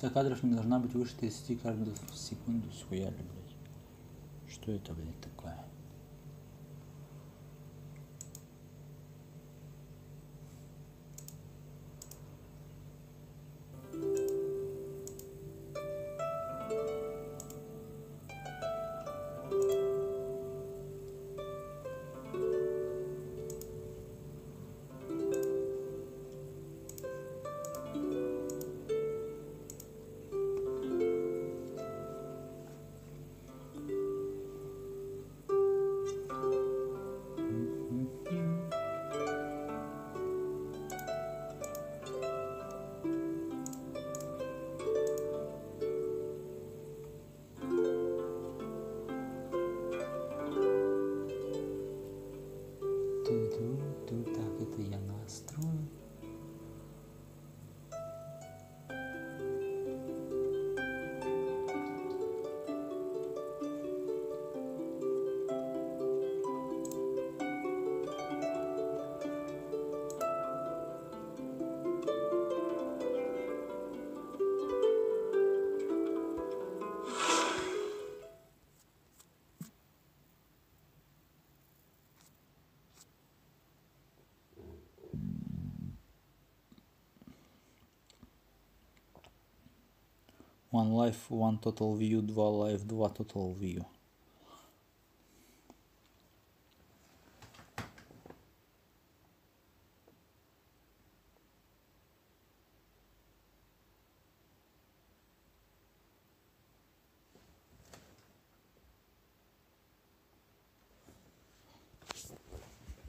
Частота кадров не должна быть выше 30 кадров в секунду. Схуяли, блядь. Что это, блядь, такое? Так, это я настрою. One live, one total view, 2 live, 2 total view.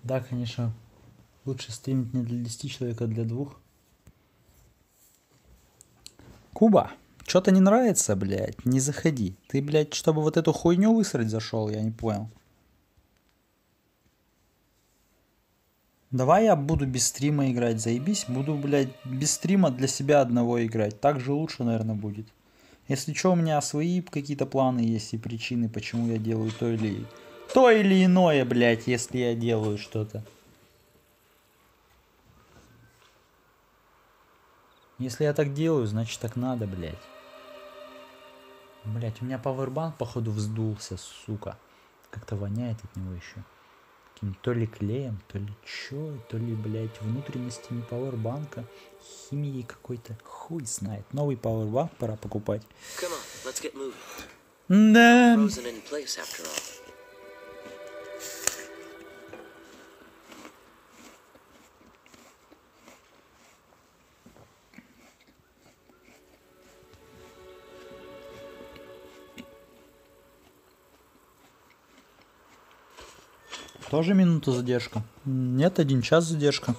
Да, конечно, лучше стримить не для 10 человек, а для 2. Куба, что-то не нравится, блядь, не заходи. Ты, блядь, чтобы вот эту хуйню высрать зашел, я не понял. Давай я буду без стрима играть, заебись. Буду, блядь, без стрима для себя одного играть. Так же лучше, наверное, будет. Если что, у меня свои какие-то планы есть и причины, почему я делаю то или иное, блядь, если я делаю что-то. Если я так делаю, значит так надо, блядь. Блядь, у меня пауэрбанк, походу, вздулся, сука. Как-то воняет от него еще. Каким то ли клеем, то ли чё, то ли, блядь, внутренностями пауэрбанка. Химией какой-то. Хуй знает. Новый пауэрбанк пора покупать. Да. Тоже минута задержка? Нет, 1 час задержка.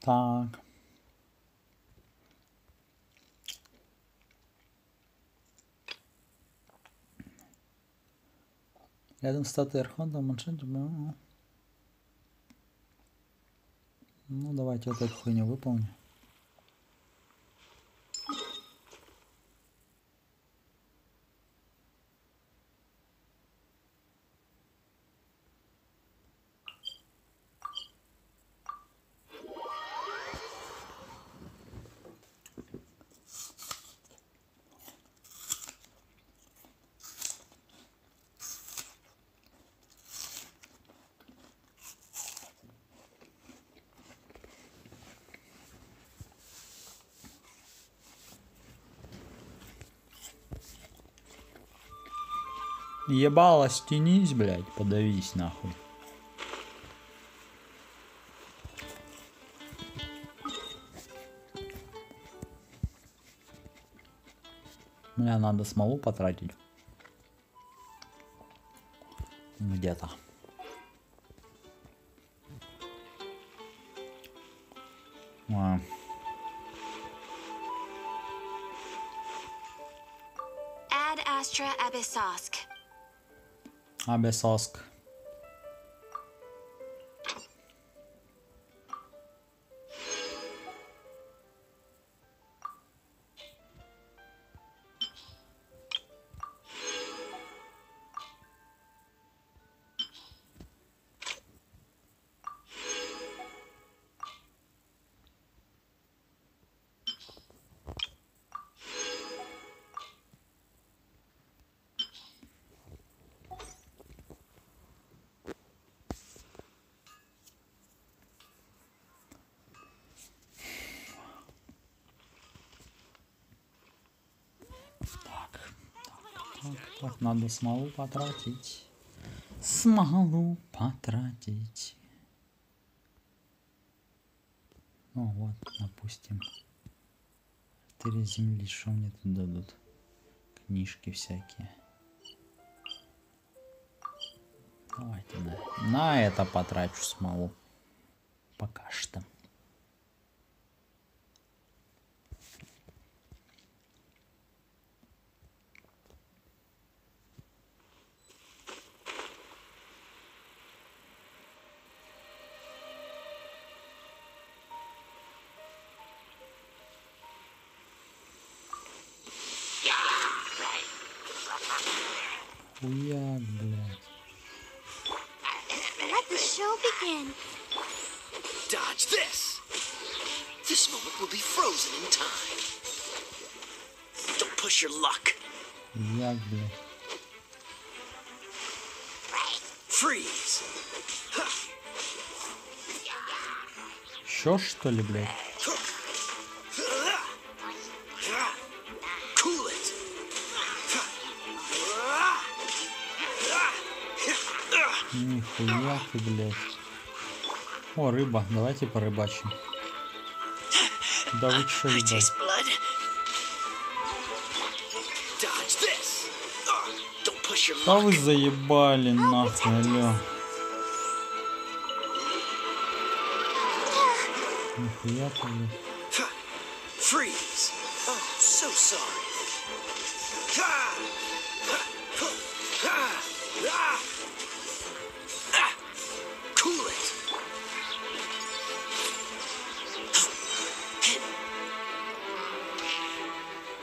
Так. Рядом с статуей Архонта маншет. Ну, давайте вот эту хуйню выполним. Ебало, стянись, блядь, подавись нахуй. Мне надо смолу потратить. Где-то. Add Astra Abyssosk. Абесоск. Так, надо смолу потратить. Смолу потратить. Ну вот, допустим. 4 земли, что мне тут дадут? Книжки всякие. Давайте на это потрачу смолу. Пока что. Хуяк, блядь. Let the show begin. Dodge this! This moment will be frozen in time. Don't push your luck. Хуяк, блядь. Freeze! Еще что ли, блядь? Cool it! Нихуя ты, блядь. О, рыба. Давайте порыбачим. Да вы чё, I ебать? taste blood. Dodge this! Don't push your Да luck. вы заебали нахуй, алё. Нихуя ты, блядь. Freeze! Oh, so sorry. Cool it!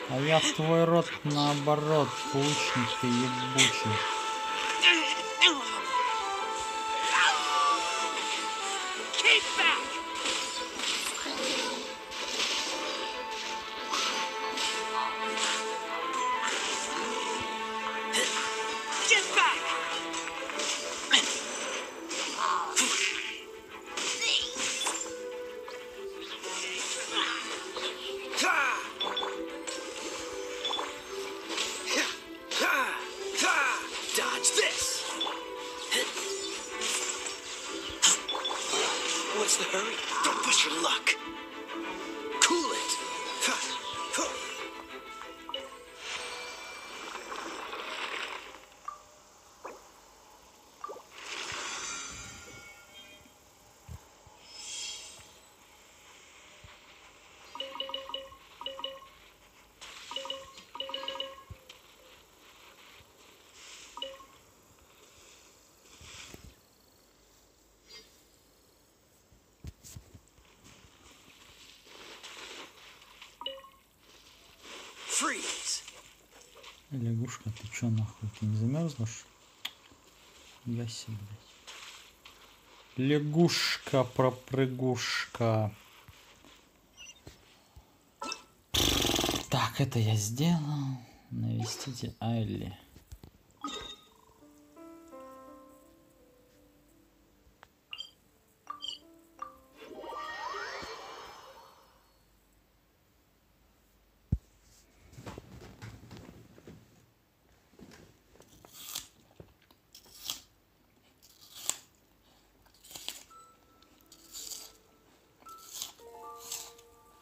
А я в твой рот наоборот, лучник ты ебучий. Keep back! Get back! Dodge this! What's the hurry? Don't push your luck. Cool it! Freeze! Лягушка, ты чё нахуй? Ты не замерзла? Я себе, блядь. Лягушка, пропрыгушка. Так, это я сделал. Навестите Айли.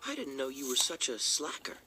I didn't know you were such a slacker.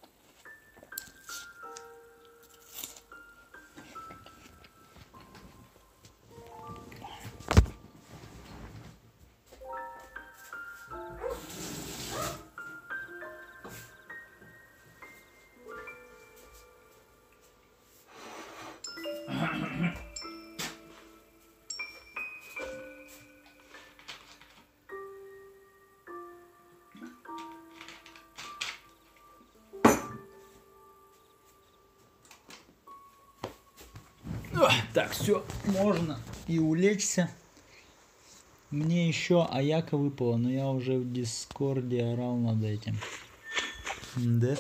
Так, все, можно и улечься. Мне еще Аяка выпало, но я уже в Дискорде орал над этим. Да?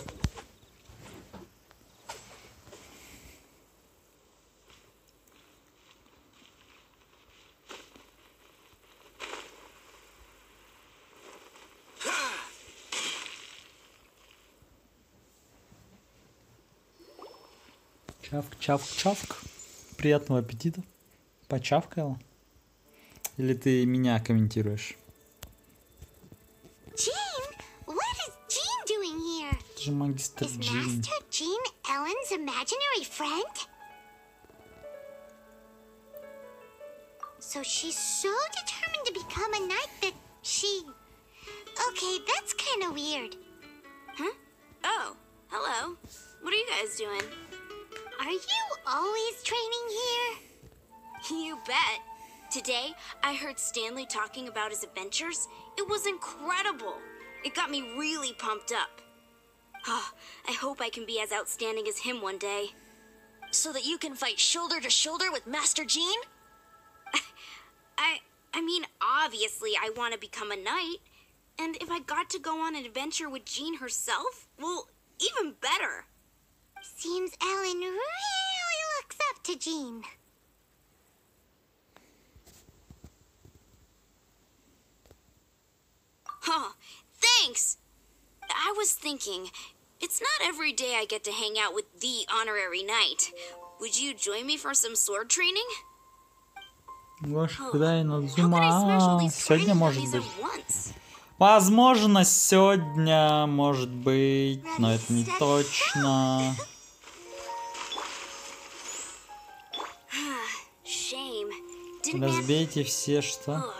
Чавк, чавк, чавк. Приятного аппетита. Почавкала? Или ты меня комментируешь? Jean? What is Jean doing here? Это же магистр Is Джин. Master Jean Ellen's imaginary friend? So she's so determined to become a knight that she... Okay, that's kind of weird. Huh? Oh, hello. What are you guys doing? Are you always training here? You bet. Today, I heard Stanley talking about his adventures. It was incredible. It got me really pumped up. Oh, I hope I can be as outstanding as him one day. So that you can fight shoulder to shoulder with Master Jean? I mean, obviously I want to become a knight. And if I got to go on an adventure with Jean herself, well, even better. Seems Ellen really looks up to Jean. Huh, thanks! I was thinking, it's not every day I get to hang out with the honorary knight. Would you join me for some sword training? Гош, Oh, куда я над how could I smash all зума? these Сегодня training может dummies быть. at once? Возможно, сегодня может быть, но это не точно. Shame. Didn't man... Разбейте все, что? Ugh.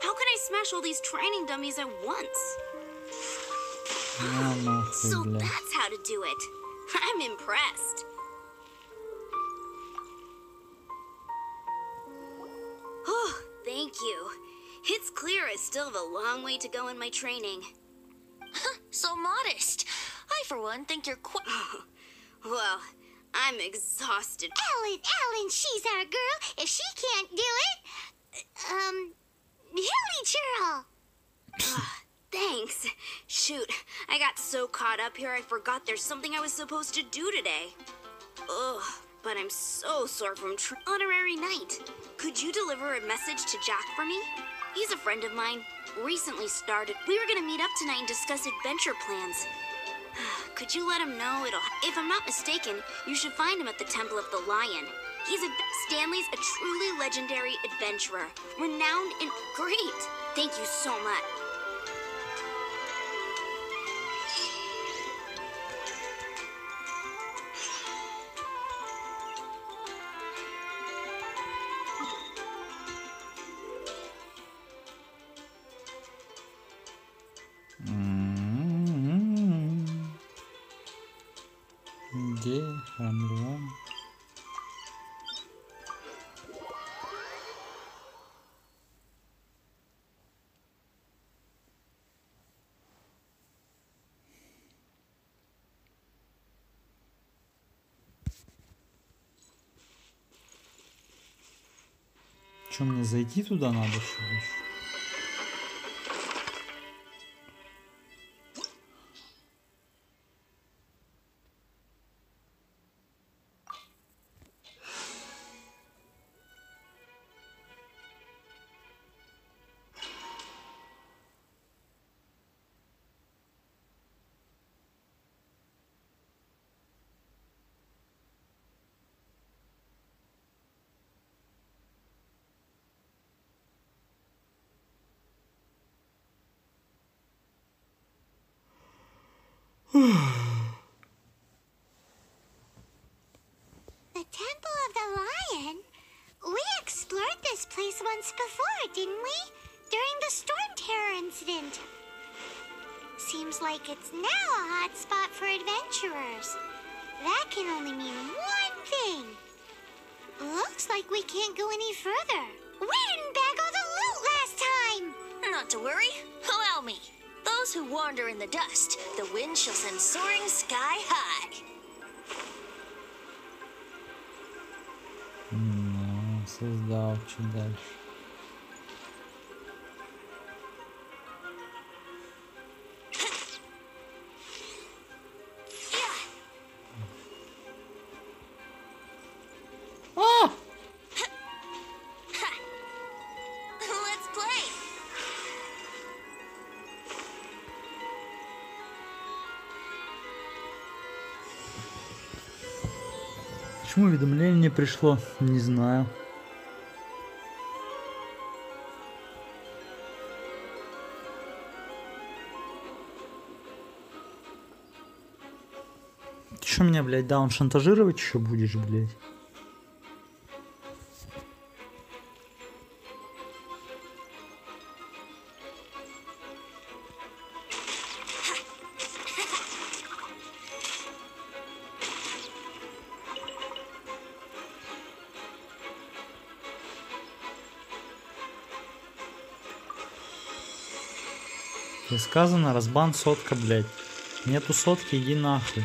How could I smash all these training dummies at once? На нахуй, So бля. that's how to do it. I'm impressed. Oh, thank you. It's clear I still have a long way to go in my training. So modest. I, for one, think you're quite... Well, I'm exhausted. Ellen, she's our girl. If she can't do it, Hilly Churl. Thanks. Shoot, I got so caught up here I forgot there's something I was supposed to do today. Ugh, but I'm so sore from honorary knight. Could you deliver a message to Jack for me? He's a friend of mine. Recently started. We were gonna meet up tonight and discuss adventure plans. Could you let him know it'll... If I'm not mistaken, you should find him at the Temple of the Lion. Stanley's a truly legendary adventurer. Renowned and great. Thank you so much. Где Хамлион? Че, мне зайти туда надо, что ли? The Temple of the Lion? We explored this place once before, didn't we? During the Storm Terror incident. Seems like it's now a hot spot for adventurers. That can only mean one thing. Looks like we can't go any further. We didn't bag all the loot last time! Not to worry. Allow me. Those who wander in the dust, the wind shall send soaring sky high. Создал, что дальше? Let's play. Почему уведомление не пришло? Не знаю. Ты что меня, блядь, даун шантажировать еще будешь, блядь? И сказано, разбан сотка, блядь. Нету сотки, иди нахуй.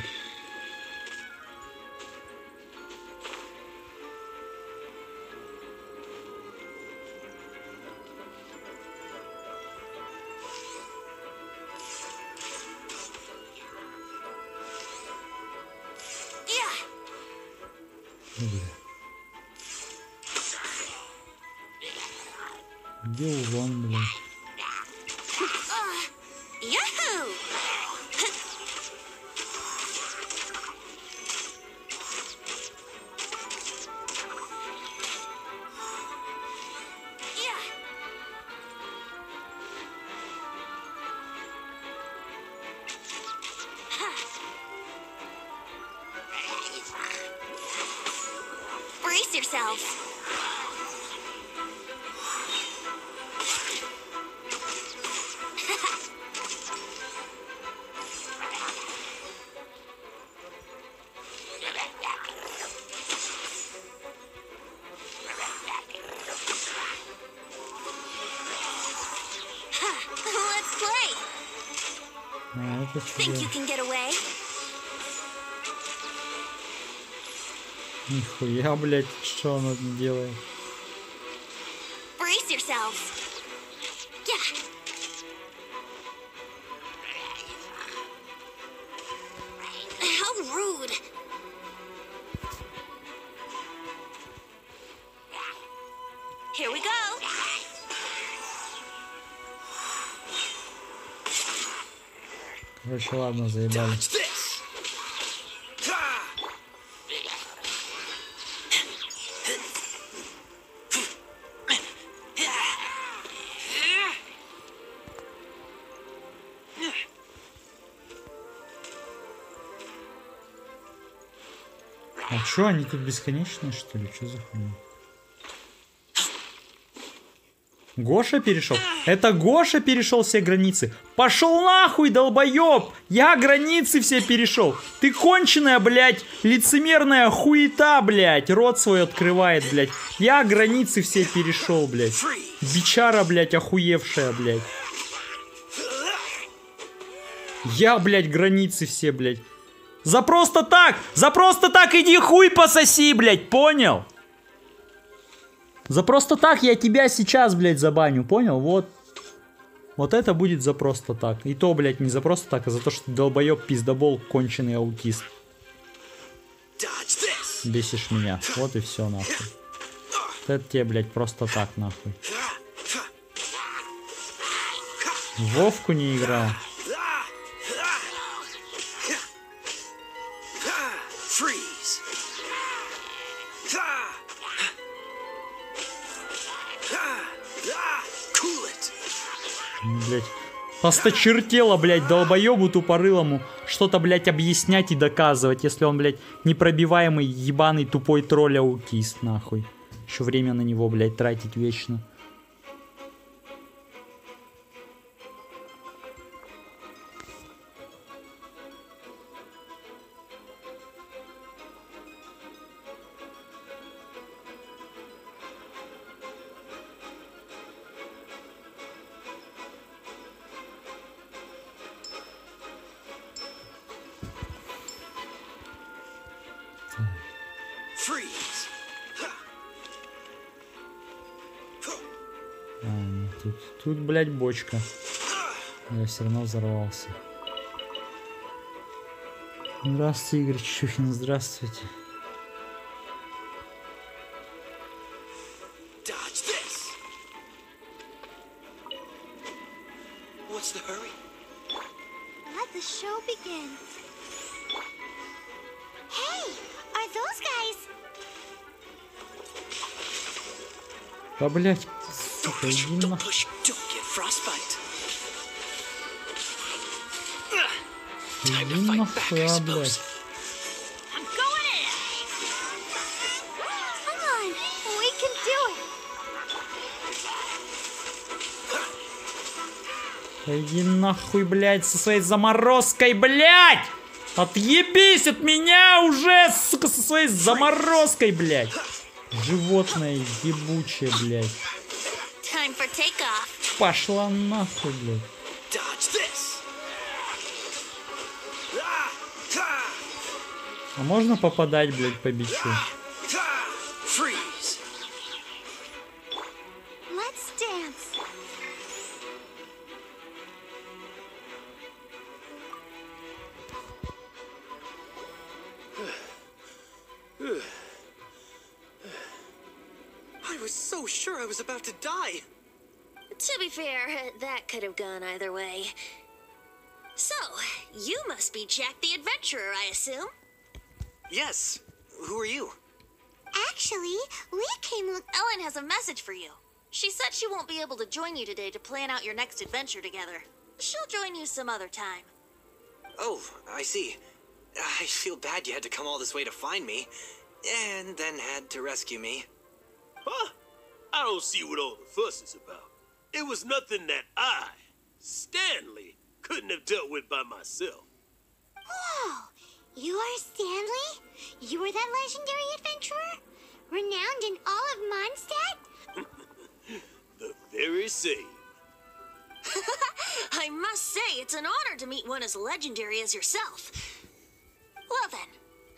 Где угон, блядь? Yahoo! Brace yourself. Let's play. А, это Think чего? you can get away? Нихуя, блядь, что она делает? Brace yourself. Yeah. How rude. Here we go. Короче, ладно, заебали. Dodge this. Ha! А чё, они тут бесконечные, что ли? Чё за хуйня? Гоша перешел? Это Гоша перешел все границы. Пошел нахуй, долбоеб! Я границы все перешел. Ты конченая, блядь, лицемерная хуета, блядь. Рот свой открывает, блядь. Я границы все перешел, блядь. Бичара, блядь, охуевшая, блядь. Я, блядь, границы все, блядь. За просто так иди хуй пососи, блядь, понял? За просто так я тебя сейчас, блядь, забаню, понял? Вот. Вот это будет за просто так. И то, блядь, не за просто так, а за то, что ты долбоеб, пиздобол, конченый аутист. Dodge this. Бесишь меня. Вот и все, нахуй. Вот это тебе, блядь, просто так, нахуй. В Вовку не играл. Freeze. Cool it. Блядь. Осточертело, блядь, долбоебу тупорылому что-то, блядь, объяснять и доказывать, если он, блядь, непробиваемый, ебаный, тупой тролль-аутист, нахуй. Еще время на него, блядь, тратить вечно. Freeze. Тут, блядь, бочка. Я все равно взорвался. Здравствуйте, Игорь Чухин, здравствуйте. Dodge this. What's the hurry? Let the show begin. Hey, are those guys Да, блядь, Don't сука, push, иди don't нахуй. push, don't get frostbite. Time to Иди fight back, I нахуя, блядь. suppose. I'm going in. Come on, we can do it. Иди нахуй, блядь, со своей заморозкой, блядь! Отъебись от меня уже, сука, со своей заморозкой, блядь! Животное ебучее, блядь. Time for takeoff. Пошла нахуй, блядь. Dodge this. Ah, ah, А можно попадать, блядь, по бичу? ah. Freeze. Let's dance. I was so sure I was about to die. To be fair, that could have gone either way. So, you must be Jack the Adventurer, I assume? Yes. Who are you? Actually, we came look. Ellen has a message for you. She said she won't be able to join you today to plan out your next adventure together. She'll join you some other time. Oh, I see. I feel bad you had to come all this way to find me, and then had to rescue me. Huh? I don't see what all the fuss is about. It was nothing that I, Stanley, couldn't have dealt with by myself. Whoa! You are Stanley? You were that legendary adventurer? Renowned in all of Mondstadt? The very same. I must say, it's an honor to meet one as legendary as yourself. Well then,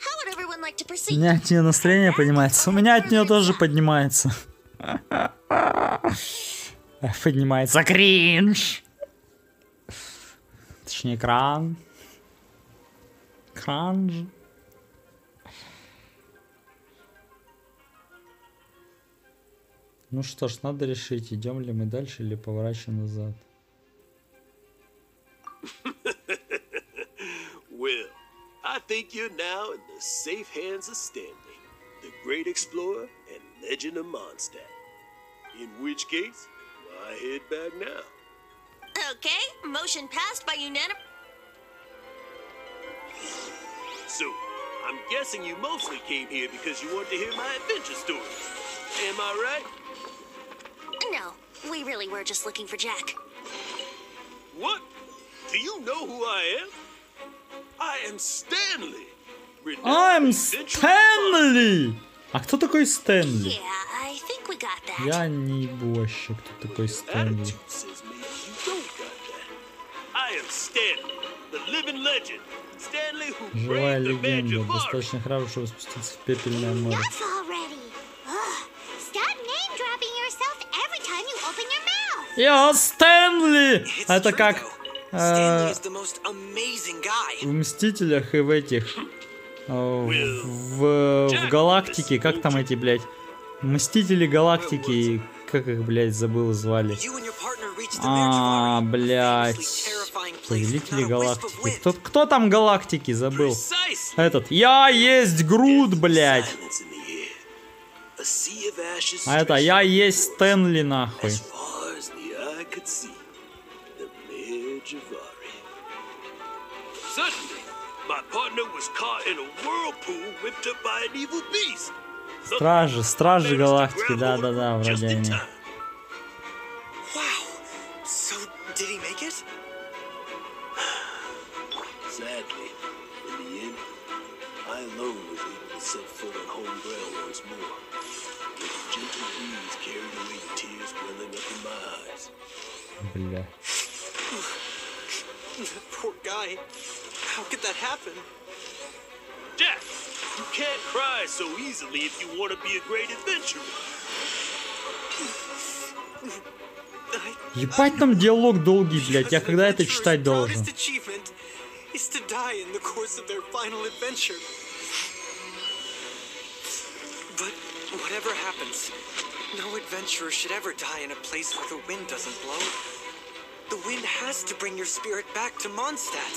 how would everyone like to У proceed? меня от нее настроение поднимается. У меня от нее тоже поднимается. Поднимается кринж. Точнее, кран. Кранж. Ну что ж, надо решить, идем ли мы дальше или поворачиваем назад. Well, I think you're now in the safe hands of Stanley, the great explorer and legend of Mondstadt. In which case, why head back now? Okay, motion passed by unanimous. So, I'm guessing you mostly came here because you want to hear my adventure stories. Am I right? No, we really were just looking for Jack. What? Do you know who I am? I am Stanley. I'm renowned adventurer. Стэнли! А кто такой Стэнли? Yeah, I think we got that. Я не ебу вообще, кто такой Стэнли. Attitude says maybe you don't got that. I am Stanley, the living legend. Stanley who Живая braved the легенда, Magic Bar. достаточно храбр, чтобы спуститься в пепельное море. Enough already! Ugh. Stop name dropping yourself every time you open your mouth! Я Стэнли! It's Это true, как though. Stanley is the most amazing guy. в Мстителях и в этих... В Галактике, как там эти, блядь, Мстители Галактики, как их, блядь, забыл, звали. You and your partner reached the Magic А, Bar, a блядь, famously terrifying place with Повелители not a wisp of Галактики. wind. Кто там Галактики, забыл? Precisely. Этот, я есть Грут, блядь. Silence in the air. A sea of ashes А это, stretched я есть Стэнли, нахуй. as far as the eye could see. The Magic Bar. Suddenly, my partner was caught in a whirlpool whipped up by an evil beast. Стражи Галактики, да-да-да, вроде они. Wow. So, did he make it? Sadly, in the end, I alone was able to set foot on home ground once more. With a gentle breeze carried away the tears welling up in my eyes. Бля. Poor guy. How could that happen? Jack, you can't cry so easily if you want to be a great adventurer. Ебать там диалог долгий, блядь. Я когда это читать должен? Proudest achievement is to die in the course of their final adventure. But whatever happens, no adventurer should ever die in a place where the wind doesn't blow. The wind has to bring your spirit back to Mondstadt.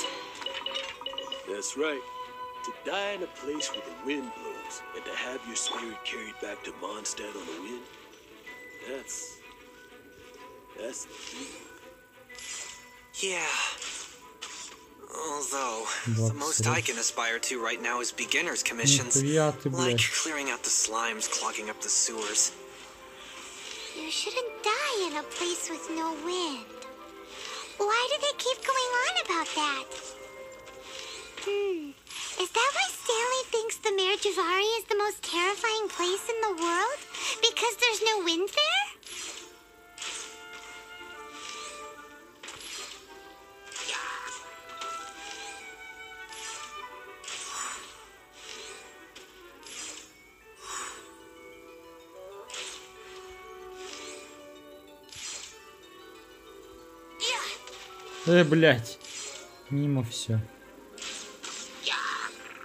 That's right. To die in a place where the wind blows and to have your spirit carried back to Mondstadt on the wind, That's the thing. Yeah. Although, the most I can aspire to right now is beginner's commissions. Нихуя ты, Like блядь. clearing out the slimes clogging up the sewers. You shouldn't die in a place with no wind. Why do they keep going on about that? Is that why Stanley thinks the Mare Javari is the most terrifying place in the world? Because there's no wind there? Блядь. Мимо все.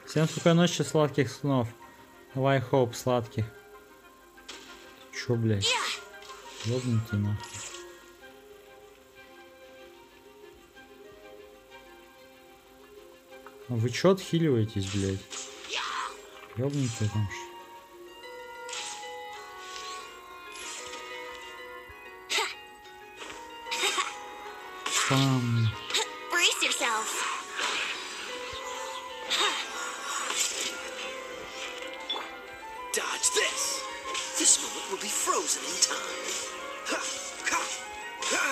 Всем спокойной ночи, сладких снов. Давай, хоп, сладких. Чё, блядь? Ёбнутый нахуй. А вы чё отхиливаетесь, блядь? Ёбнутый там что? Пам. Brace yourself. Dodge this! This moment will be frozen in time. Ha! Ha! Ha!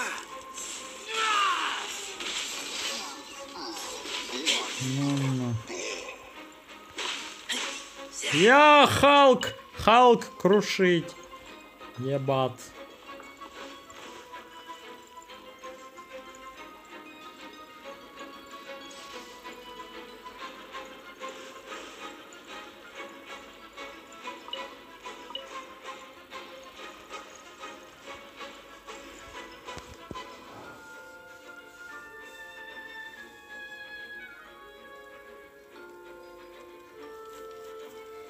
Ну. Я Халк! Халк крушить! Ебат.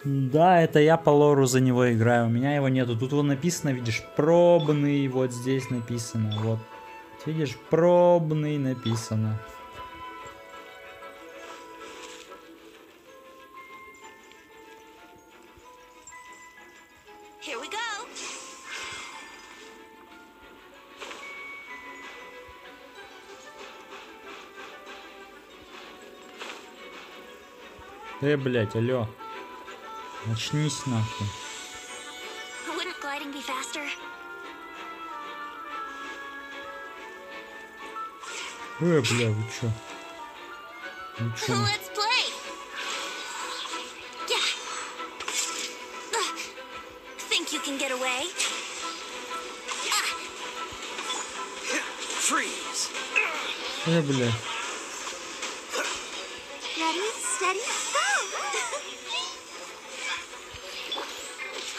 Да, это я по лору за него играю. У меня его нету. Тут вот написано, видишь, пробный. Вот здесь написано. Вот. Видишь, пробный написано. Here we go. Блять, алло. Очнись нахуй. Wouldn't gliding be faster? Бля, вы чё? Вы чё? Let's play. Yeah. Think you can get away? Freeze! Бля. Ready, steady, go!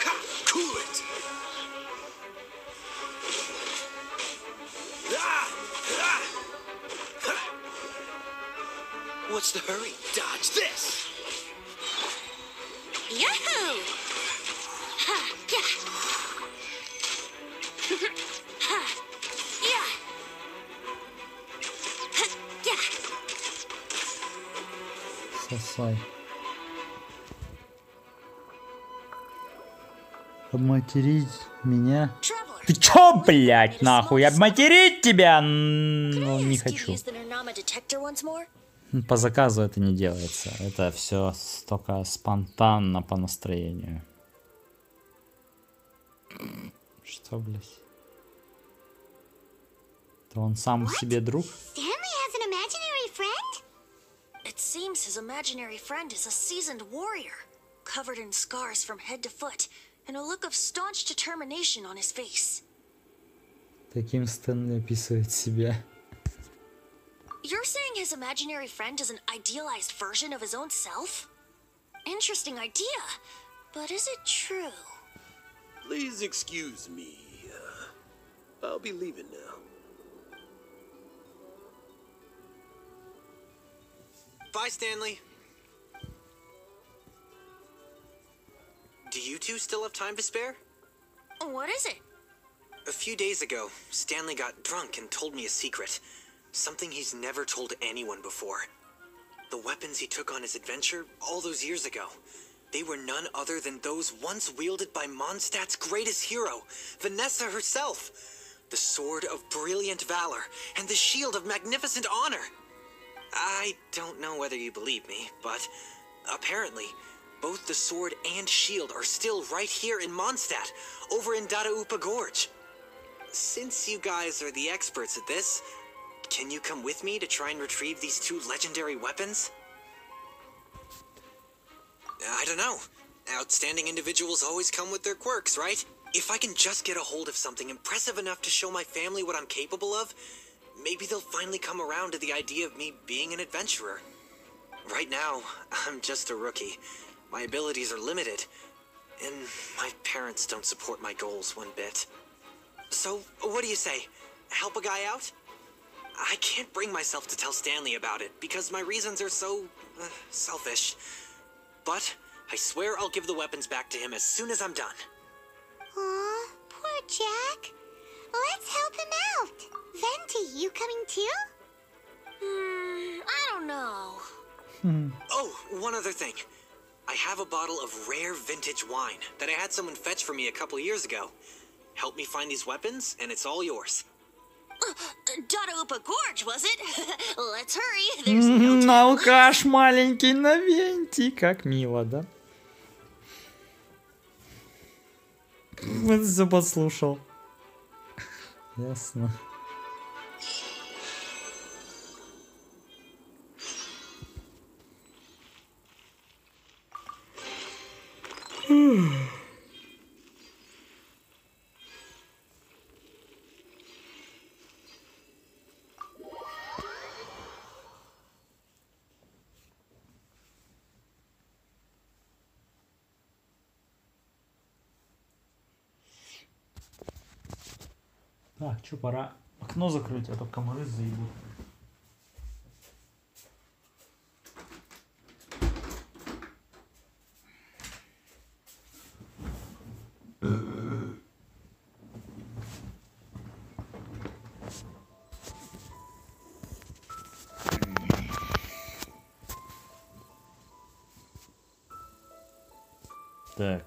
Ha! Cool it! Ah! Ah! Ha! What's the hurry? Dodge this! Yahoo! Ha! Yeah. Ha! Yeah. Ha! Yeah. Сосай. Обматерить меня? Traveler. Ты чё, блять, нахуй? Обматерить тебя? Ну, не Please, do you хочу. use the Nernama detector once more? По заказу это не делается. Это все только спонтанно по настроению. Что, блять? То он сам себе друг? Stanley has an imaginary friend? It seems his imaginary friend is a seasoned warrior, covered in scars from head to foot, and a look of staunch determination on his face. Таким Стэнли описывает себя. You're saying his imaginary friend is an idealized version of his own self? Interesting idea, but is it true? Please excuse me. I'll be leaving now. Bye, Stanley. Do you two still have time to spare? What is it? A few days ago, Stanley got drunk and told me a secret. Something he's never told anyone before. The weapons he took on his adventure all those years ago. They were none other than those once wielded by Mondstadt's greatest hero, Vanessa herself. The sword of brilliant valor and the shield of magnificent honor. I don't know whether you believe me, but apparently, both the sword and shield are still right here in Mondstadt, over in Dadaupa Gorge. Since you guys are the experts at this, can you come with me to try and retrieve these two legendary weapons? I don't know. Outstanding individuals always come with their quirks, right? If I can just get a hold of something impressive enough to show my family what I'm capable of, maybe they'll finally come around to the idea of me being an adventurer. Right now, I'm just a rookie. My abilities are limited, and my parents don't support my goals one bit. So, what do you say? Help a guy out? I can't bring myself to tell Stanley about it, because my reasons are so... selfish. But I swear I'll give the weapons back to him as soon as I'm done. Aw, poor Jack. Let's help him out. Venti, you coming too? I don't know. Oh, one other thing. I have a bottle of rare vintage wine that I had someone fetch for me a couple years ago. Help me find these weapons, and it's all yours. Dadaupa Gorge, was it? Let's hurry. There's no time. Алкаш маленький на венти. Как мило, да? Вот все послушал. Ясно. Так, что, пора окно закрыть, а то комары заебут. Так,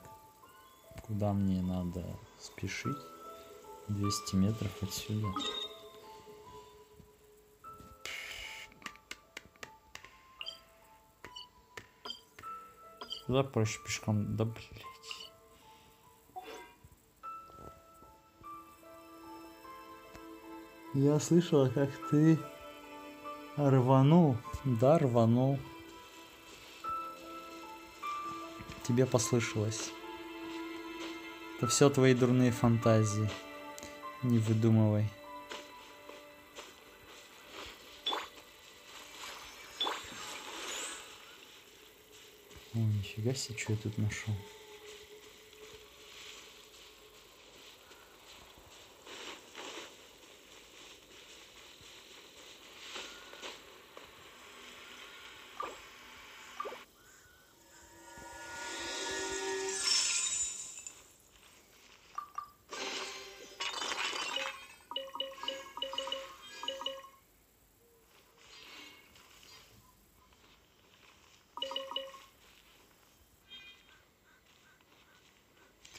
куда мне надо спешить? 200 метров отсюда. Куда проще пешком? Да блять. Я слышала, как ты рванул. Да, рванул. Тебе послышалось. Это все твои дурные фантазии. Не выдумывай. О, нифига себе, что я тут нашел.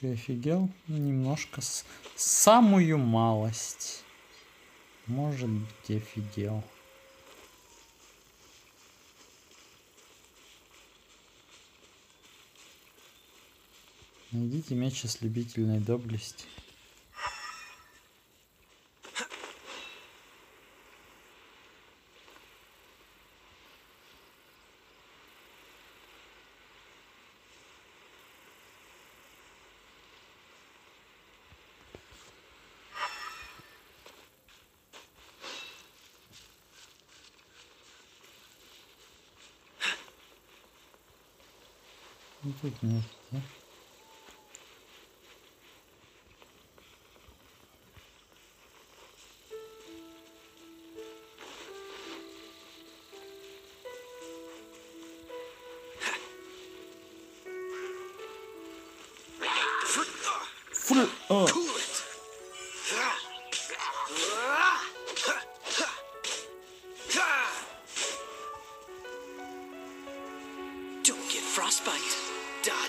Ты офигел? Немножко самую малость. Может быть, офигел. Найдите меч ослепительной доблести. Ну, тут нет, да? Don't get frostbite. Die.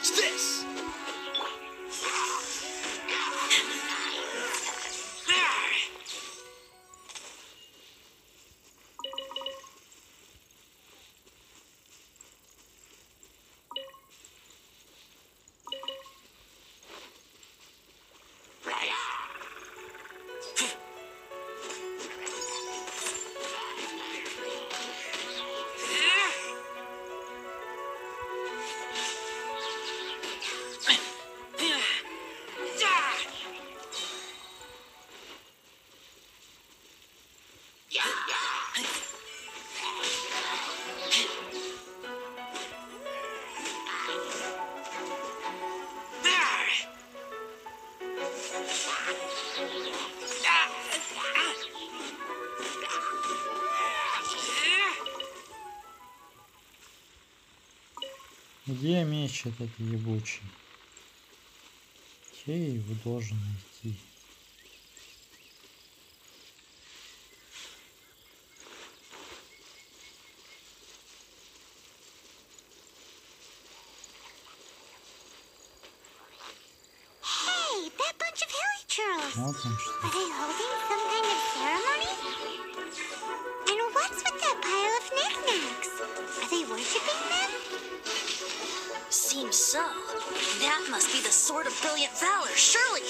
Где меч этот ебучий? Где я его должен найти? Hey, that bunch of hilly churls. Вот он что. Are they holding some kind of ceremony? And what's with that pile of knickknacks? Are they worshipping them? Seems so. That must be the Sword of Brilliant Valor, surely.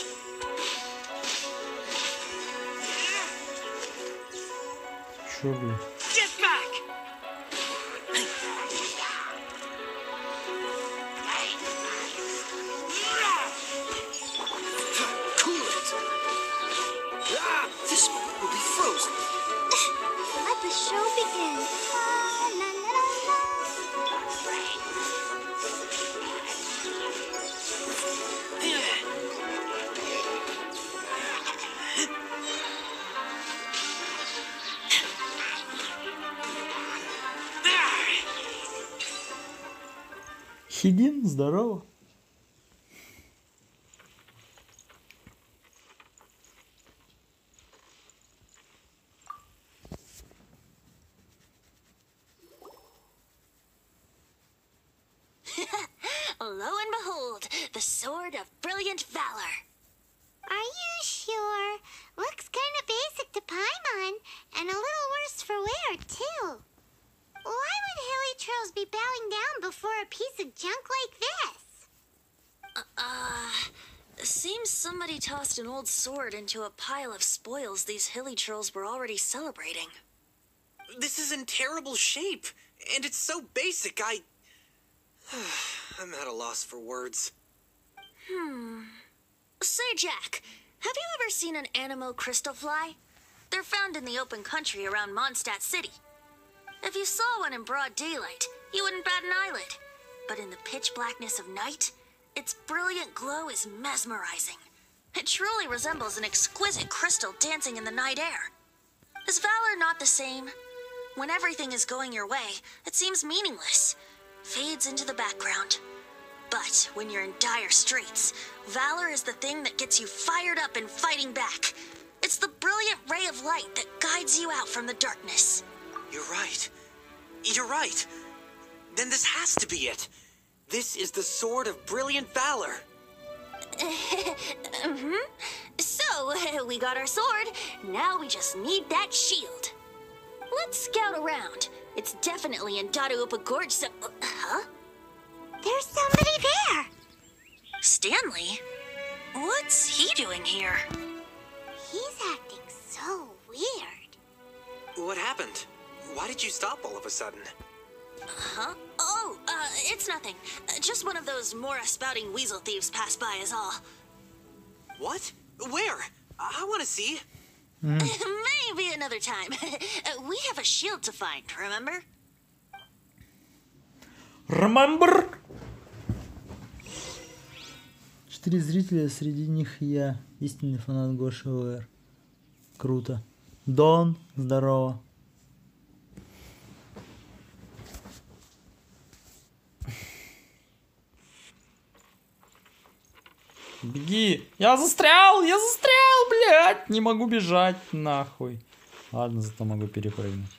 Чё, блин? Get back! Cool it! Ah, this moment will be frozen. Let the show begin. La, la, la, la. Хидин, здорово. Lo and behold, the Sword of Brilliant Valor. Are you sure? Looks kind of basic to Paimon, and a little worse for wear, too. Why would hilly trolls be bowing down before a piece of junk like this? Seems somebody tossed an old sword into a pile of spoils these hilly trolls were already celebrating. This is in terrible shape, and it's so basic, I'm at a loss for words. Say, Jack, have you ever seen an Anemo crystal fly? They're found in the open country around Mondstadt City. If you saw one in broad daylight, you wouldn't bat an eyelid. But in the pitch blackness of night, its brilliant glow is mesmerizing. It truly resembles an exquisite crystal dancing in the night air. Is valor not the same? When everything is going your way, it seems meaningless, fades into the background. But when you're in dire straits, valor is the thing that gets you fired up and fighting back. It's the brilliant ray of light that guides you out from the darkness. You're right. You're right. Then this has to be it. This is the Sword of Brilliant Valor. So, we got our sword. Now we just need that shield. Let's scout around. It's definitely in Dadaupa Gorge, so... huh? There's somebody there. Stanley? What's he doing here? He's acting so weird. What happened? Why did you stop all of a sudden? Huh? Oh, it's nothing. Just one of those Mora-spouting weasel thieves passed by is all. What? Where? I want to see. Maybe another time. We have a shield to find, remember? Remember? 4 зрителя, среди них я, истинный фанат Гоши ОР. Круто. Дон, здорово. Беги! Я застрял, блядь! Не могу бежать, нахуй. Ладно, зато могу перепрыгнуть.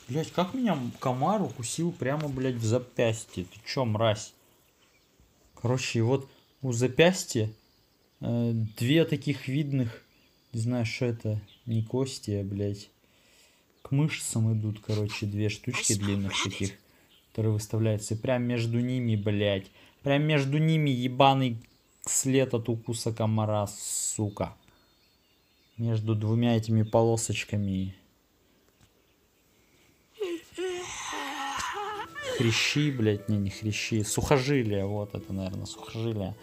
Блять, как меня комар укусил прямо, блять, в запястье? Ты чё, мразь? Короче, и вот у запястья 2 таких видных, не знаю, что это, не кости, а, блять, к мышцам идут, короче, 2 штучки длинных таких, которые выставляются. И прям между ними, блять, прям между ними ебаный след от укуса комара, сука. Между 2 этими полосочками. Хрящи, блядь, не хрящи, сухожилия, вот это, наверное, сухожилие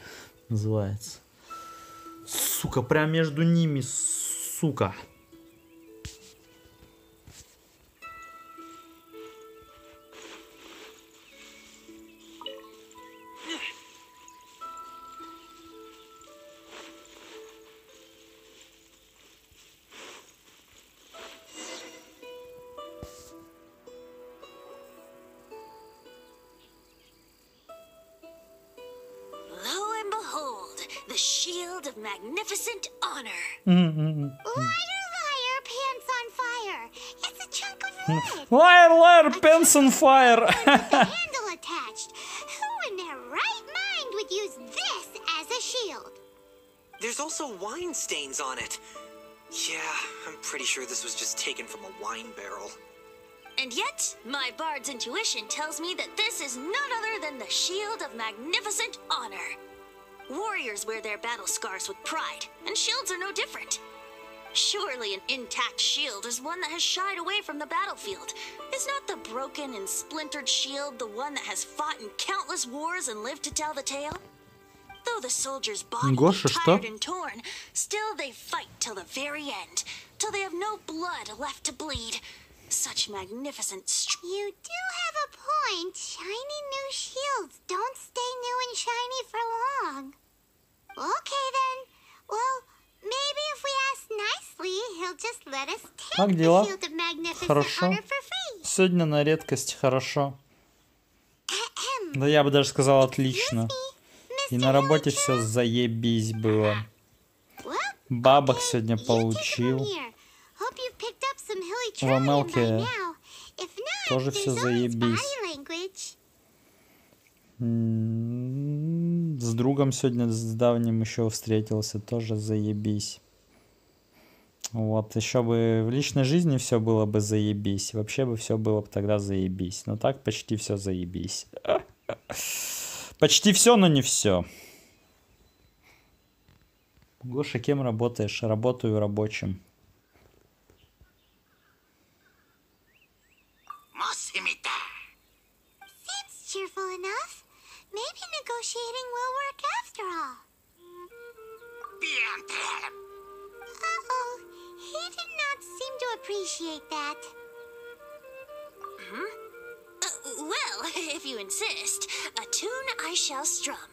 называется. Сука, прям между ними, сука. The shield of magnificent honor. Liar, liar, pants on fire. It's a chunk of wood. Liar, liar, pants on fire. With the handle attached. Who in their right mind would use this as a shield? There's also wine stains on it. Yeah, I'm pretty sure this was just taken from a wine barrel. And yet, my bard's intuition tells me that this is none other than the shield of magnificent honor. Warriors wear their battle scars with pride, and shields are no different. Surely an intact shield is one that has shied away from the battlefield. Is not the broken and splintered shield the one that has fought in countless wars and lived to tell the tale? Though the soldier's body Гоша, be что? tired and torn, still they fight till the very end, till they have no blood left to bleed. Such magnificent You do have a point. Shiny new shields don't stay new and shiny for long. Okay then. Well, maybe if we ask nicely, he'll just let us Как take the дела? shield of magnificent Хорошо. honor for free. Сегодня на редкость хорошо. Да я бы даже сказал отлично. И на работе все заебись было. Well, Бабок okay, сегодня you take it получил. from here. Hope you've picked up some hilly В trillium MLK by now. If not, тоже there's всё always заебись. body language. С другом сегодня с давним еще встретился, тоже заебись. Вот, еще бы в личной жизни все было бы заебись. Вообще бы все было бы тогда заебись. Но так почти все заебись. Почти все, но не все. Гоша, кем работаешь? Работаю рабочим. Seems cheerful enough. Maybe negotiating will work after all. Uh-oh. He did not seem to appreciate that. well, if you insist, a tune I shall strum.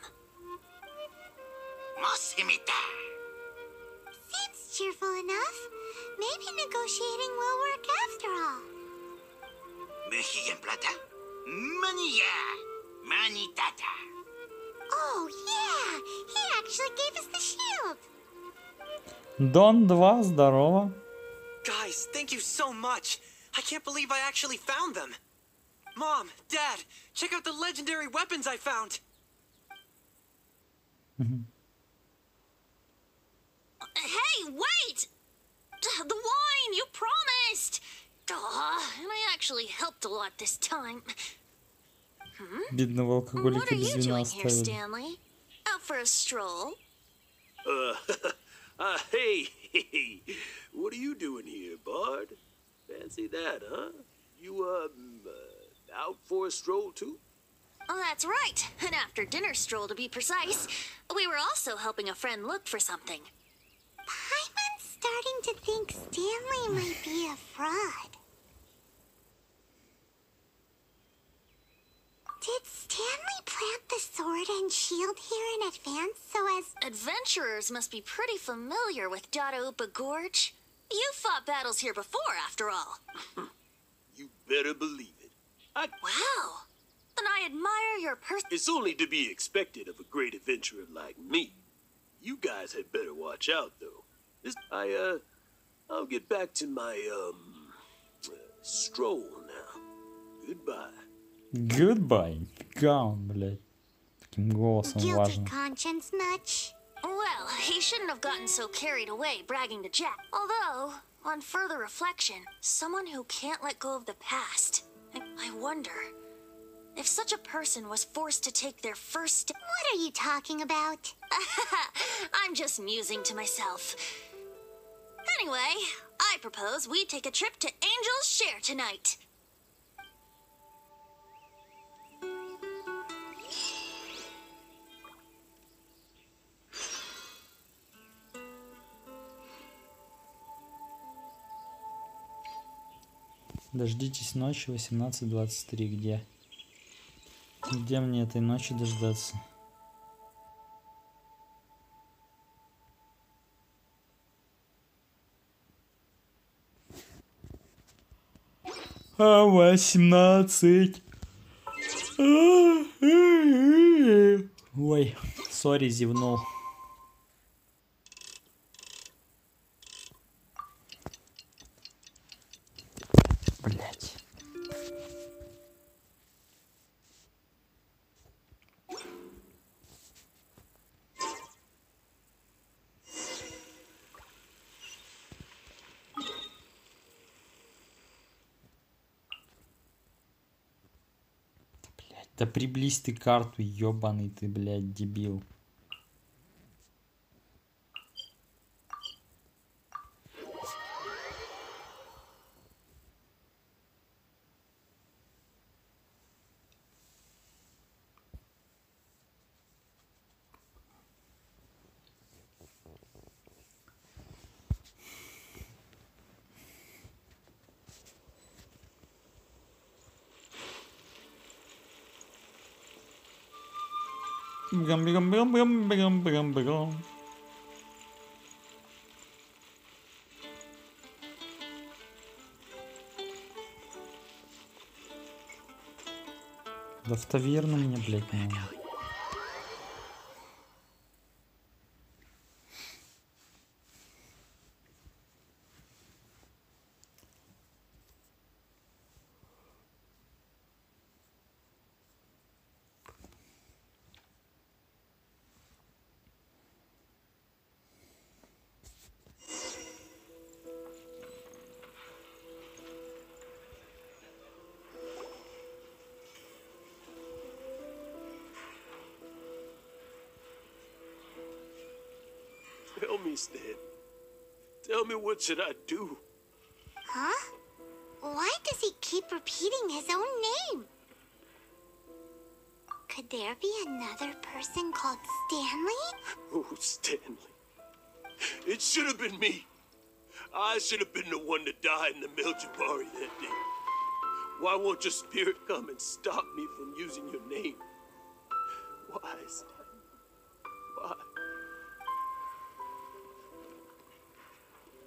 Seems cheerful enough. Maybe negotiating will work after all. Oh, yeah. He actually gave us the shield. Дон 2, здорово. Guys, thank you so much. I can't believe I actually found them. Mom, Dad, check out the legendary weapons I found. Hey, wait! The wine, you promised! And I actually helped a lot this time. Бедного What алкоголика are без you вина doing here, оставили. Stanley? Out for a stroll? Hey, what are you doing here, Bard? Fancy that, huh? You, out for a stroll, too? Oh, that's right. An after-dinner stroll, to be precise. We were also helping a friend look for something. Paimon's starting to think Stanley might be a fraud. Did Stanley plant the sword and shield here in advance so as... Adventurers must be pretty familiar with Dadaupa Gorge. You fought battles here before, after all. You better believe it. Wow. Then I admire your It's only to be expected of a great adventurer like me. You guys had better watch out, though. I'll get back to my, stroll now. Goodbye. Goodbye. Gone, блядь. Таким голосом Guilty важным. conscience much? Well, he shouldn't have gotten so carried away bragging to Jack. Although, on further reflection, someone who can't let go of the past. I wonder if such a person was forced to take their first step. What are you talking about? I'm just musing to myself. Anyway, I propose we take a trip to Angel's Share tonight. Дождитесь ночи 18:23. Где? Где мне этой ночи дождаться? А 18. Ой, сори, зевнул. Да приблизь ты карту, ёбаный ты, блядь, дебил. Бегом. Да в таверну мне, блядь, надо. Tell me, Stan. Tell me, what should I do? Huh? Why does he keep repeating his own name? Could there be another person called Stanley? Oh, Stanley. It should have been me. I should have been the one to die in the Meljabari that day. Why won't your spirit come and stop me from using your name? Why, Stanley? Why?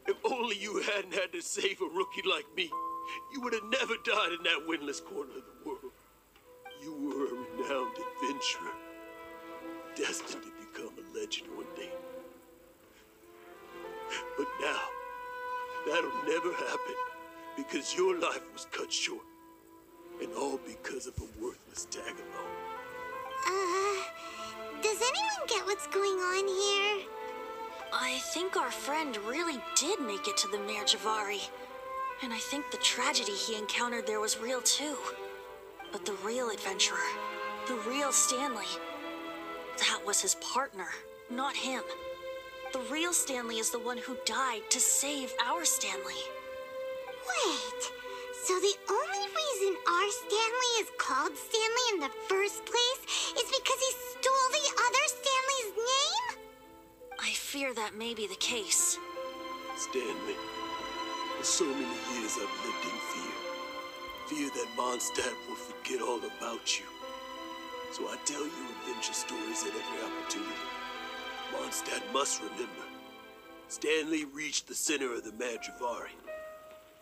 If only you hadn't had to save a rookie like me, you would have never died in that windless corner of the world. You were a renowned adventurer, destined to become a legend one day. But now, that'll never happen, because your life was cut short, and all because of a worthless tagalong. Does anyone get what's going on here? I think our friend really did make it to the Mare Javari. And I think the tragedy he encountered there was real too. But the real adventurer, the real Stanley, that was his partner, not him. The real Stanley is the one who died to save our Stanley. Wait, so the only reason our Stanley is called Stanley in the first place is because he stole the other Stanley's name? I fear that may be the case. Stanley, for so many years I've lived in fear. Fear that Mondstadt will forget all about you. So I tell you adventure stories at every opportunity. Mondstadt must remember. Stanley reached the center of the Mare Javari.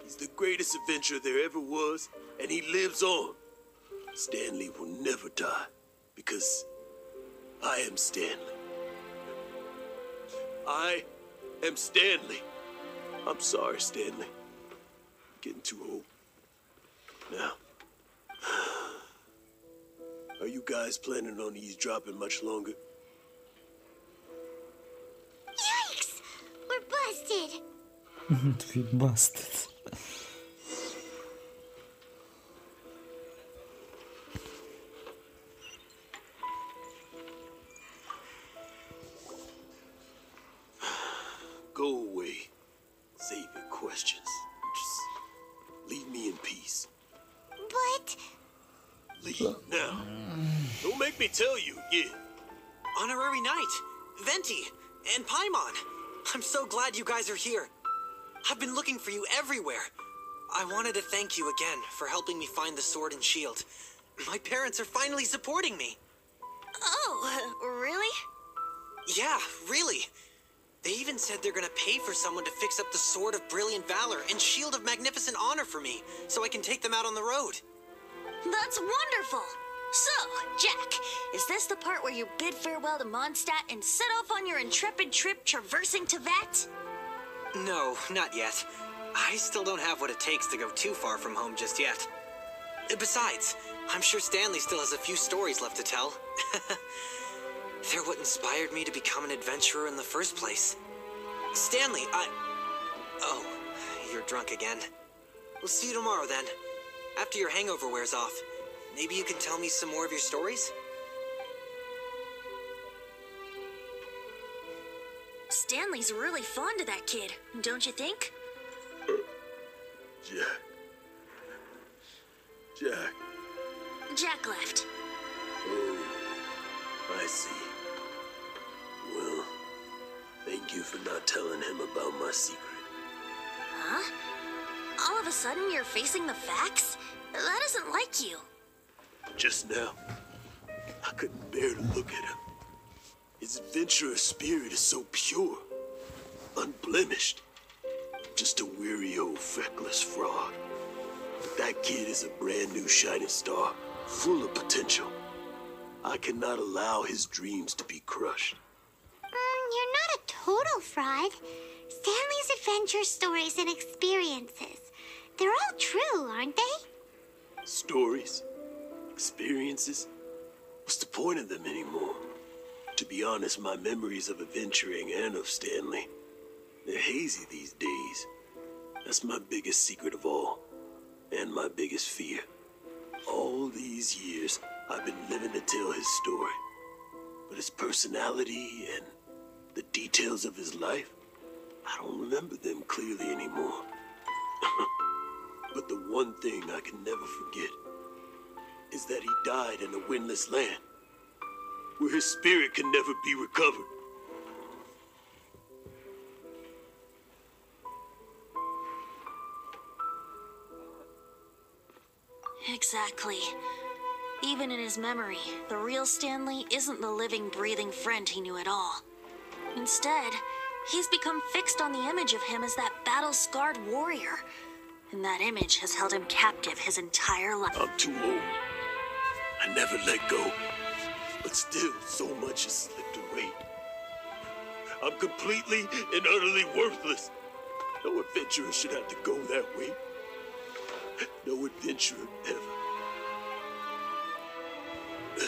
He's the greatest adventurer there ever was, and he lives on. Stanley will never die, because I am Stanley. I am Stanley. I'm sorry, Stanley. I'm getting too old. Now, are you guys planning on eavesdropping much longer? Yikes! We're busted! We busted. Go away. Save your questions. Just leave me in peace. But... Leave now. Don't make me tell you again. Honorary Knight, Venti, and Paimon. I'm so glad you guys are here. I've been looking for you everywhere. I wanted to thank you again for helping me find the sword and shield. My parents are finally supporting me. Oh, really? Yeah, really. They even said they're gonna pay for someone to fix up the Sword of Brilliant Valor and Shield of Magnificent Honor for me, so I can take them out on the road. That's wonderful! So, Jack, is this the part where you bid farewell to Mondstadt and set off on your intrepid trip traversing Teyvat? No, not yet. I still don't have what it takes to go too far from home just yet. Besides, I'm sure Stanley still has a few stories left to tell. They're what inspired me to become an adventurer in the first place. Stanley, Oh, you're drunk again. We'll see you tomorrow then, after your hangover wears off. Maybe you can tell me some more of your stories? Stanley's really fond of that kid, don't you think? Jack. Jack left. Oh, I see. Well, thank you for not telling him about my secret. Huh? All of a sudden you're facing the facts? That isn't like you. Just now, I couldn't bear to look at him. His adventurous spirit is so pure, unblemished. Just a weary old feckless fraud. But that kid is a brand new shining star, full of potential. I cannot allow his dreams to be crushed. You're not a total fraud. Stanley's adventure stories and experiences, they're all true, aren't they? Stories? Experiences? What's the point of them anymore? To be honest, my memories of adventuring and of Stanley, they're hazy these days. That's my biggest secret of all, and my biggest fear. All these years, I've been living to tell his story. But his personality and the details of his life, I don't remember them clearly anymore. But the one thing I can never forget is that he died in a windless land, where his spirit can never be recovered. Exactly. Even in his memory, the real Stanley isn't the living, breathing friend he knew at all. Instead, he's become fixed on the image of him as that battle-scarred warrior. And that image has held him captive his entire life. I'm too old. I never let go. But still, so much has slipped away. I'm completely and utterly worthless. No adventurer should have to go that way. No adventurer ever.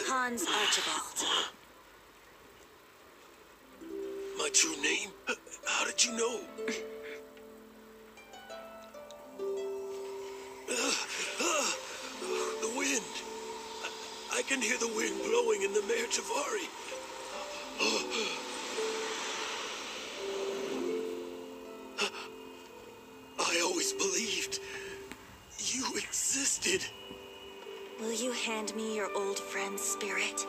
Hans Archibald. My true name? How did you know? The wind. I can hear the wind blowing in the Mare Tavari. I always believed you existed. Will you hand me your old friend's spirit?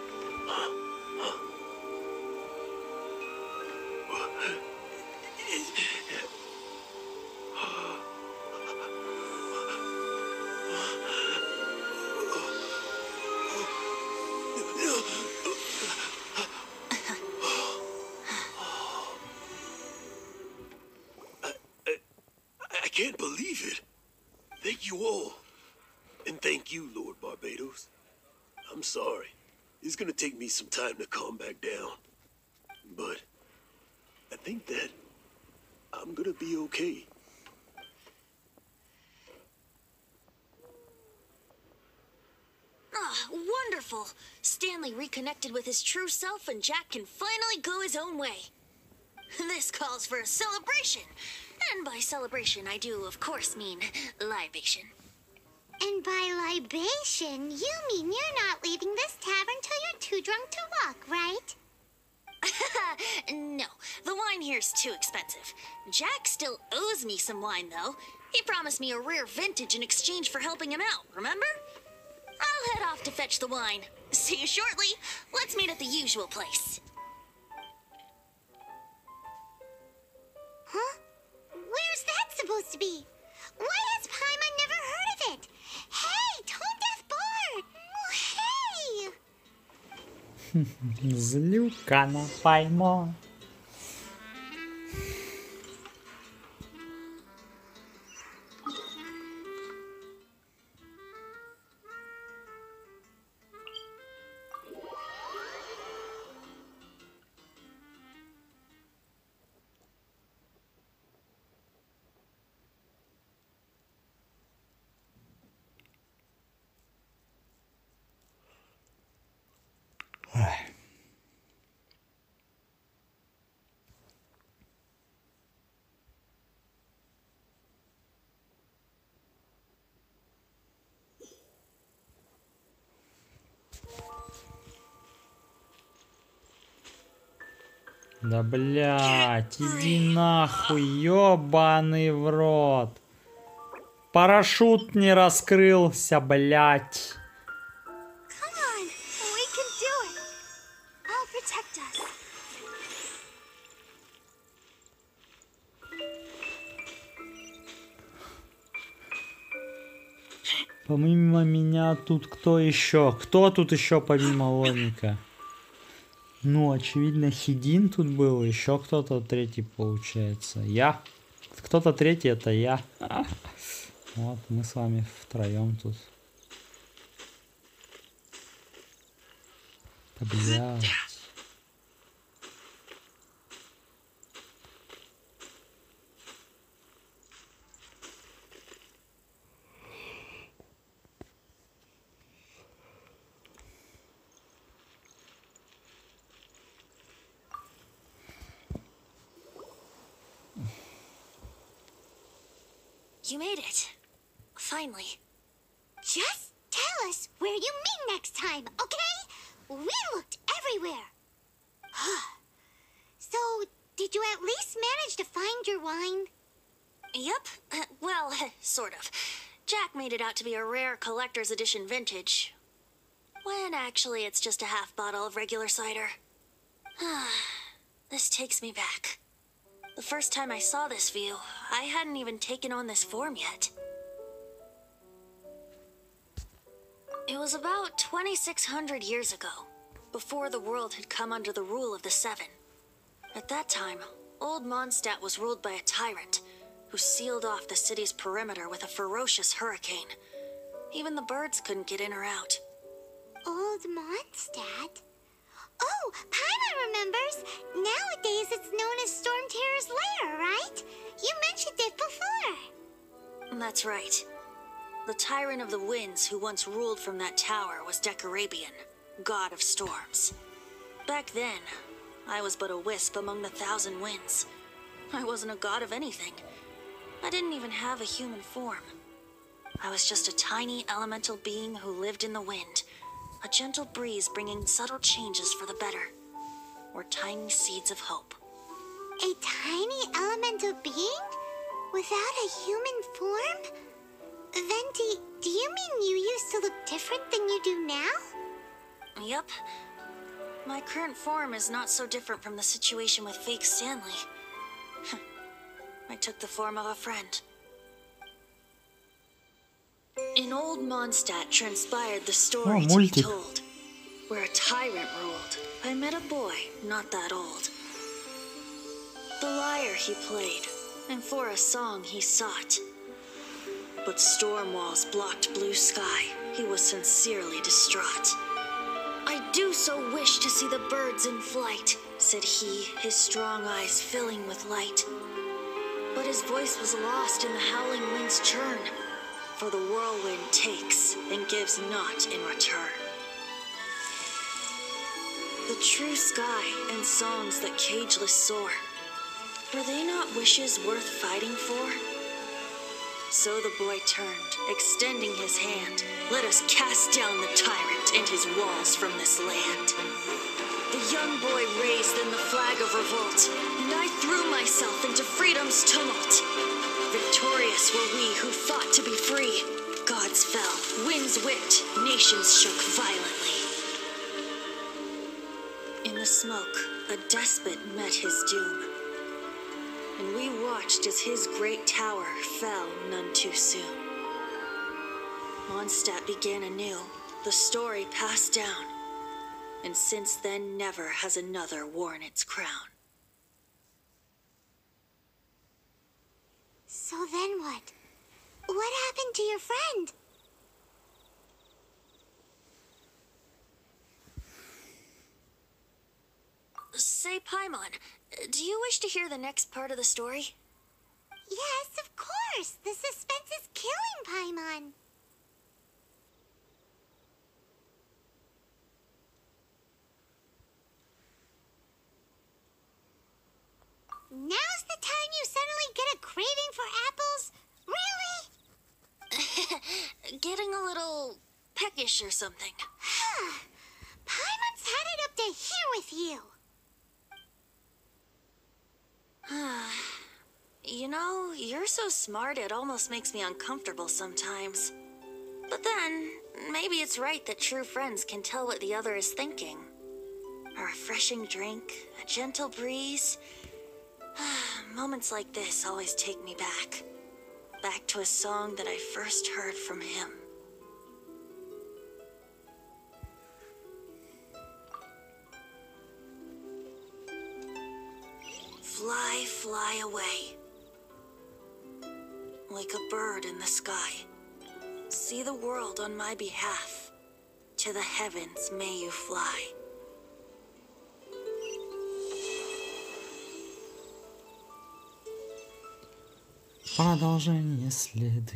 I can't believe it. Thank you all. And thank you, Lord Barbados. I'm sorry. It's gonna take me some time to calm back down. But I think that I'm gonna be okay. Ah, wonderful! Stanley reconnected with his true self and Jack can finally go his own way. This calls for a celebration. And by celebration, I do, of course, mean libation. And by libation, you mean you're not leaving this tavern till you're too drunk to walk, right? No, the wine here's too expensive. Jack still owes me some wine, though. He promised me a rare vintage in exchange for helping him out, remember? I'll head off to fetch the wine. See you shortly. Let's meet at the usual place. Huh? Where's that supposed to be? Why has Paimon never heard of it? Hey, Tone Deaf Board! Hey! Злюка на поймо. Да блять, иди нахуй, ёбаный в рот. Парашют не раскрылся, блять. Come on, we can do it. I'll protect us. Помимо меня тут кто еще? Кто тут еще помимо Лоника? Ну, очевидно, Хидин тут был, еще кто-то третий получается. Я. Кто-то третий это я. Вот, мы с вами втроем тут. Да блядь. You made it. Finally. Just tell us where you meet next time, okay? We looked everywhere. So, did you at least manage to find your wine? Yep. Well, sort of. Jack made it out to be a rare collector's edition vintage. When actually it's just a half bottle of regular cider. This takes me back. The first time I saw this view, I hadn't even taken on this form yet. It was about 2,600 years ago, before the world had come under the rule of the Seven. At that time, old Mondstadt was ruled by a tyrant, who sealed off the city's perimeter with a ferocious hurricane. Even the birds couldn't get in or out. Old Mondstadt? Oh, Paimon remembers. Nowadays it's known as Storm Terror's lair, right? You mentioned it before. That's right. The Tyrant of the Winds who once ruled from that tower was Decarabian, god of storms. Back then, I was but a wisp among the 1,000 winds. I wasn't a god of anything. I didn't even have a human form. I was just a tiny elemental being who lived in the wind. A gentle breeze bringing subtle changes for the better. Or tiny seeds of hope. A tiny elemental being? Without a human form? Venti, do you mean you used to look different than you do now? Yup. My current form is not so different from the situation with fake Stanley. I took the form of a friend. In old Mondstadt transpired the story to be told. Where a tyrant ruled, I met a boy not that old. The lyre he played, and for a song he sought. But storm walls blocked blue sky, he was sincerely distraught. I do so wish to see the birds in flight, said he, his strong eyes filling with light. But his voice was lost in the howling wind's churn. For the whirlwind takes and gives not in return. The true sky and songs that cageless soar, were they not wishes worth fighting for? So the boy turned, extending his hand. Let us cast down the tyrant and his walls from this land. The young boy raised then the flag of revolt, and I threw myself into freedom's tumult. Victorious were we who fought to be free. Gods fell, winds whipped, nations shook violently. In the smoke, a despot met his doom. And we watched as his great tower fell none too soon. Mondstadt began anew, the story passed down. And since then never has another worn its crown. So then what? What happened to your friend? Say, Paimon, do you wish to hear the next part of the story? Yes, of course. The suspense is killing, Paimon. Now's the time you suddenly get a craving for apples? Really? Getting a little peckish or something. Paimon's had it up to here with you. You know, you're so smart it almost makes me uncomfortable sometimes. But then, maybe it's right that true friends can tell what the other is thinking. A refreshing drink, a gentle breeze. Moments like this always take me back. Back to a song that I first heard from him. Fly, fly away. Like a bird in the sky. See the world on my behalf. To the heavens may you fly. Продолжение следует.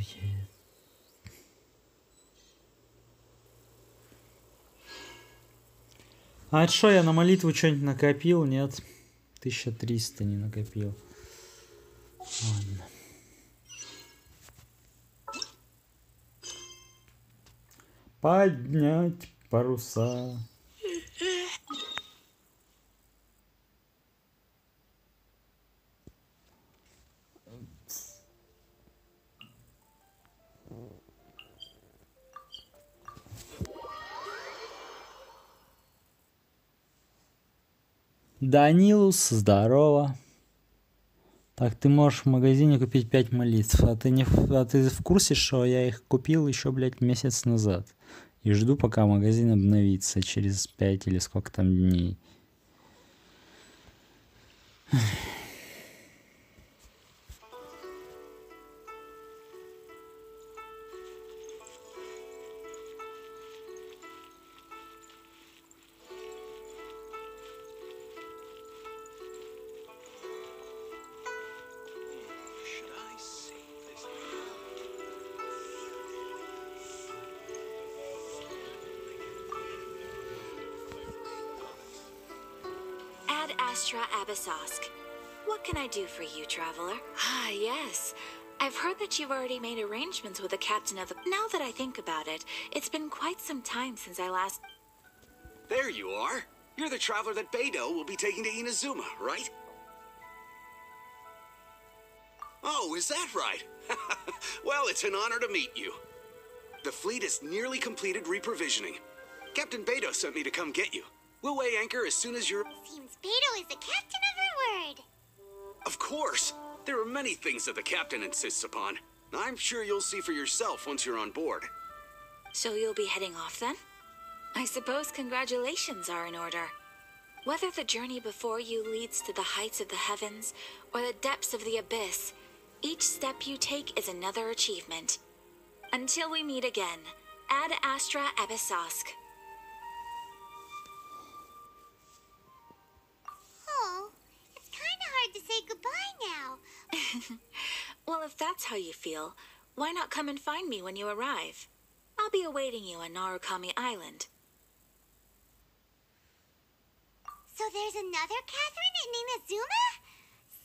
А это что, я на молитву что-нибудь накопил? Нет. 1300 не накопил. Ладно. Поднять паруса. Данилус, здорово. Так, ты можешь в магазине купить 5 молитв. А ты в курсе, что я их купил еще, блядь, месяц назад? И жду, пока магазин обновится через 5 или сколько там дней. Ad Astra Abyssosque. What can I do for you, traveler? Ah, yes. I've heard that you've already made arrangements with the captain of the... Now that I think about it, it's been quite some time since I last... There you are. You're the traveler that Beidou will be taking to Inazuma, right? Oh, is that right? Well, it's an honor to meet you. The fleet is nearly completed reprovisioning. Captain Beidou sent me to come get you. We'll weigh anchor as soon as you're... Seems Beidou is the captain of her word. Of course. There are many things that the captain insists upon. I'm sure you'll see for yourself once you're on board. So you'll be heading off then? I suppose congratulations are in order. Whether the journey before you leads to the heights of the heavens or the depths of the abyss, each step you take is another achievement. Until we meet again, Ad Astra Abyssosque. Oh, it's kind of hard to say goodbye now. Well, if that's how you feel, why not come and find me when you arrive? I'll be awaiting you on Narukami Island. So there's another Catherine in Inazuma?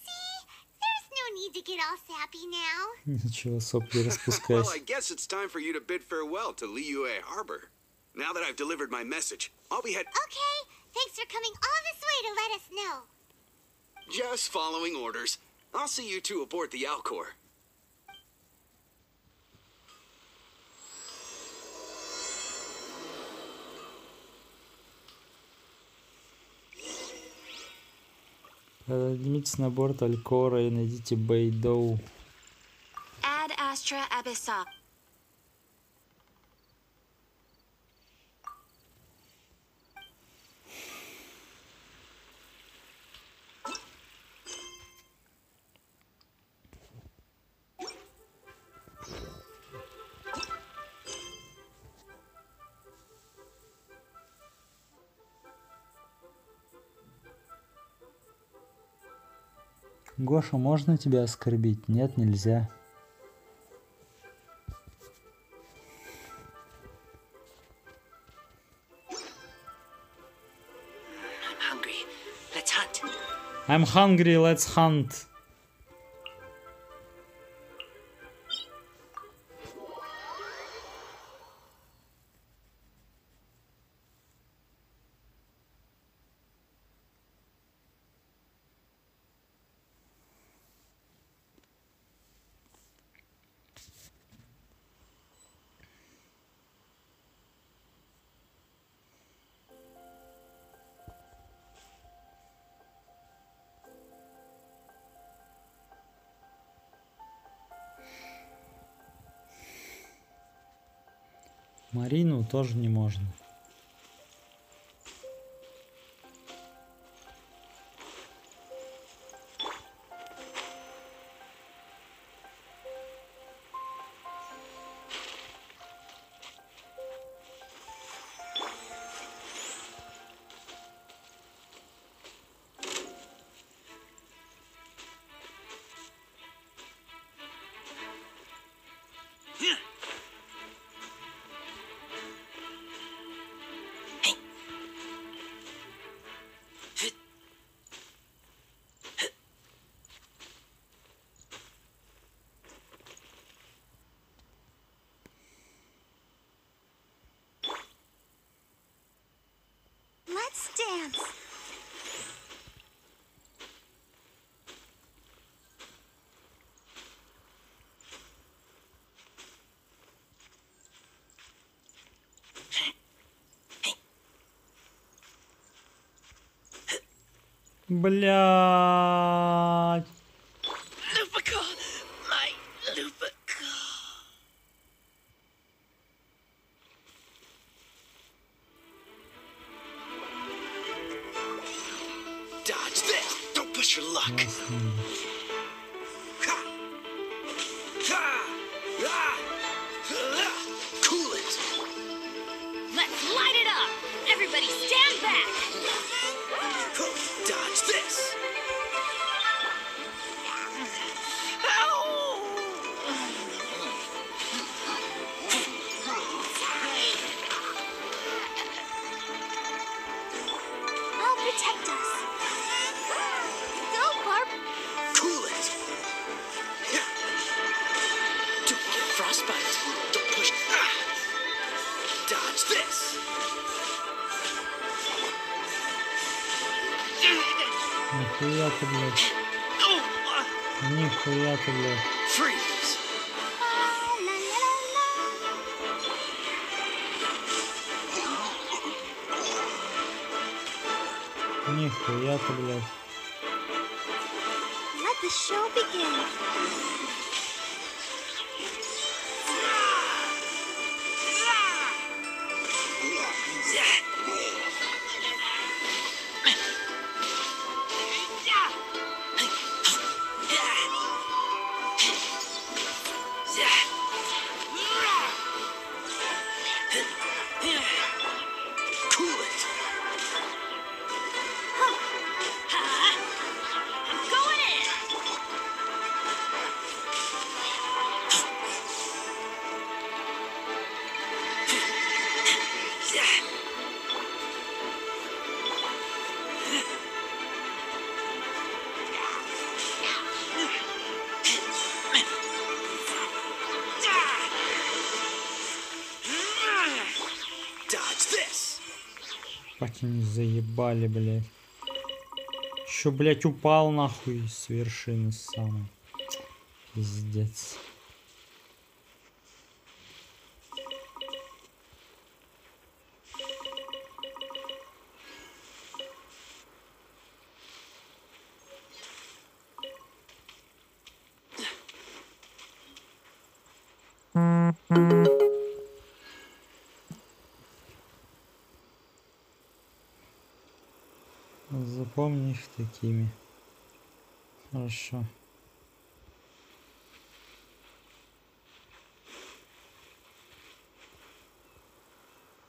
See, there's no need to get all sappy now. Ничего, сопли Well, распускайся. I guess it's time for you to bid farewell to Liyue Harbor. Now that I've delivered my message, I'll be Okay, thanks for coming all this way to let us know. just following orders. I'll see you two aboard the Alcor. Поднимитесь на борт Алькора и найдите Бэйдоу. Ad Astra Abyssosque. Гоша, можно тебя оскорбить? Нет, нельзя. I'm hungry. Let's hunt. I'm hungry, let's hunt. Марину тоже не можно. Let's dance. Блядь. Lupica! My Lupica! Dodge this. Don't push your luck. Cool it. Let's light it up! Everybody stand back! Dodge this. I'll protect us. Go, Barb. Cool it. Don't get frostbite. Don't push. Dodge this. Нихуя ты, блядь. Нихуя ты, блядь. Freeze. La, la, la, la. Нихуя ты, блядь. Let the show begin. Cool it. I'm going in! Dodge this. Пати не заебали, блядь. Еще, блядь, упал нахуй с вершины самой. Пиздец. Запомни их такими. Хорошо.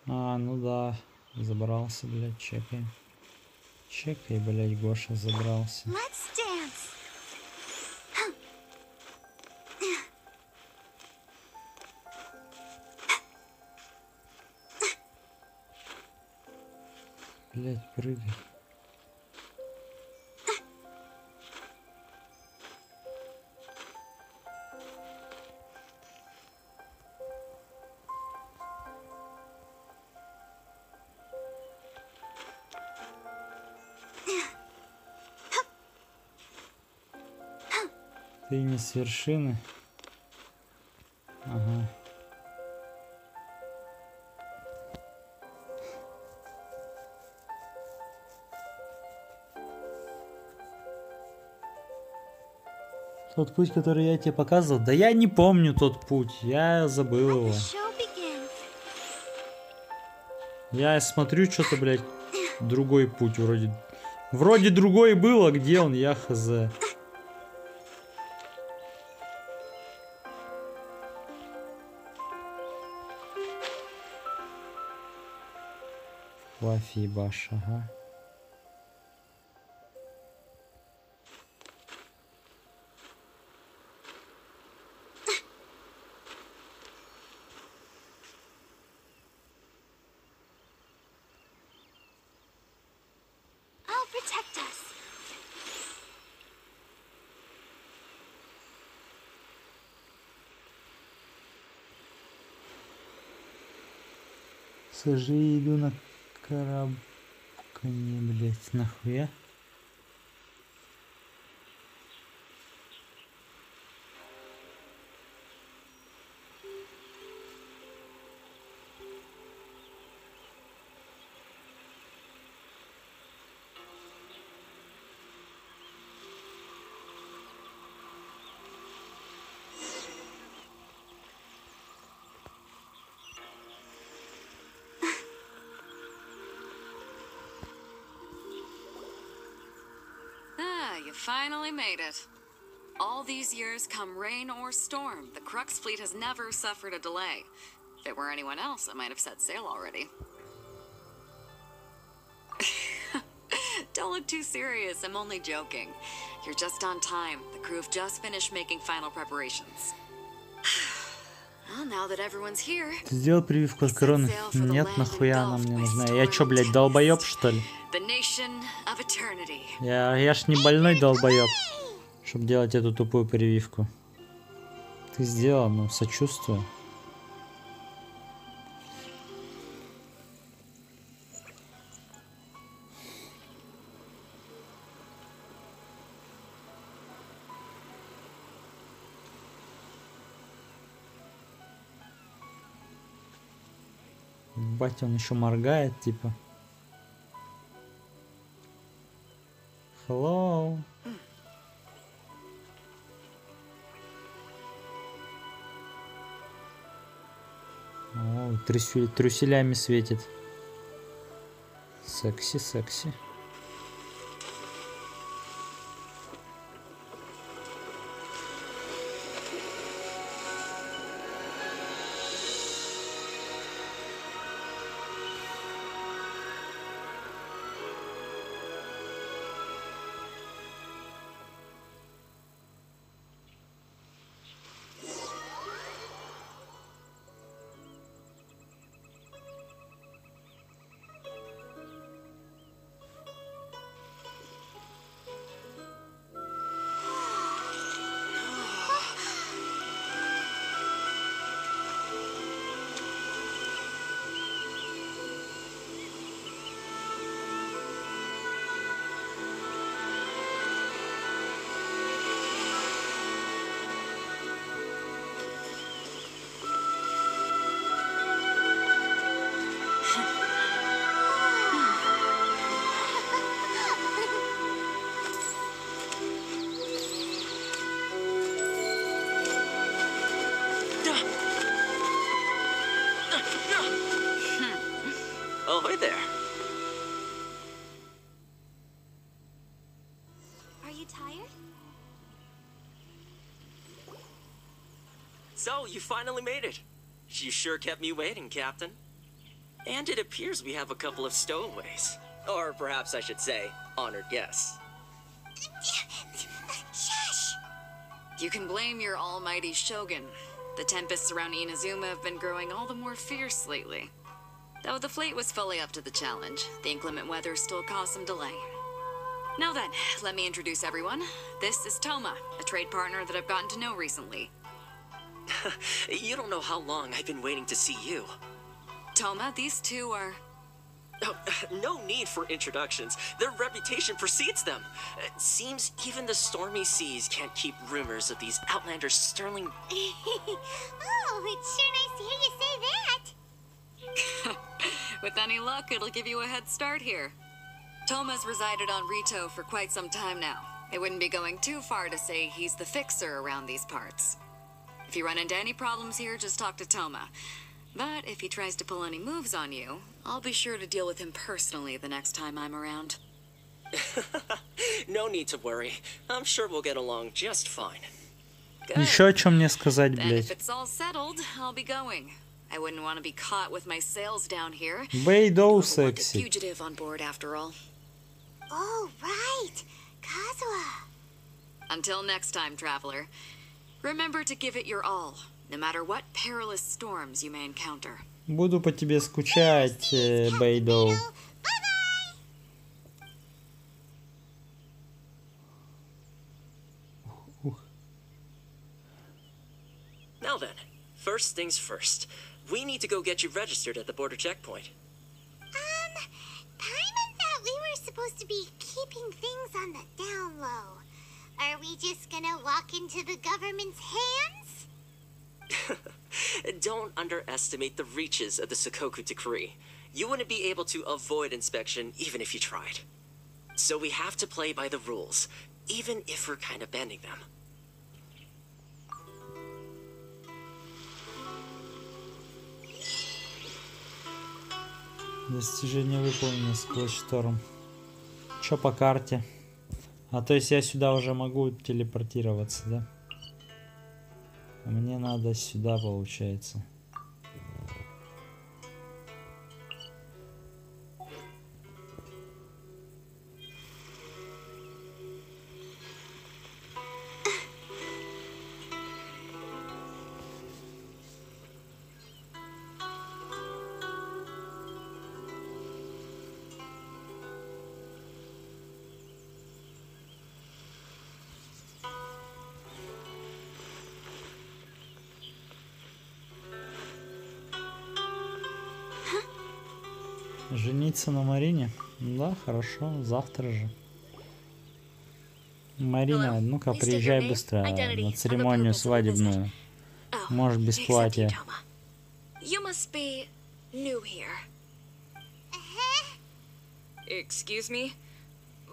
А, ну да. Забрался, блядь, чекай. Чекай, блядь, Гоша забрался. Let's dance. Блядь, прыгай. Ты не с вершины. Ага. Тот путь, который я тебе показывал, да я не помню тот путь, я забыл Let его. the show begin. Я смотрю, что-то, блядь, другой путь вроде. Вроде другой был, а где он? Я хз. Флаффи баш, ага. I'll protect us. Сажи, иду на карабкане, блядь, нахуя? Ah, you finally made it. All these years, come rain or storm, the Crux fleet has never suffered a delay. If it were anyone else, I might have set sail already. Don't look too serious, I'm only joking. You're just on time. The crew have just finished making final preparations. Well, now that everyone's here, Ты сделал прививку от короны? Нет, нахуя она мне нужна? Я чё, блядь, долбоёб, что ли? the nation of eternity. Я ж не больной долбоёб, чтобы делать эту тупую прививку. Ты сделал, ну, сочувствую. Батя, он еще моргает, типа. Hello. О, трюселями светит. Секси, секси. Ahoy there. Are you tired? So, you finally made it. You sure kept me waiting, Captain. And it appears we have a couple of stowaways. Or perhaps I should say, honored guests. Shush! You can blame your almighty shogun. The tempests around Inazuma have been growing all the more fierce lately. Though the fleet was fully up to the challenge, the inclement weather still caused some delay. Now then, let me introduce everyone. This is Toma, a trade partner that I've gotten to know recently. You don't know how long I've been waiting to see you. Toma, these two are... Oh, no need for introductions. Their reputation precedes them. It seems even the stormy seas can't keep rumors of these outlanders sterling... Oh, it's sure nice to hear you say that. With any luck, it'll give you a head start here. Toma's resided on Rito for quite some time now. It wouldn't be going too far to say he's the fixer around these parts. If you run into any problems here, just talk to Toma. But if he tries to pull any moves on you, I'll be sure to deal with him personally the next time I'm around. No need to worry. I'm sure we'll get along just fine. Еще о чем мне сказать, Then блядь? if it's all settled, I'll be going. I wouldn't want to be caught with my sails down here. Бейдоу You're the wanted секси. fugitive on board after all. Oh, right. Kazuha. Until next time, traveler. Remember to give it your all, no matter what perilous storms you may encounter. Буду по тебе скучать, Бейдоу. Bye-bye. Now then, first things first. We need to go get you registered at the border checkpoint. Paimon thought we were supposed to be keeping things on the down low. Are we just gonna walk into the government's hands? Don't underestimate the reaches of the Sakoku Decree. You wouldn't be able to avoid inspection even if you tried. So we have to play by the rules, even if we're kind of bending them. Достижение выполнено сквозь шторм. Чё по карте? А то есть я сюда уже могу телепортироваться, да? А мне надо сюда, получается. Жениться на Марине? Да, хорошо, завтра же. Марина, ну-ка, приезжай быстро на церемонию свадебную. Может, без платья. You must be new here. Excuse me?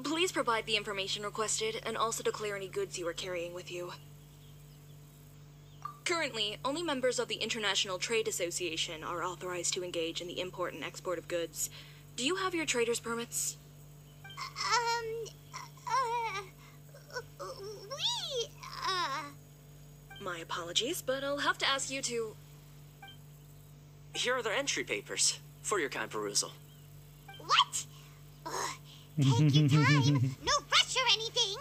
Please provide the information requested and also declare any goods you are carrying with you. Currently, only members of the International Trade Association are authorized to engage in the import and export of goods. Do you have your trader's permits? My apologies, but I'll have to ask you to... Here are their entry papers for your kind perusal. What? Take your time. No rush or anything.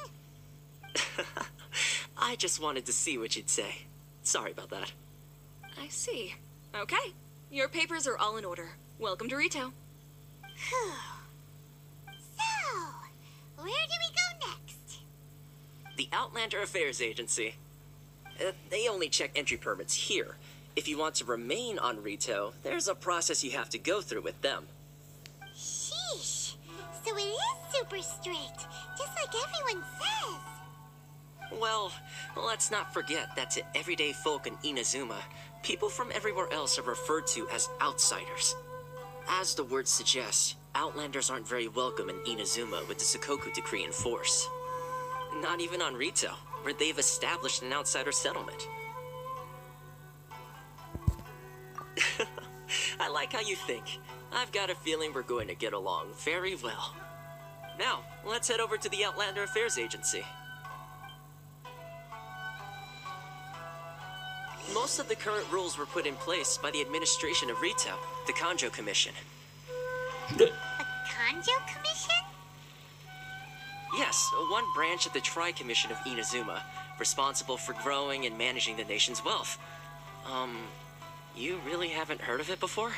I just wanted to see what you'd say. Sorry about that. I see. Okay. Your papers are all in order. Welcome to Rito. So, where do we go next? The Outlander Affairs Agency. They only check entry permits here. If you want to remain on Rito, there's a process you have to go through with them. Sheesh. So it is super strict, just like everyone says. Well, let's not forget that to everyday folk in Inazuma, people from everywhere else are referred to as outsiders. As the word suggests, Outlanders aren't very welcome in Inazuma with the Sakoku Decree in force. Not even on Rito, where they've established an outsider settlement. I like how you think. I've got a feeling we're going to get along very well. Now, let's head over to the Outlander Affairs Agency. Most of the current rules were put in place by the administration of Rito, the Kanjo Commission. The Kanjo Commission? Yes, one branch of the Tri-Commission of Inazuma, responsible for growing and managing the nation's wealth. You really haven't heard of it before?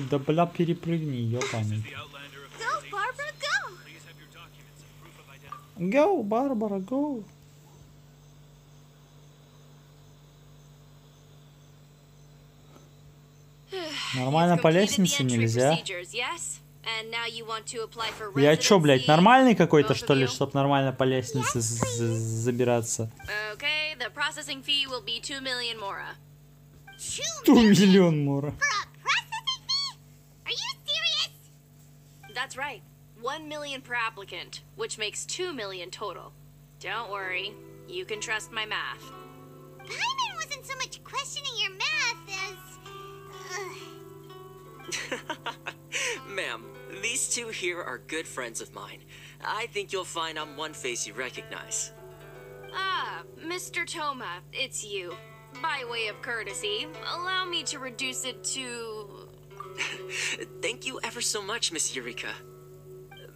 Да бля, перепрыгни, ёпаный. Go, Barbara, go! Go, Барбара, go! Нормально по лестнице нельзя. Я чё, блядь, нормальный какой-то, что ли, чтоб нормально по лестнице забираться? Okay, the processing fee will be 2 million mora. 2 миллион мора. For a processing fee? Are you serious? That's right. 1 million per applicant, which makes 2 million total. Don't worry, you can trust my math. Paimon wasn't so much questioning your math as... Ma'am, these two here are good friends of mine. I think you'll find I'm one face you recognize. Ah, Mr. Toma, it's you. By way of courtesy, allow me to reduce it to... Thank you ever so much, Miss Eureka.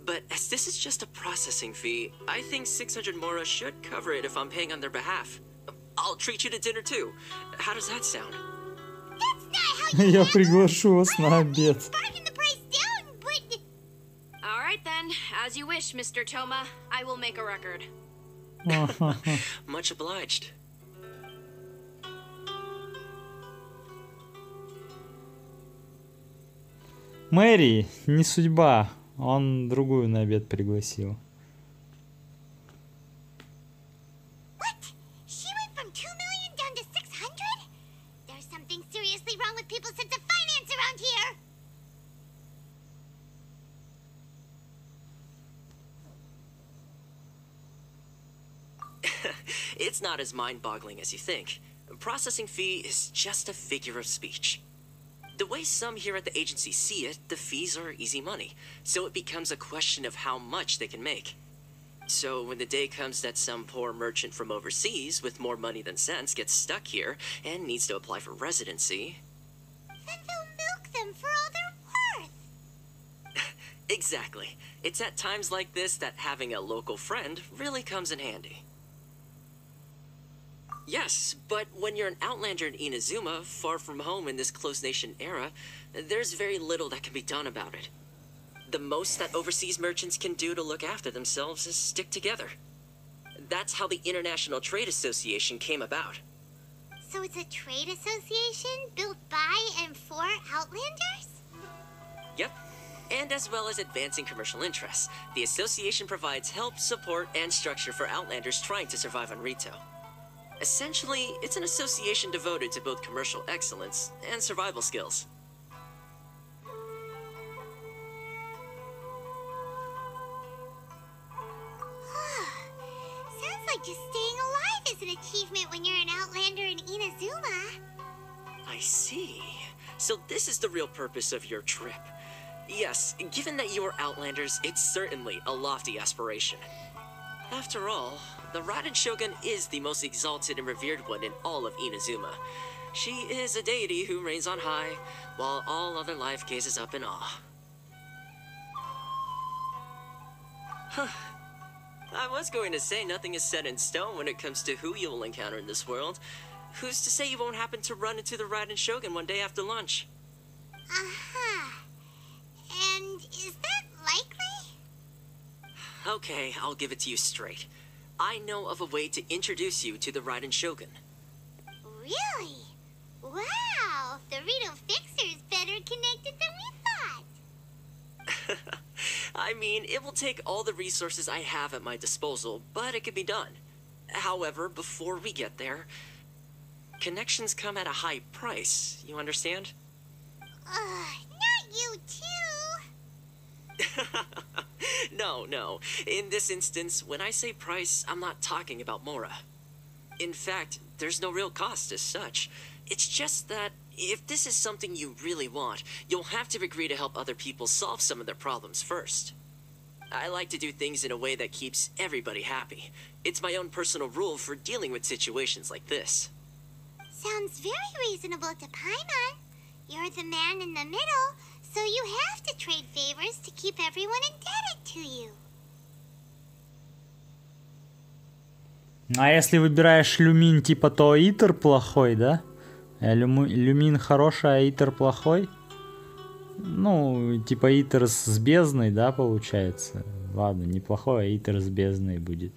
But as this is just a processing fee, I think 600 mora should cover it if I'm paying on their behalf. I'll treat you to dinner too. How does that sound? That's not how you Я приглашу вас на обед. bargain the price down, but... All right then, as you wish, Mr. Toma. I will make a record. Much obliged. Мэри, не судьба. Он другую на обед пригласил. What? She went from 2 million down to 600? There's something seriously wrong with people's sense of finance around here. It's not as mind-boggling as you think. Processing fee is just a figure of speech. The way some here at the agency see it, the fees are easy money, so it becomes a question of how much they can make. So when the day comes that some poor merchant from overseas with more money than sense gets stuck here and needs to apply for residency... Then they'll milk them for all they're worth. Exactly. It's at times like this that having a local friend really comes in handy. Yes, but when you're an outlander in Inazuma, far from home in this closed nation era, there's very little that can be done about it. The most that overseas merchants can do to look after themselves is stick together. That's how the International Trade Association came about. So it's a trade association built by and for Outlanders? Yep. And as well as advancing commercial interests, the association provides help, support, and structure for Outlanders trying to survive on Rito. Essentially, it's an association devoted to both commercial excellence and survival skills. Sounds like just staying alive is an achievement when you're an Outlander in Inazuma. I see. So this is the real purpose of your trip. Yes, given that you are Outlanders, it's certainly a lofty aspiration. After all, the Raiden Shogun is the most exalted and revered one in all of Inazuma. She is a deity who reigns on high, while all other life gazes up in awe. Huh. I was going to say nothing is set in stone when it comes to who you will encounter in this world. Who's to say you won't happen to run into the Raiden Shogun one day after lunch? Uh-huh. And is that likely? Okay, I'll give it to you straight. I know of a way to introduce you to the Raiden Shogun. Really? Wow! The Rito Fixer's better connected than we thought. I mean, it will take all the resources I have at my disposal, but it can be done. However, before we get there, connections come at a high price, you understand? Not you too. No. In this instance, when I say price, I'm not talking about Mora. In fact, there's no real cost as such. It's just that if this is something you really want, you'll have to agree to help other people solve some of their problems first. I like to do things in a way that keeps everybody happy. It's my own personal rule for dealing with situations like this. Sounds very reasonable to Paimon. You're the man in the middle, so you have to trade favors to keep everyone indebted to you. А если выбираешь люмин типа, то итер плохой, да? Люмин хороший, а итер плохой? Ну, типа итер с бездной, да, получается? Ладно, неплохой, а итер с бездной будет.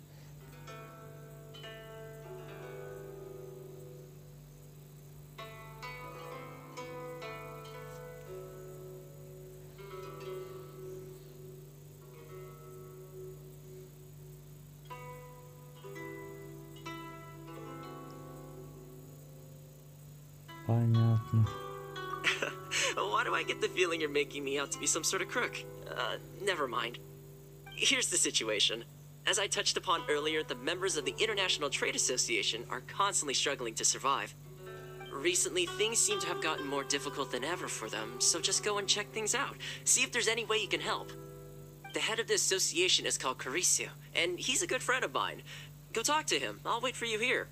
Понятно. Why do I get the feeling you're making me out to be some sort of crook? Never mind. Here's the situation. As I touched upon earlier, the members of the International Trade Association are constantly struggling to survive. Recently, things seem to have gotten more difficult than ever for them, so just go and check things out. See if there's any way you can help. The head of the association is called Caricio, and he's a good friend of mine. Go talk to him. I'll wait for you here.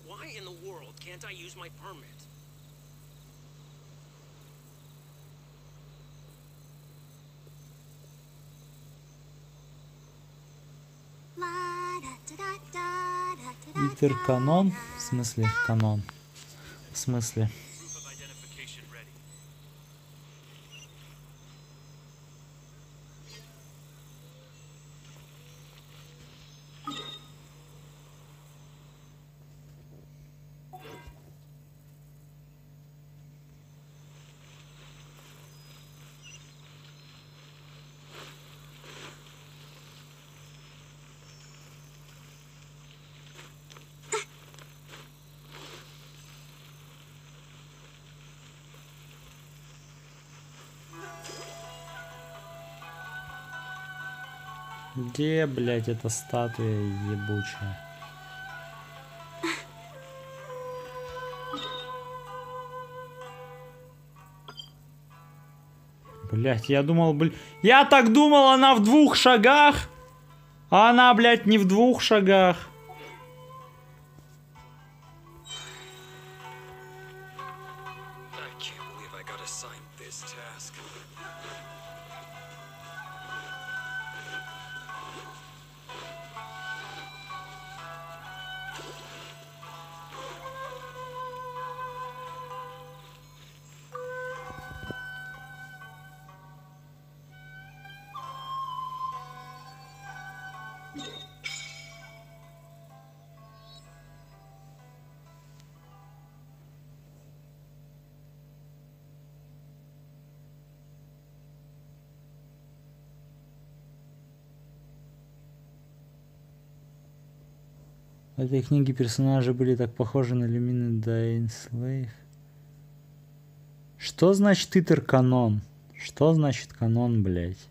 Why in the world can't I use my permit? Итер канон? В смысле канон? В смысле? Proof of identification ready. Где, блядь, эта статуя ебучая? Блядь, я думал, я так думал, она в 2 шагах, а она, блядь, не в 2 шагах. I can't believe I got assigned this task. В этой книге персонажи были так похожи на Люмины Dying Slave. Что значит итер канон? Что значит канон, блядь?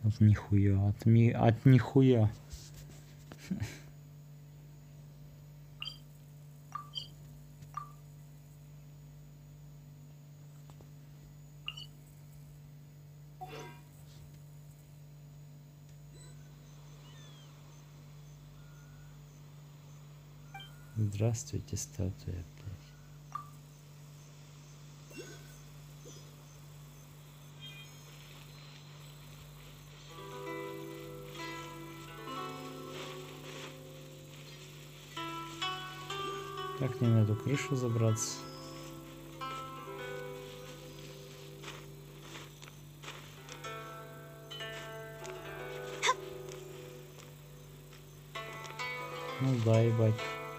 От нихуя, от нихуя. Здравствуйте, статуя, блядь. Как мне на эту крышу забраться? Ну да, ебать.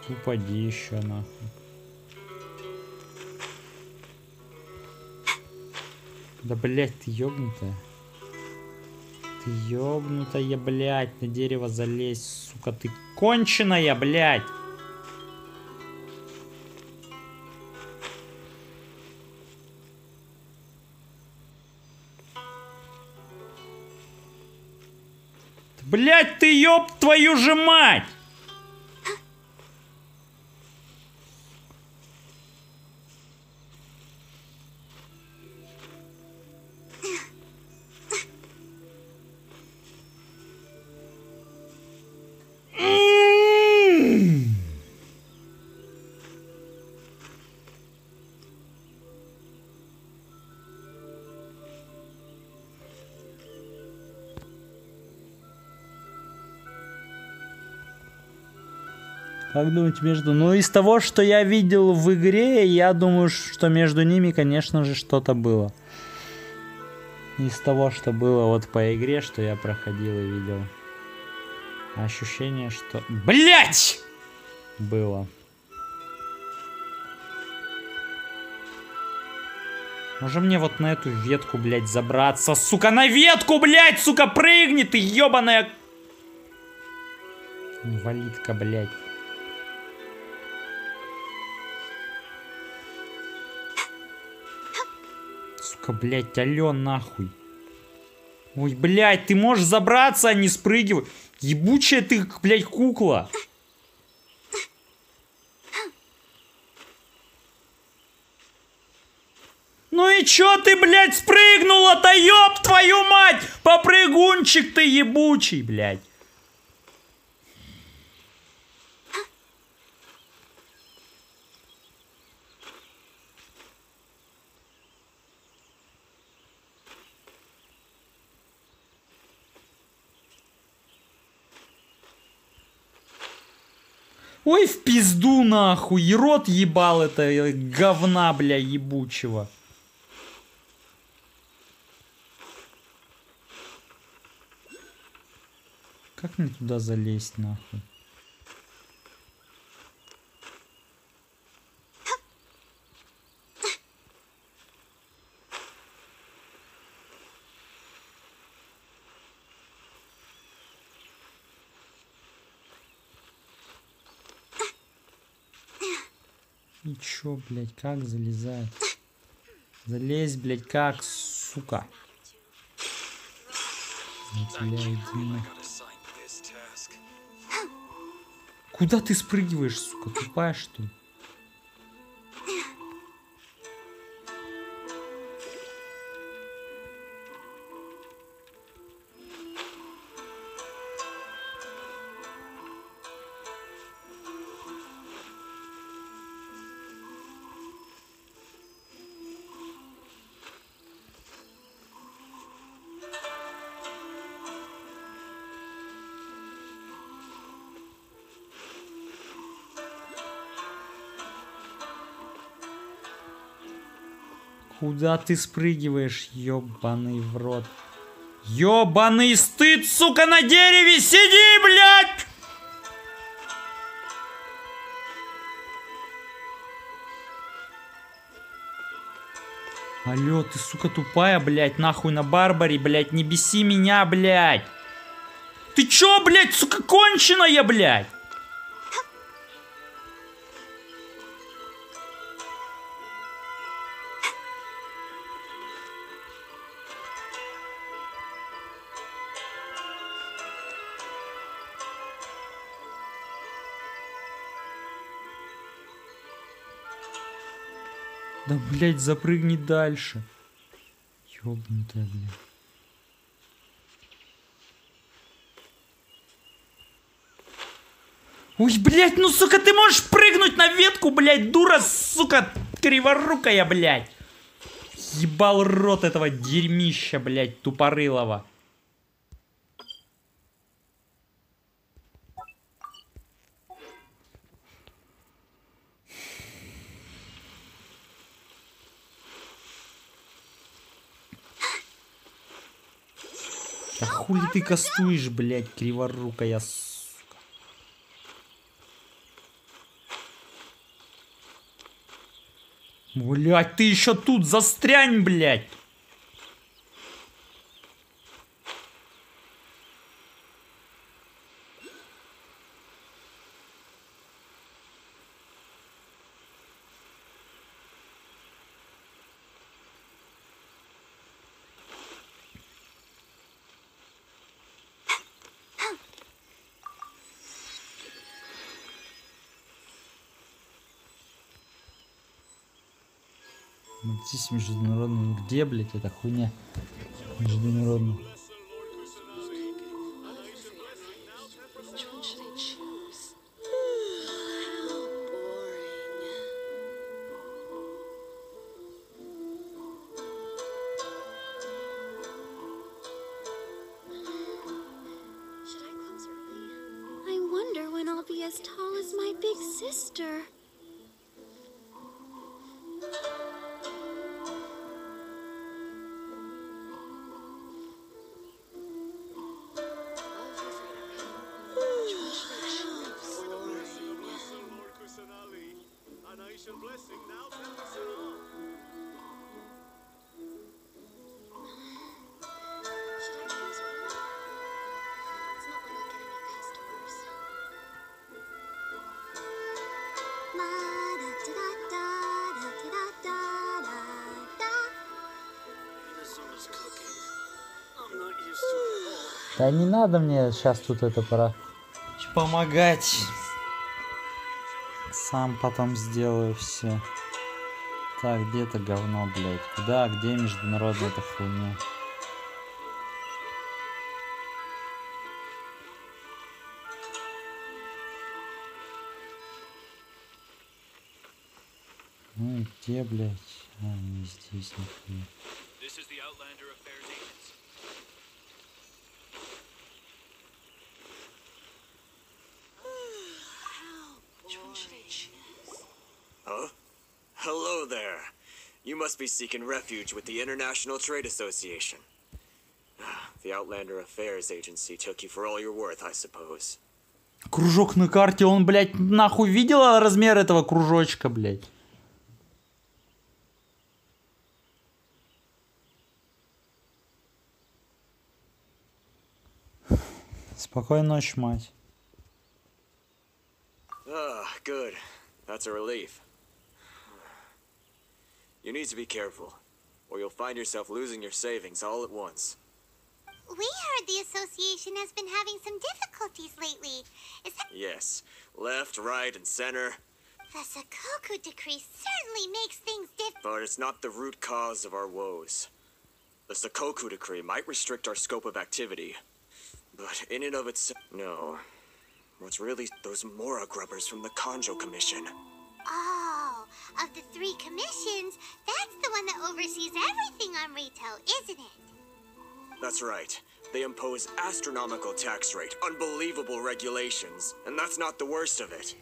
Упади еще нахуй. Да блять, ты ёбнутая. Ты ёбнутая, блять, на дерево залезь, сука, ты конченая, блять. Блять, ты ёб твою же мать! Как думаете, между... Ну, из того, что я видел в игре, я думаю, что между ними, конечно же, что-то было. Из того, что было вот по игре, что я проходил и видел. Ощущение, что... Блять! Было. Может мне вот на эту ветку, блядь, забраться? Сука, на ветку, блядь, сука, прыгни ты, ебаная... Инвалидка, блядь. Сука, блядь, алё, нахуй. Ой, блядь, ты можешь забраться, а не спрыгивай. Ебучая ты, блядь, кукла. Ну и чё ты, блядь, спрыгнула-то, ёб твою мать! Попрыгунчик ты ебучий, блядь. Ой, в пизду нахуй, и рот ебал это говна, бля, ебучего. Как мне туда залезть, нахуй? И чё, блядь, как залезать? Залезь, блядь, как, сука. Куда ты спрыгиваешь, сука? Тупая, что ли? Куда ты спрыгиваешь, ёбаный в рот? Ёбаный стыд, сука, на дереве сиди, блядь! Алло, ты, сука, тупая, блядь, нахуй на барбаре, блядь, не беси меня, блядь! Ты чё, блядь, сука, конченая, блядь? Да, блядь, запрыгни дальше. Ёбнутая, блядь. Ой, блядь, ну, сука, ты можешь прыгнуть на ветку, блядь, дура, сука, криворукая, блядь. Ебал рот этого дерьмища, блядь, тупорылого. Да хули ты кастуешь, блядь, криворукая, сука. Блядь, ты еще тут застрянь, блядь. Здесь международный. Где, блядь, эта хуйня? Международный. I wonder when I'll be as tall as my big sister. Да не надо мне сейчас тут это помогать. Сам потом сделаю все. Так, где это говно, блядь? Куда? Где международная эта хуйня? Ну где, блядь? А, не здесь нихуя. Huh? Hello there. You must be seeking refuge with the International Trade Association. The Outlander Affairs Agency took you for all you're worth, I suppose. Кружок на карте, он, блядь, нахуй видела размер этого кружочка, блядь? Спокойной ночи, мать. Ah, good. That's a relief. You need to be careful, or you'll find yourself losing your savings all at once. We heard the association has been having some difficulties lately. Is that... Yes. Left, right, and center. The Sakoku decree certainly makes things different. But it's not the root cause of our woes. The Sakoku decree might restrict our scope of activity. But in and of itself... No. What's really those Mora grubbers from the Kanjo Commission. Oh, of the 3 commissions, that's the one that oversees everything on retail, isn't it? That's right. They impose astronomical tax rate, unbelievable regulations, and that's not the worst of it.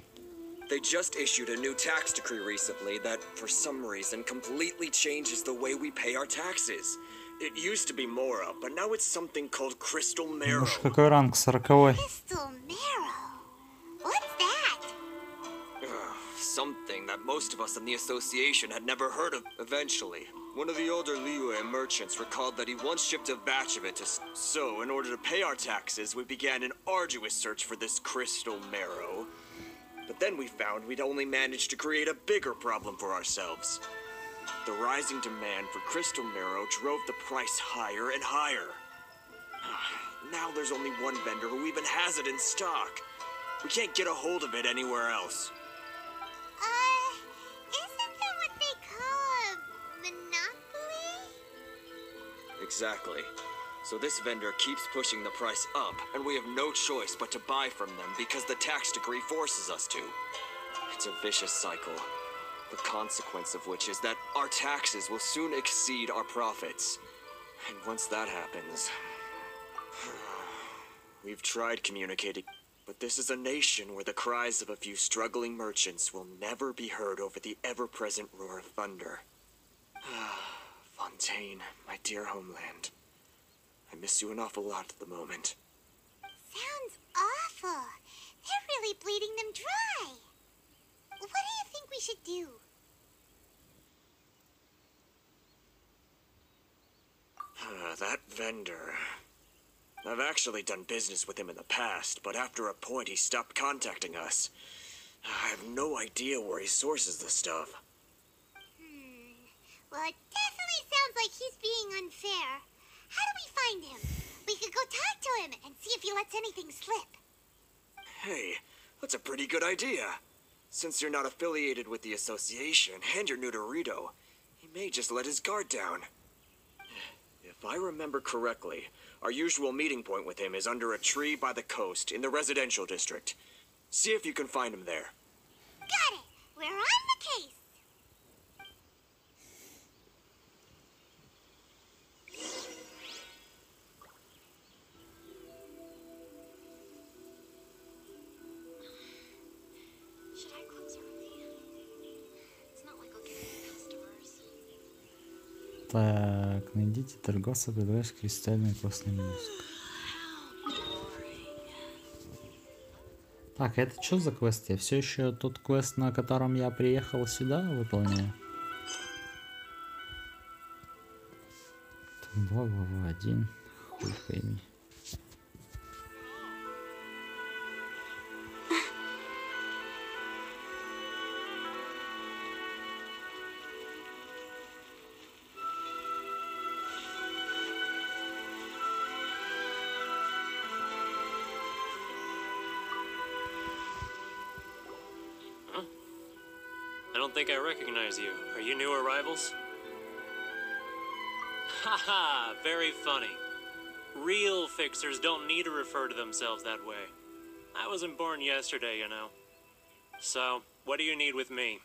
They just issued a new tax decree recently that, for some reason, completely changes the way we pay our taxes. It used to be Mora, but now it's something called Crystal Marrow. Какой ранг? 40-й. Crystal Marrow? What's that? Something that most of us in the association had never heard of. Eventually, one of the older Liyue merchants recalled that he once shipped a batch of it to... So, in order to pay our taxes, we began an arduous search for this Crystal Marrow. But then we found we'd only managed to create a bigger problem for ourselves. The rising demand for Crystal Marrow drove the price higher and higher. Now there's only one vendor who even has it in stock. We can't get a hold of it anywhere else. Isn't that what they call a monopoly? Exactly. So this vendor keeps pushing the price up, and we have no choice but to buy from them because the tax decree forces us to. It's a vicious cycle, the consequence of which is that our taxes will soon exceed our profits. And once that happens... We've tried communicating, but this is a nation where the cries of a few struggling merchants will never be heard over the ever-present roar of thunder. Fontaine, my dear homeland. I miss you an awful lot at the moment. Sounds awful. They're really bleeding them dry. What do you think we should do? That vendor... I've actually done business with him in the past, but after a point he stopped contacting us. I have no idea where he sources the stuff. Well, it definitely sounds like he's being unfair. How do we find him? We could go talk to him and see if he lets anything slip. Hey, that's a pretty good idea. Since you're not affiliated with the association and you're new to Rito, he may just let his guard down. If I remember correctly, our usual meeting point with him is under a tree by the coast in the residential district. See if you can find him there. Got it. We're on the case. Так, найдите торговца, продающего кристальный костный мозг. Так, это что за квест? Я все еще тот квест, на котором я приехал сюда, выполняю. Глава 1. Хуй пойми. I don't think I recognize you. Are you new arrivals? Haha, very funny. Real fixers don't need to refer to themselves that way. I wasn't born yesterday, you know. So, what do you need with me?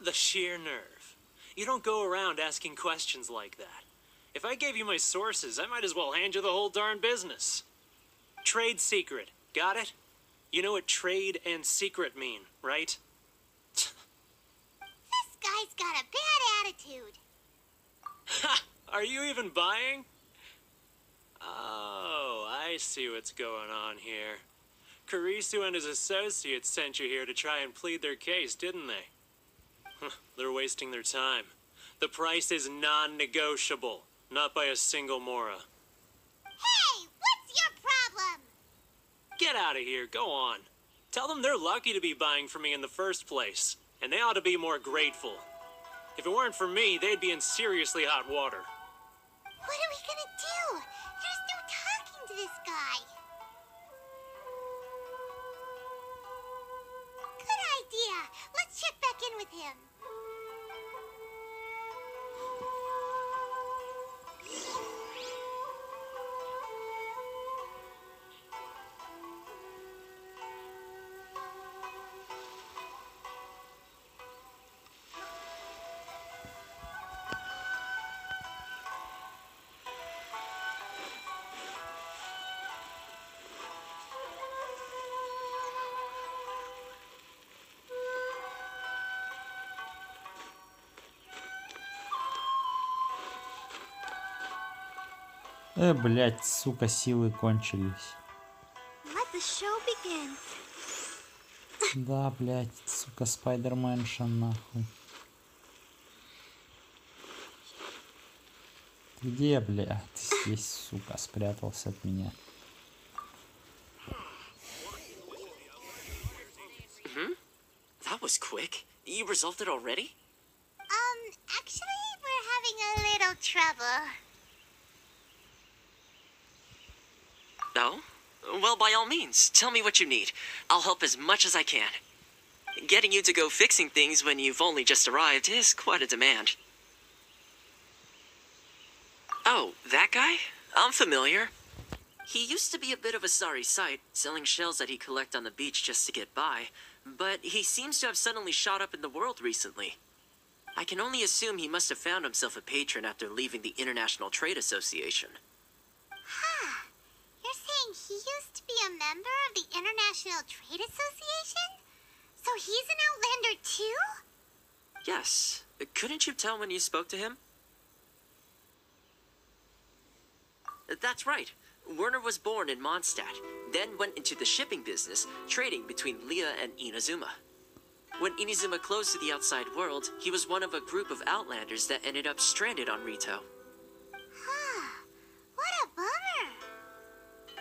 The sheer nerve. You don't go around asking questions like that. If I gave you my sources, I might as well hand you the whole darn business. Trade secret. Got it? You know what trade and secret mean, right? This guy's got a bad attitude. Ha! Are you even buying? Oh, I see what's going on here. Kurisu and his associates sent you here to try and plead their case, didn't they? They're wasting their time. The price is non-negotiable, not by a single Mora. Hey, what's your problem? Get out of here, go on. Tell them they're lucky to be buying from me in the first place, and they ought to be more grateful. If it weren't for me, they'd be in seriously hot water. What are we gonna do? There's no talking to this guy. Good idea. Let's check back in with him. Блять, сука, силы кончились. Let the show begin. Да, блять, сука, Спайдерменша, нахуй. Ты где, блядь? Ты здесь, сука, спрятался от меня. That was quick. You resolved it already? Actually, we're having a little trouble. No? Well, by all means, tell me what you need. I'll help as much as I can. Getting you to go fixing things when you've only just arrived is quite a demand. Oh, that guy? I'm familiar. He used to be a bit of a sorry sight, selling shells that he'd collect on the beach just to get by, but he seems to have suddenly shot up in the world recently. I can only assume he must have found himself a patron after leaving the International Trade Association. Huh. You're saying he used to be a member of the International Trade Association? So he's an Outlander too? Yes. Couldn't you tell when you spoke to him? That's right. Werner was born in Mondstadt, then went into the shipping business, trading between Leah and Inazuma. When Inazuma closed to the outside world, he was one of a group of Outlanders that ended up stranded on Rito. What a bummer.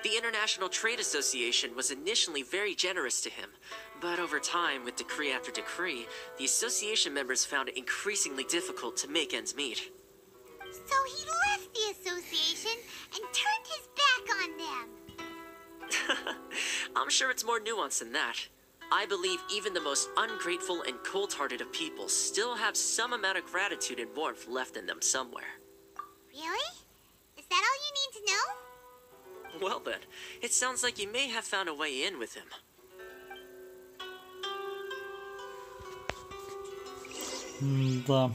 The International Trade Association was initially very generous to him, but over time, with decree after decree, the association members found it increasingly difficult to make ends meet. So he left the association and turned his back on them. I'm sure it's more nuanced than that. I believe even the most ungrateful and cold-hearted of people still have some amount of gratitude and warmth left in them somewhere. Really? Is that all you need to know? Well then, it sounds like you may have found a way in with him. Да.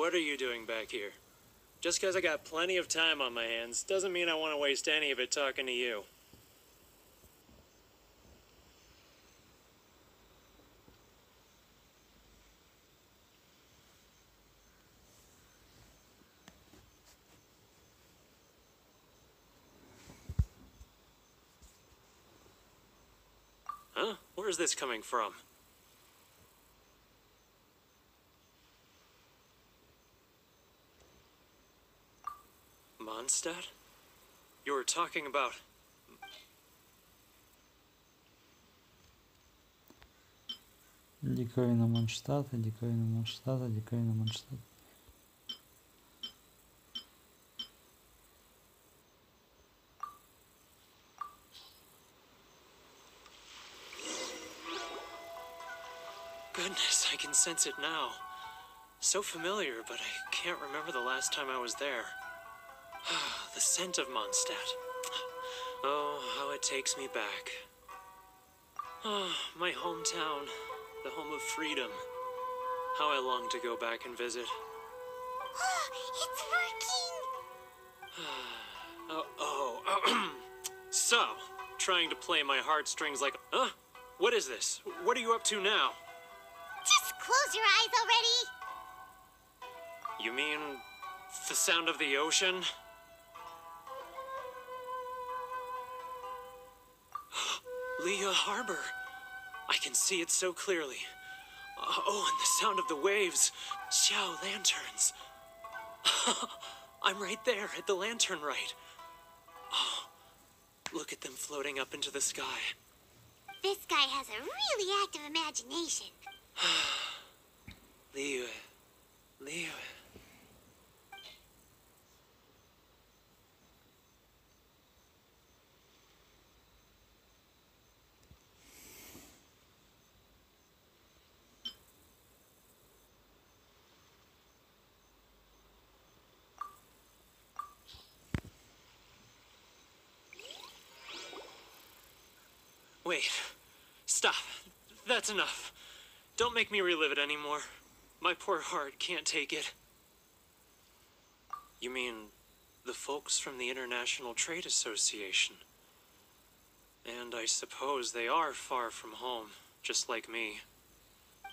What are you doing back here? Just because I got plenty of time on my hands doesn't mean I want to waste any of it talking to you. Huh? Where's this coming from? Mondstadt? You were talking about... Диковина Монштадта, диковина Монштадта, диковина Монштадта. Goodness, I can sense it now. So familiar, but I can't remember the last time I was there. The scent of Mondstadt. Oh, how it takes me back. Oh, my hometown, the home of freedom. How I long to go back and visit. It's working! So, trying to play my heartstrings like... Huh? What is this? What are you up to now? Just close your eyes already! You mean... the sound of the ocean? Leah Harbor. I can see it so clearly. Oh, and the sound of the waves. Xiao lanterns. I'm right there at the lantern right. Oh, look at them floating up into the sky. This guy has a really active imagination. Leah. Wait. Stop. That's enough. Don't make me relive it anymore. My poor heart can't take it. You mean the folks from the International Trade Association? And I suppose they are far from home, just like me.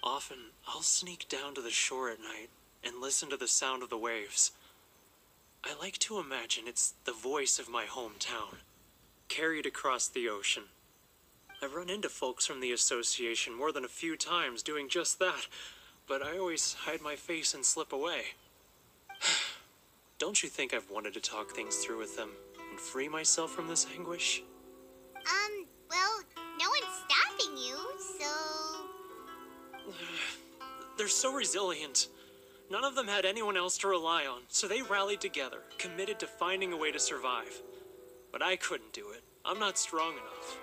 Often, I'll sneak down to the shore at night and listen to the sound of the waves. I like to imagine it's the voice of my hometown, carried across the ocean. I've run into folks from the association more than a few times doing just that, but I always hide my face and slip away. Don't you think I've wanted to talk things through with them and free myself from this anguish? Well, no one's stopping you, so... They're so resilient. None of them had anyone else to rely on, so they rallied together, committed to finding a way to survive. But I couldn't do it. I'm not strong enough.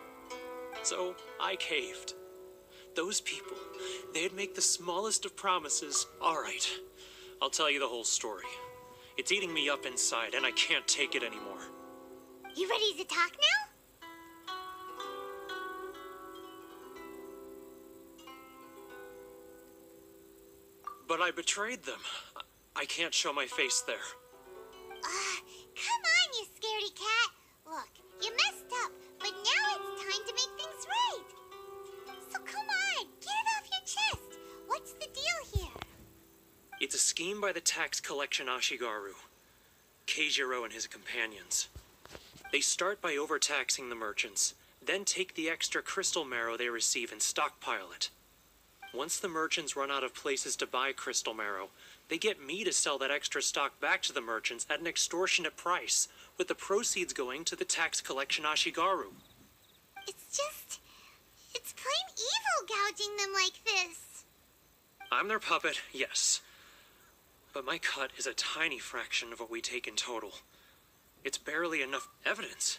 So I caved. Those people, they'd make the smallest of promises. All right, I'll tell you the whole story. It's eating me up inside, and I can't take it anymore. You ready to talk now? But I betrayed them. I can't show my face there. Come on, you scaredy cat. Look, you messed up, but now it's time to make things right. So come on, get it off your chest. What's the deal here? It's a scheme by the tax collection Ashigaru, Keijiro and his companions. They start by overtaxing the merchants, then take the extra crystal marrow they receive and stockpile it. Once the merchants run out of places to buy crystal marrow, they get me to sell that extra stock back to the merchants at an extortionate price, with the proceeds going to the tax collection Ashigaru. It's plain evil gouging them like this. I'm their puppet, yes. But my cut is a tiny fraction of what we take in total. It's barely enough evidence.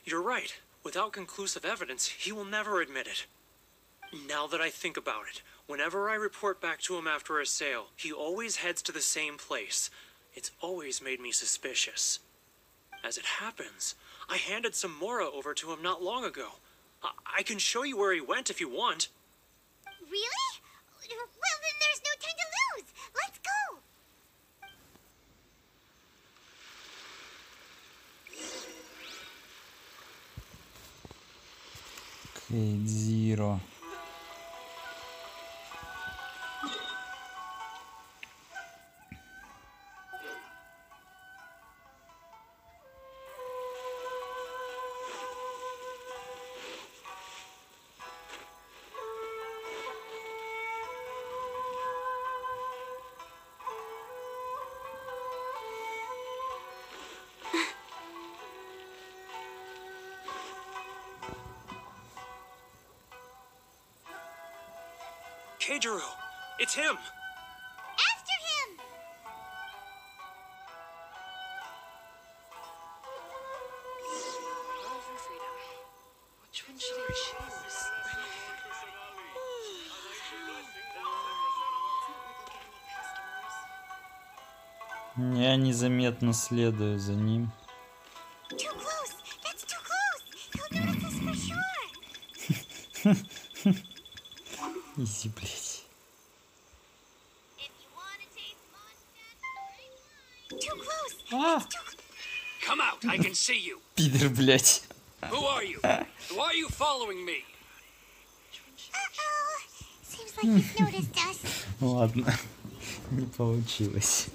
You're right. Without conclusive evidence, he will never admit it. Now that I think about it, whenever I report back to him after a sale, he always heads to the same place. It's always made me suspicious. As it happens, I handed some Mora over to him not long ago. I can show you where he went if you want. Really? Well, then there's no time to lose. Let's go. Кейт Зиро. Keijiro! It's him! After him. All for freedom. Which one should I choose? Я незаметно следую за ним. Too close. That's too close. He'll notice us for sure. Изи, блядь. If you want to taste Mondstadt, too close. А! It's too close. Come out, I can see you. Пидор, блядь. Who are you? Why are you following me? Uh-oh. Seems like he's noticed us. Ладно. Не получилось.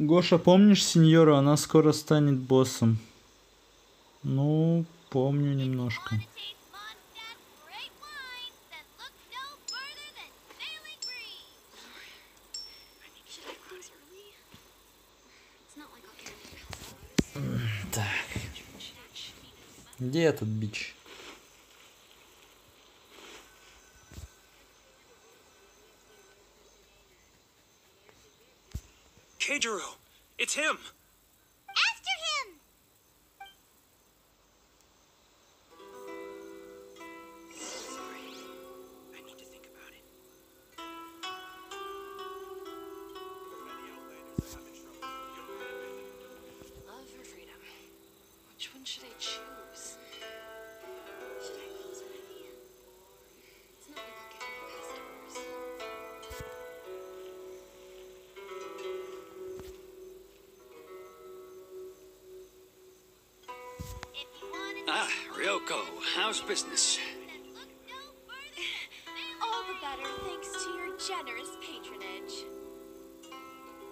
Гоша, помнишь сеньору? Она скоро станет боссом. Ну, помню немножко. Want to taste Mondstadt's great wines, then look no further than Sailing Breeze. Should I close early? It's not like I'll get any customers. Так. Где этот бич? Keijiro! It's him! After him. Sorry. I need to think about it. Love or freedom? Which one should I choose? Should I close early? It's not like I'll get any customers. If you want to Ah, Ryoko, how's business? then look no further than All the better thanks to your generous patronage.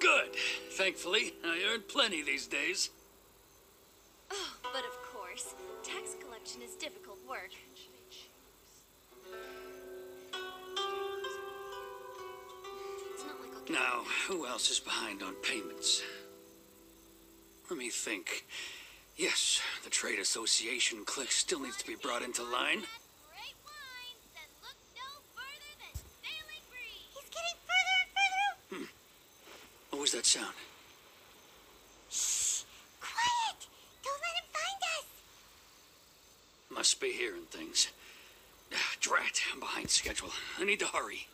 Good. Thankfully, I earn plenty these days. Oh, but of course, tax collection is difficult work. It's not like I'll get Now, who else is behind on payments? Let me think. Yes, the trade association clique still needs to be brought into line. great wines, then look no further than Sailing Breeze. He's getting further and further. What was that sound? Shh! Quiet! Don't let him find us. Must be hearing things. Ah, drat, I'm behind schedule. I need to hurry.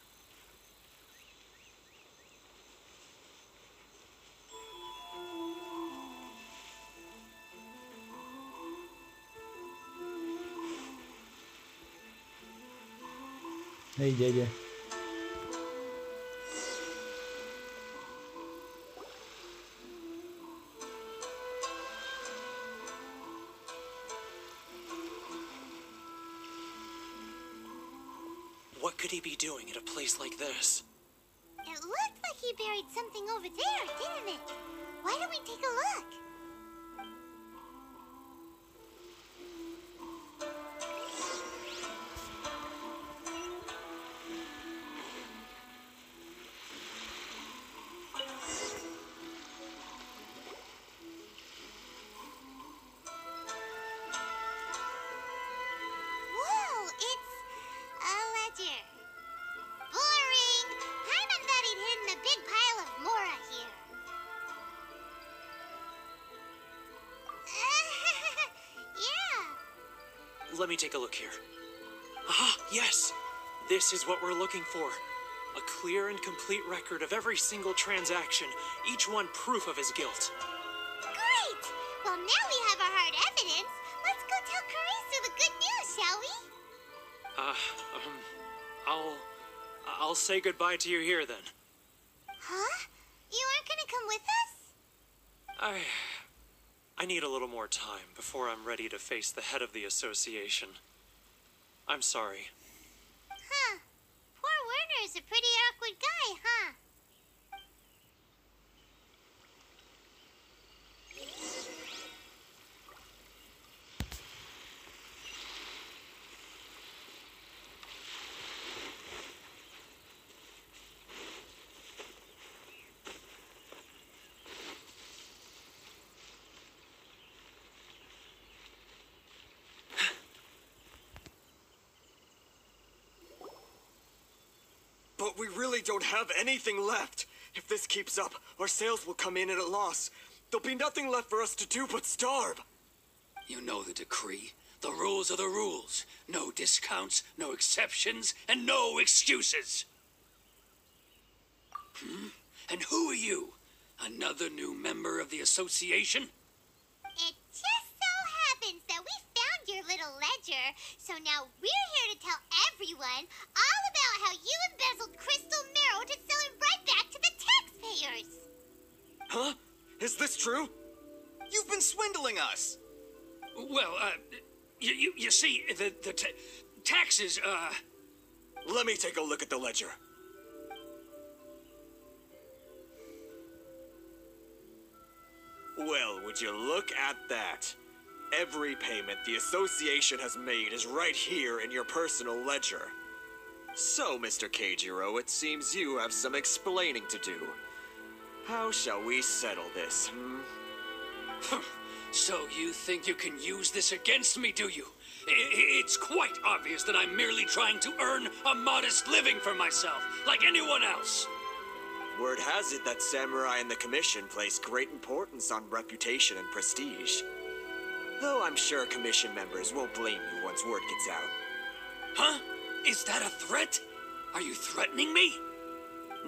Эй, дядя. What could he be doing at a place like this? It looked like he buried something over there, didn't it? Why don't we take a look? Whoa, it's a ledger. Boring. Paimon thought he'd hidden a big pile of Mora here. Yeah. Let me take a look here. Ah, yes! This is what we're looking for. A clear and complete record of every single transaction, each one proof of his guilt. Great! Well, now we have our hard evidence. Let's go tell Karisu the good news, shall we? I'll say goodbye to you here then. Huh? You aren't gonna come with us? I need a little more time before I'm ready to face the head of the association. I'm sorry. Huh. Poor Werner's a pretty awkward guy, huh? But we really don't have anything left. If this keeps up, our sales will come in at a loss. There'll be nothing left for us to do but starve. You know the decree. The rules are the rules. No discounts, no exceptions, and no excuses. And who are you? Another new member of the association? It just so happens that we found your little ledger, so now we're here to tell everyone all about how you embezzled crystal marrow to sell it right back to the taxpayers. Huh? Is this true? You've been swindling us. Well, you see, the taxes, Let me take a look at the ledger. Well, would you look at that? Every payment the association has made is right here in your personal ledger. So, Mr. Keijiro, it seems you have some explaining to do. How shall we settle this, So you think you can use this against me, do you? It's quite obvious that I'm merely trying to earn a modest living for myself, like anyone else. Word has it that samurai and the commission place great importance on reputation and prestige. Though I'm sure commission members won't blame you once word gets out. Huh? Is that a threat? Are you threatening me?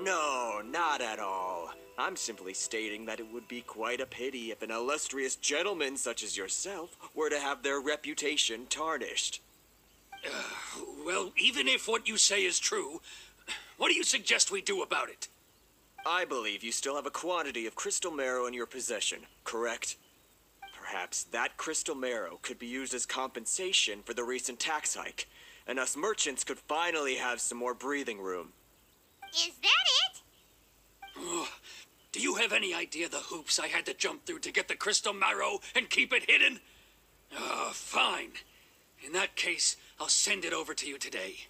No, not at all. I'm simply stating that it would be quite a pity if an illustrious gentleman such as yourself were to have their reputation tarnished. Well, even if what you say is true, what do you suggest we do about it? I believe you still have a quantity of crystal marrow in your possession, correct? Perhaps that crystal marrow could be used as compensation for the recent tax hike, and us merchants could finally have some more breathing room. Is that it? Do you have any idea the hoops I had to jump through to get the crystal marrow and keep it hidden? Fine. In that case, I'll send it over to you today.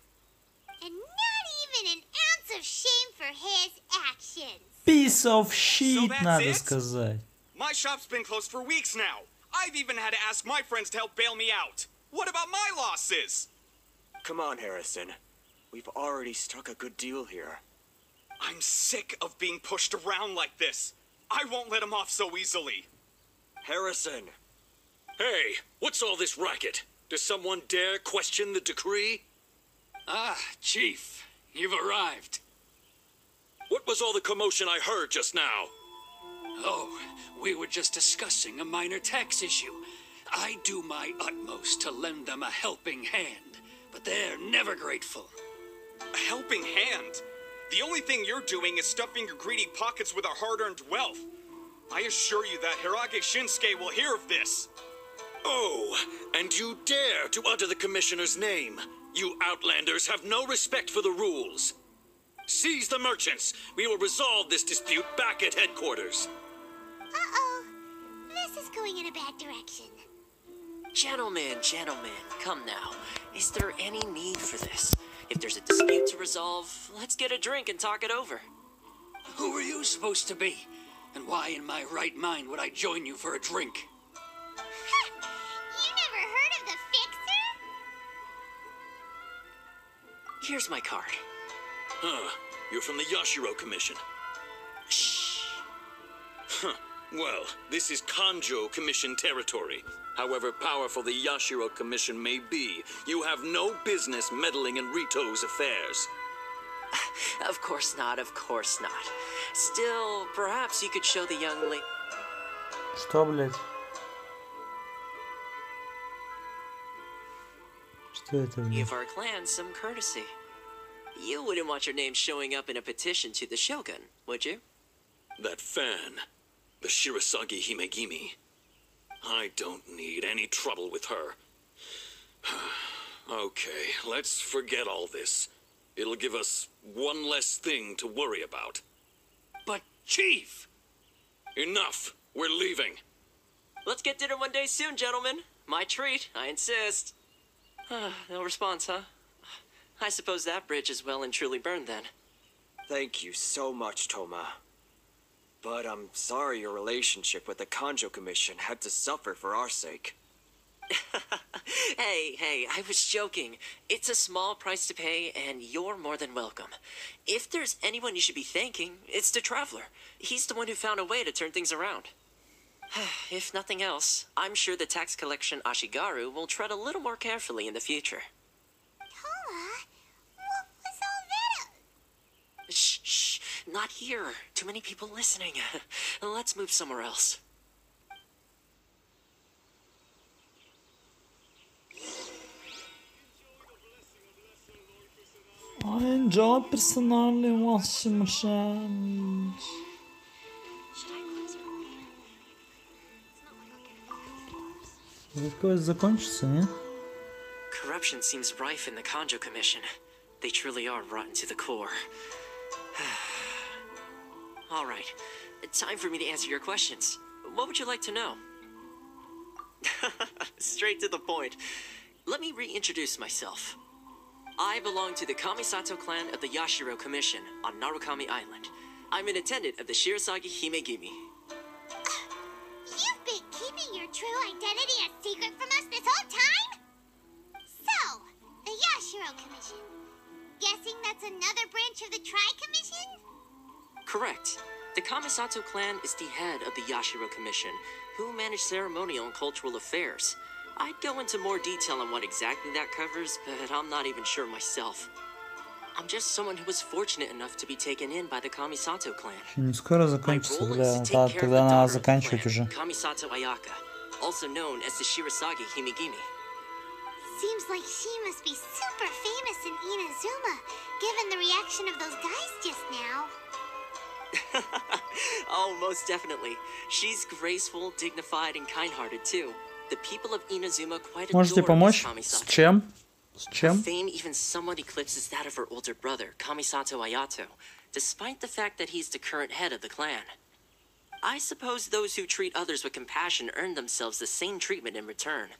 And not even an ounce of shame for his actions. Piece of shit, that's надо it? сказать. My shop's been closed for weeks now. I've even had to ask my friends to help bail me out. What about my losses? Come on, Harrison. We've already struck a good deal here. I'm sick of being pushed around like this. I won't let him off so easily. Harrison. Hey, what's all this racket? Does someone dare question the decree? Ah, Chief, you've arrived. What was all the commotion I heard just now? Oh, we were just discussing a minor tax issue. I do my utmost to lend them a helping hand, but they're never grateful. A helping hand? The only thing you're doing is stuffing your greedy pockets with our hard-earned wealth. I assure you that Hirage Shinsuke will hear of this. Oh, and you dare to utter the commissioner's name. You outlanders have no respect for the rules. Seize the merchants. We will resolve this dispute back at headquarters. Uh-oh. This is going in a bad direction. Gentlemen, come now. Is there any need for this? If there's a dispute to resolve, let's get a drink and talk it over. Who are you supposed to be? And why in my right mind would I join you for a drink? You never heard of the Fixer? Here's my card. Huh. You're from the Yashiro Commission. Shh. Huh. Well, this is Kanjo Commission territory. However powerful the Yashiro Commission may be, you have no business meddling in Rito's affairs. Of course not, of course not. Still, perhaps you could show the young lady... Что, блядь? Что это, блядь? Give our clan some courtesy. You wouldn't want your name showing up in a petition to the Shogun, would you? That fan, the Shirasagi Himegimi. I don't need any trouble with her. Okay, let's forget all this. It'll give us one less thing to worry about. But, Chief! Enough! We're leaving. Let's get dinner one day soon, gentlemen. My treat, I insist. No response, huh? I suppose that bridge is well and truly burned then. Thank you so much, Toma. But I'm sorry your relationship with the Kanjo Commission had to suffer for our sake. Hey, I was joking. It's a small price to pay, and you're more than welcome. If there's anyone you should be thanking, it's the Traveler. He's the one who found a way to turn things around. If nothing else, I'm sure the tax collection Ashigaru will tread a little more carefully in the future. Toma, what was all that? Shh, not here. Too many people listening. Let's move somewhere else. Enjoy personally washing machines. Скоро закончится, не? Corruption seems rife in the Kanjo Commission. They truly are rotten to the core. All right, time for me to answer your questions. What would you like to know? Straight to the point. Let me reintroduce myself. I belong to the Kamisato clan of the Yashiro Commission on Narukami Island. I'm an attendant of the Shirasagi Himegimi. You've been keeping your true identity a secret from us this whole time? So, the Yashiro Commission. Guessing that's another branch of the Tri-Commission? Correct. The Kamisato clan is the head of the Yashiro Commission, who manage ceremonial and cultural affairs. I'd go into more detail on what exactly that covers, but I'm not even sure myself. I'm just someone who was fortunate enough to be taken in by the Kamisato clan. Не скоро закончится, бля, тогда надо заканчивать уже. Kamisato Ayaka, also known as the Shirasagi Himegimi. Seems like she must be super famous in Inazuma, given the reaction of those guys just now. Oh, most definitely. She's graceful, dignified, and kind-hearted too. The people of Inazuma quite Можете adore помочь? Miss Kamisato. С чем? С Her чем? fame even somewhat eclipses that of her older brother, Kamisato Ayato, despite the fact that he's the current head of the clan. I suppose those who treat others with compassion earn themselves the same treatment in return.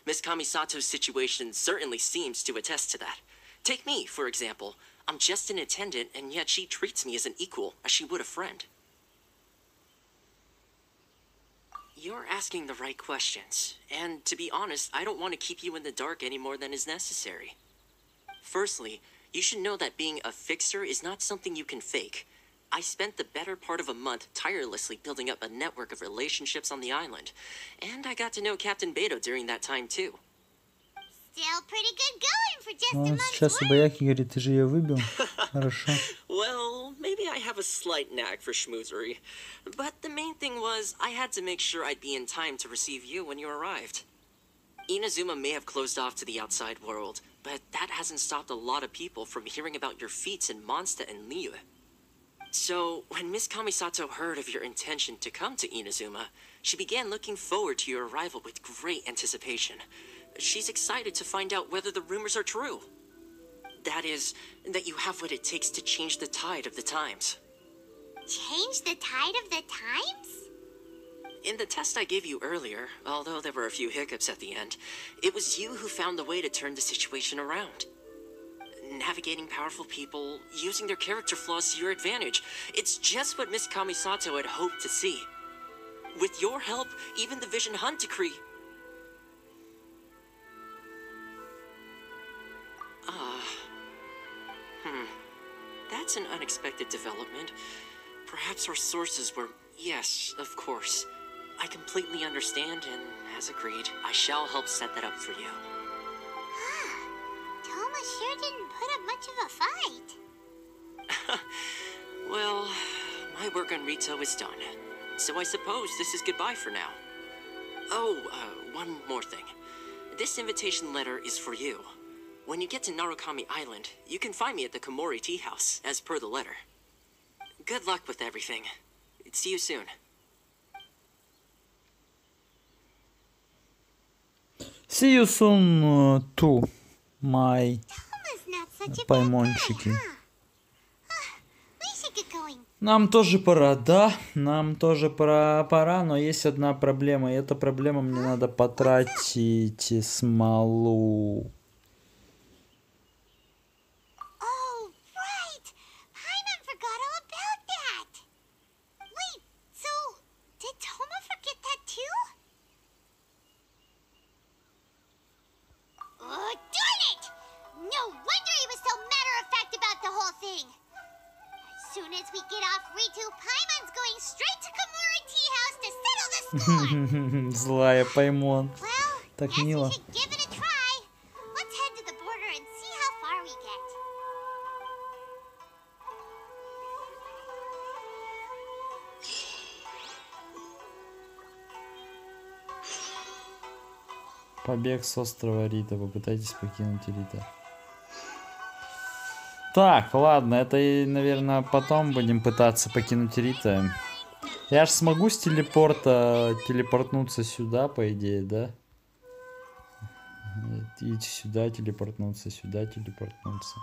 Miss Kamisato's situation certainly seems to attest to that. Take me, for example. I'm just an attendant, and yet she treats me as an equal, as she would a friend. You're asking the right questions, and to be honest, I don't want to keep you in the dark any more than is necessary. Firstly, you should know that being a fixer is not something you can fake. I spent the better part of a month tirelessly building up a network of relationships on the island, and I got to know Captain Beto during that time too. Still pretty good going for just a Ну, month's сейчас work. Убаяки говорит, ты же ее выбил. Хорошо. Well, maybe I have a slight knack for schmoozery, but the main thing was I had to make sure I'd be in time to receive you when you arrived. Inazuma may have closed off to the outside world, but that hasn't stopped a lot of people from hearing about your feats in Mondstadt and Liyue. So, when Miss Kamisato heard of your intention to come to Inazuma, she began looking forward to your arrival with great anticipation. She's excited to find out whether the rumors are true. That is, that you have what it takes to change the tide of the times. Change the tide of the times? In the test I gave you earlier, although there were a few hiccups at the end, it was you who found the way to turn the situation around. Navigating powerful people, using their character flaws to your advantage. It's just what Miss Kamisato had hoped to see. With your help, even the Vision Hunt decree... That's an unexpected development. Perhaps our sources were... Yes, of course. I completely understand, and as agreed, I shall help set that up for you. Toma sure didn't put up much of a fight. Well, my work on Rito is done. So I suppose this is goodbye for now. Oh, one more thing. This invitation letter is for you. When you get to Narukami Island, you can find me at the Komori Tea House, as per the letter. Good luck with everything. See you soon. See you soon, too, my Toma's not such a bad guy, поймончики. huh? We should get going. Нам тоже пора, да? Нам тоже пора, но есть одна проблема. И эта проблема, мне надо потратить смолу. Oh, right! Paimon forgot all about that! Wait, so did Toma forget that too? Oh, darn it! No wonder he was so matter-of-fact about the whole thing! As soon as we get off Ritu, Paimon's going straight to Komori Tea House to settle the score! Злая Паймон. Well, Так guess we мило. should give it a try. Let's head to the border and see how far we get. Побег с острова Рита. Попытайтесь покинуть Рита. Так, ладно, это, наверное, потом будем пытаться покинуть Рита. Я ж смогу с телепорта телепортнуться сюда, по идее, да? Идти сюда, телепортнуться, сюда, телепортнуться.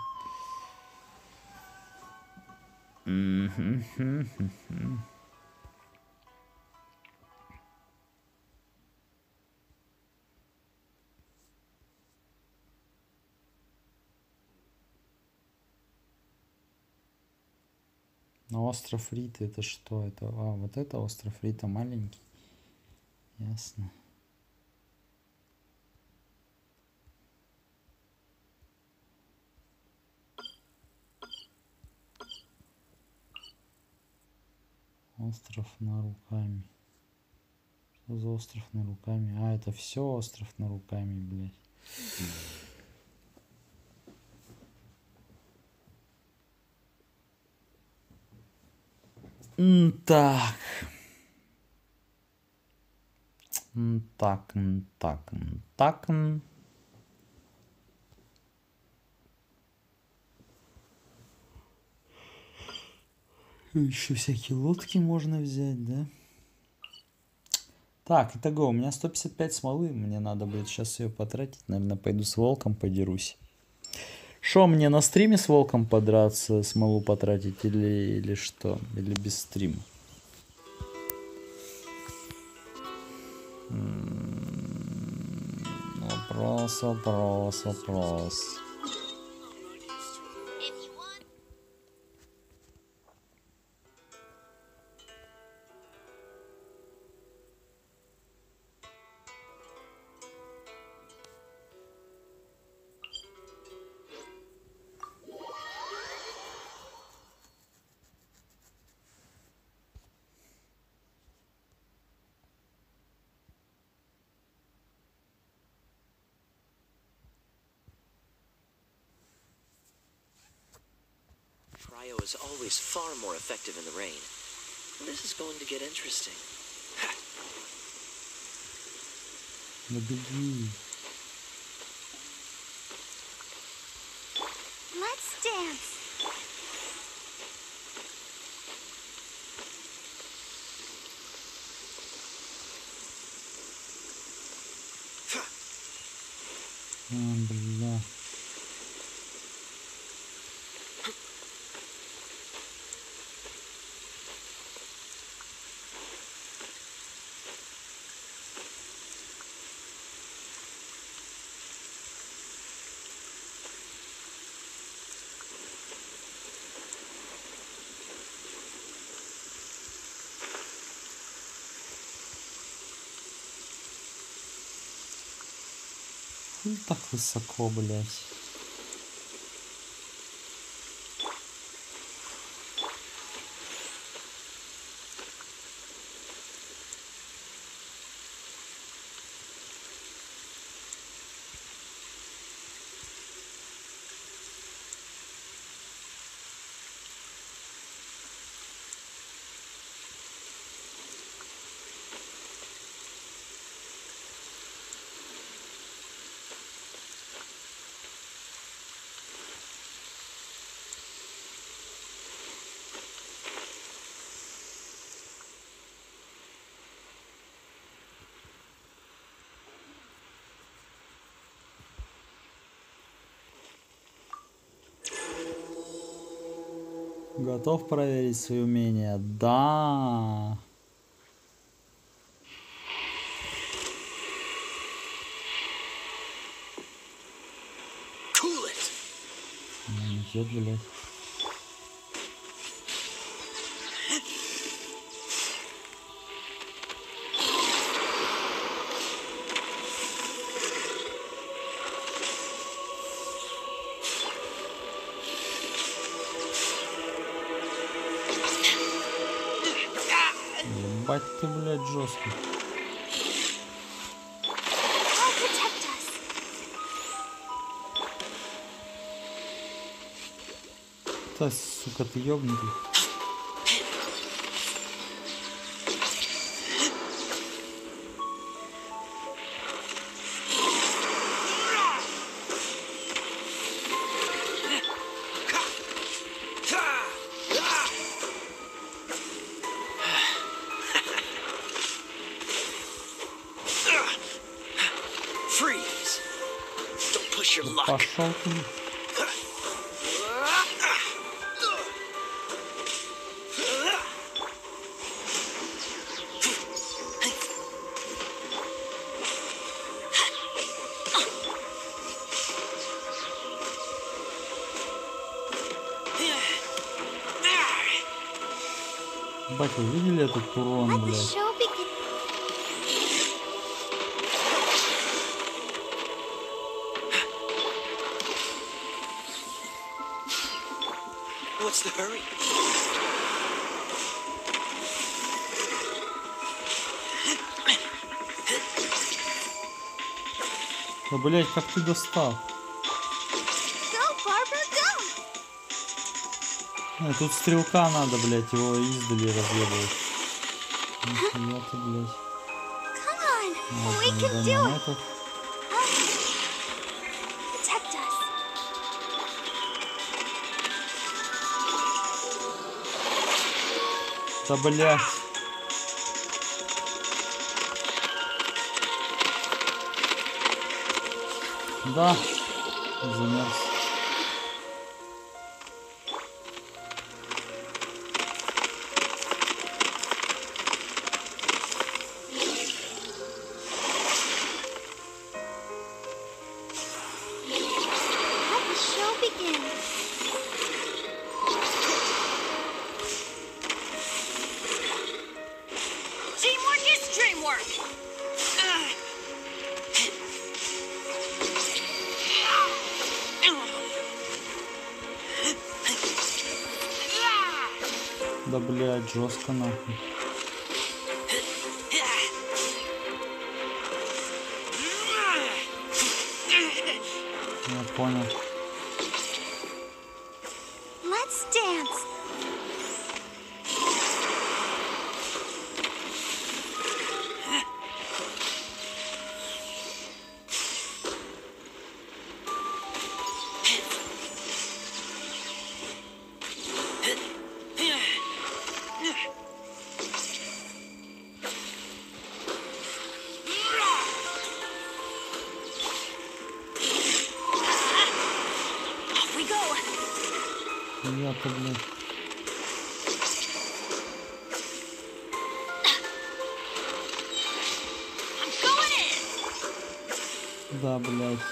Но остров Рита это что? Это, вот это остров Рита маленький. Ясно. Остров Наруками. Что за остров Наруками? А, это все остров Наруками, блядь. Так. Так. Еще всякие лодки можно взять, да? Так, итого, у меня 155 смолы. Мне надо будет сейчас ее потратить. Наверное, пойду с волком подерусь. Шо, мне на стриме с волком подраться, смолу потратить или что? Или без стрима? Вопрос. Cryo is always far more effective in the rain. This is going to get interesting. Let's dance. Бля. Ну, так высоко, блядь. Готов проверить свои умения? Да. Cool it. Нет, блядь. Ебать ты, блядь, жесткий. I'll protect us. Да, сука, ты ёбнутый. Freeze. Don't push your luck. Пошел ты. Ебать, вы видели этот урон, Let the блядь? show begin. What's the hurry? Да, блядь, как ты достал? Go, Barbara, go! Тут стрелка надо, блядь, его издали разъебывать. Нихуя ты, блядь. Come on, we Ладно, can do it. этот. Protect us. Да, блядь. Да, замерз. Let the show begin. Teamwork is dreamwork. Да, блядь, жестко нахуй. Я понял. Let's dance. Off we go. Я-то, блядь. I'm going in. Да, блядь.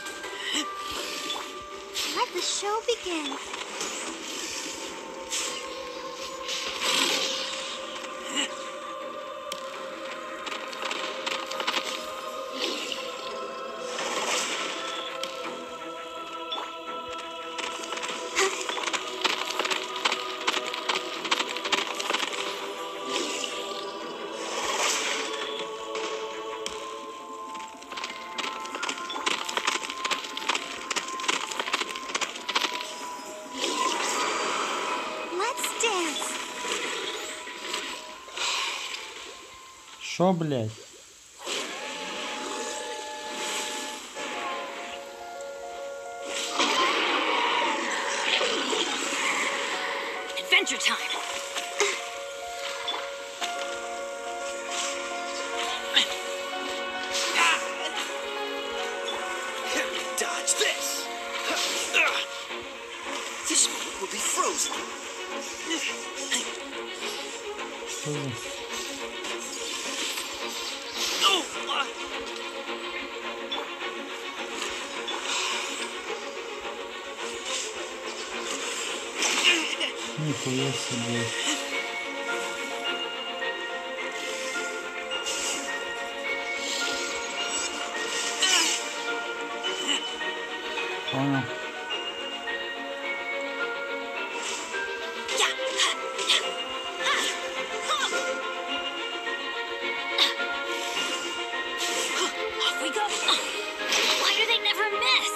Let the show begin. Let's dance. Шо, блядь? Adventure time. Dodge this. This moment will be frozen. Что за... Нихуя себе. Понял. Off we go. Why do they never miss?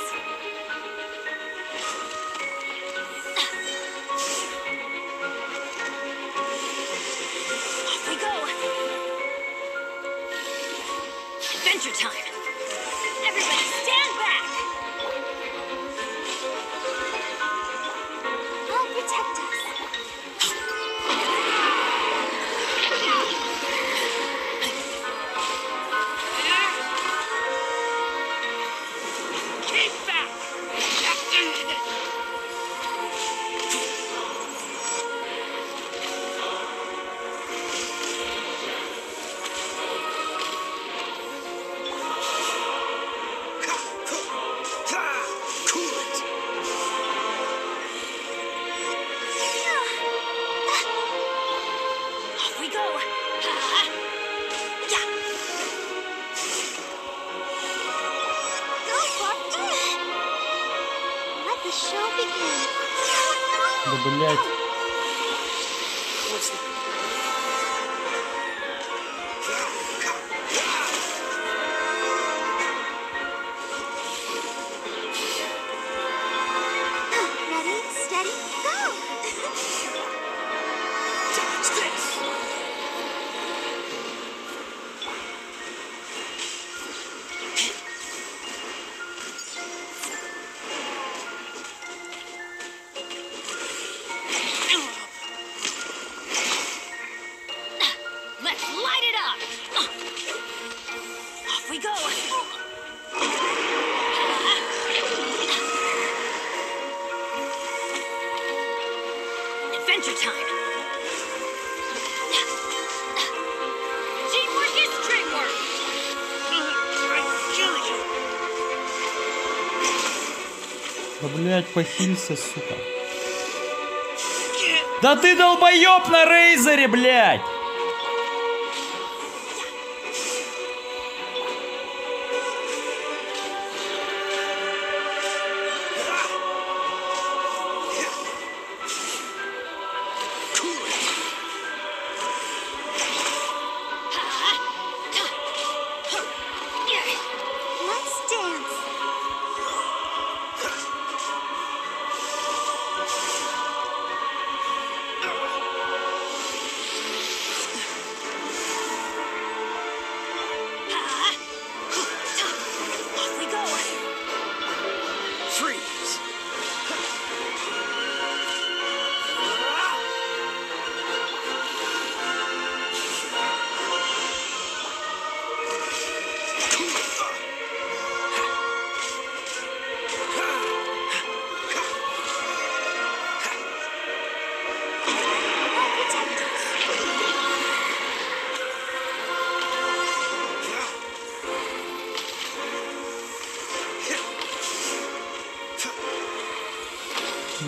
Off we go. Adventure time. Everybody stand back. I'll protect us. Keep back! Cool it! Off we go. Yeah. Go for it. Let the show begin. Да блять. What's that? Ready, steady, go. Dodge this! Let's light it up. Off we go. Adventure time. Teamwork is dreamwork. Да блять, похилься, сука. Да ты долбоёб на рейзере, блять! Let's dance. Off we go. Freeze!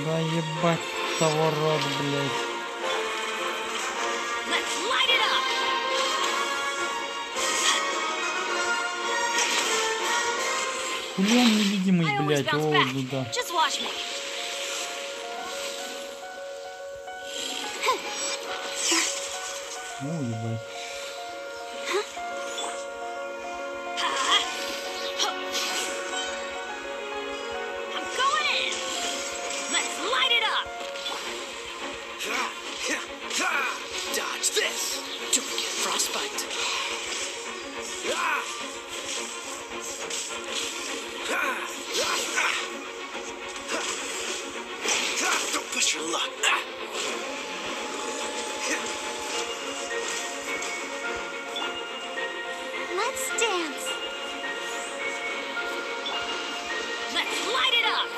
Да ебать того рода, блять. Let's light it up. Хули он невидимый, I always блять, bounce о, back. ну да. Just watch me. О, ебать. I'm going in. Let's light it up. Dodge this! Don't get frostbite! Don't push your luck! Let's dance. Let's light it up.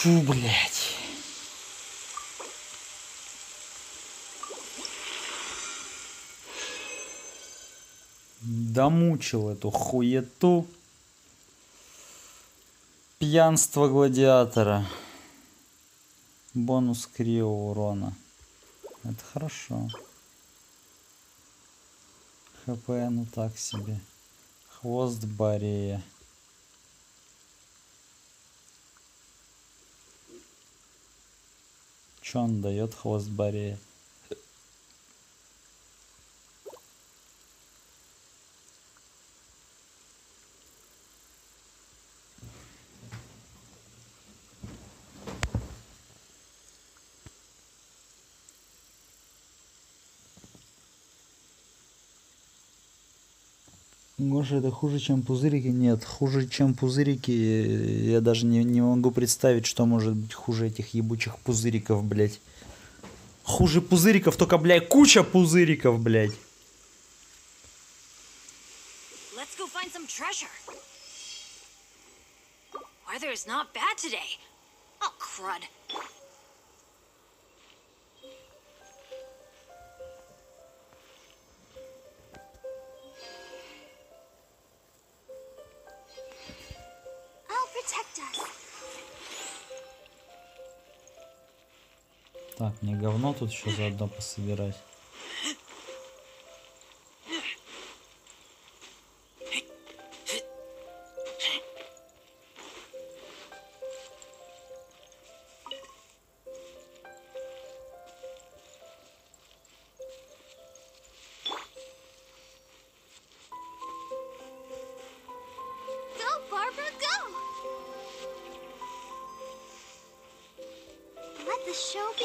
Фу, блядь. Домучил эту хуету. Пьянство гладиатора. Бонус крио урона. Это хорошо. ХП, ну так себе. Хвост Борея. Че он дает, хвост Борея? Гоша, это хуже, чем пузырики? Нет, хуже, чем пузырики. Я даже не могу представить, что может быть хуже этих ебучих пузыриков, блядь. Хуже пузыриков, только, блядь, куча пузыриков, блядь. Let's go find some treasure. Weather is not bad today. Oh, crud. I'll protect us. Так, мне говно тут еще заодно пособирать. Go, Barbara, go! Let the show be.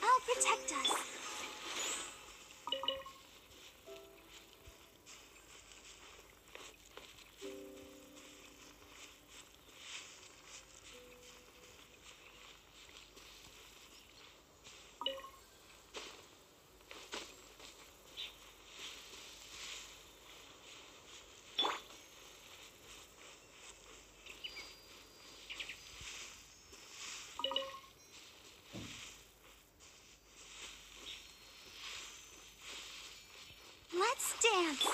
I'll protect us. Let's dance.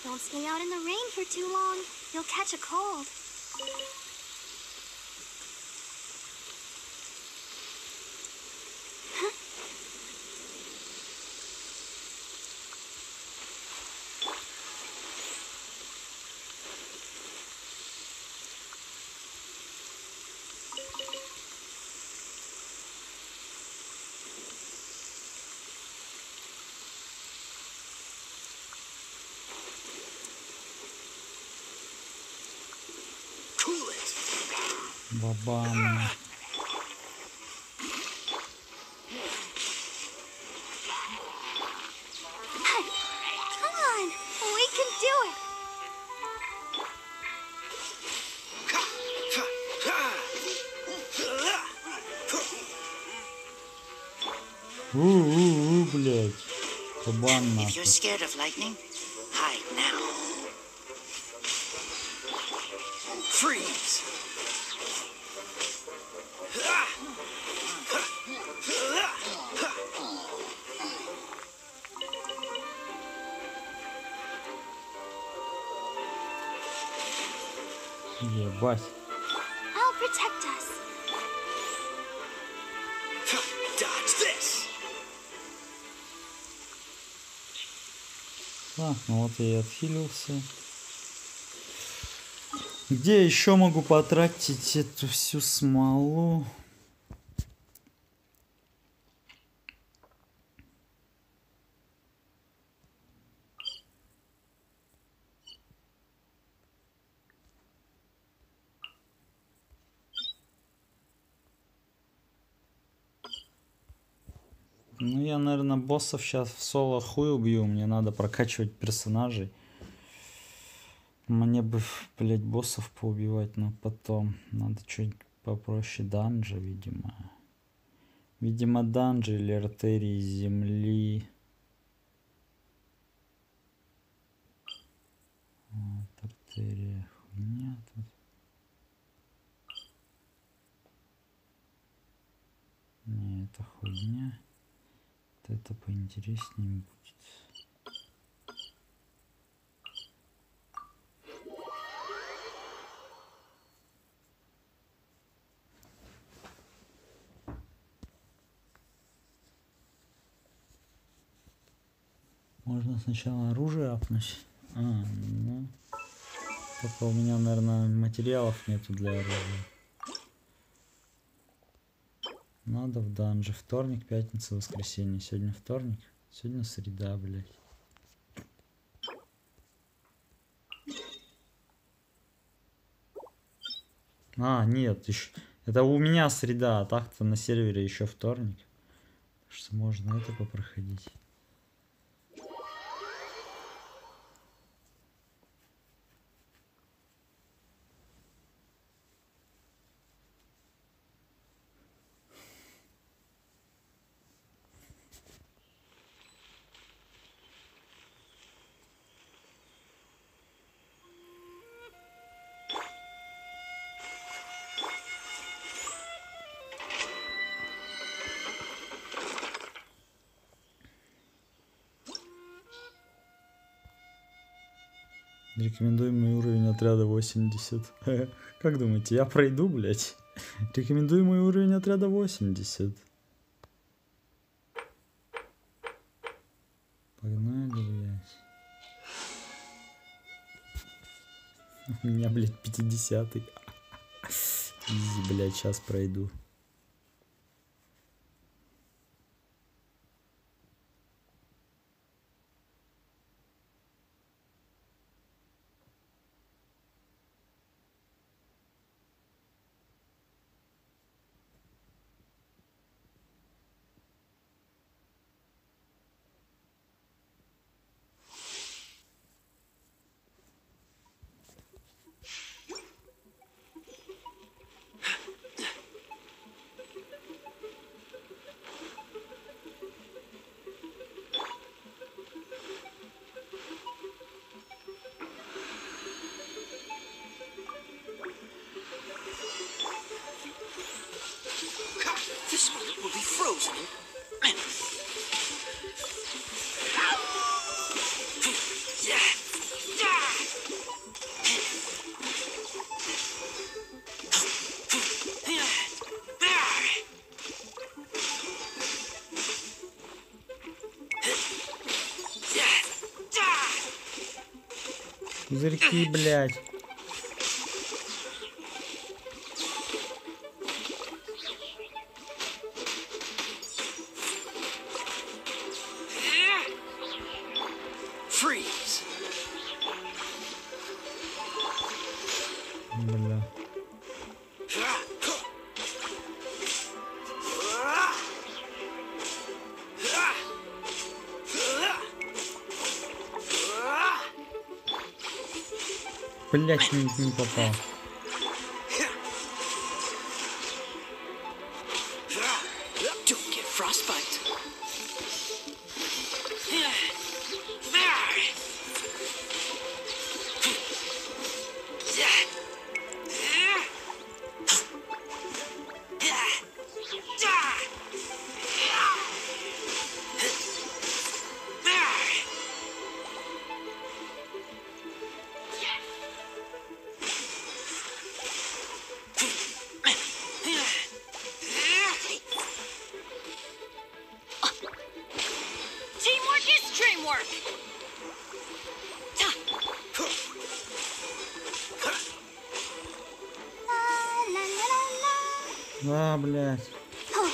Don't stay out in the rain for too long. You'll catch a cold. Бабам. Hey, come on. We can do it. Блядь. Кабан If нахуй. you're scared of lightning, hide now. Freeze! Ебать. I'll protect us. Dodge this. Так, ну вот я и отхилился. Где я еще могу потратить эту всю смолу? Ну, я, наверное, боссов сейчас в соло хуй убью. Мне надо прокачивать персонажей. Мне бы, блять, боссов поубивать, но потом надо что-нибудь попроще. Данжи, видимо. Видимо, данжи или артерии земли. Вот, артерия хуйня тут. Не, это хуйня. Вот это поинтереснее будет. Можно сначала оружие апнуть. Ну. Только у меня, наверное, материалов нету для оружия. Надо в данже. Вторник, пятница, воскресенье. Сегодня вторник. Сегодня среда, блядь. Нет, еще. Это у меня среда, а так-то на сервере еще вторник. Так что можно это попроходить. Рекомендуемый уровень отряда 80. Как думаете, я пройду, блять? Рекомендуемый уровень отряда 80. Погнали, блять. У меня, блять, 50-й. Изи, блять, сейчас пройду. This bullet will be frozen. Пузырьки, блядь. Freeze. Бля. Блять, не попал. Don't get frostbite. Да, блядь. I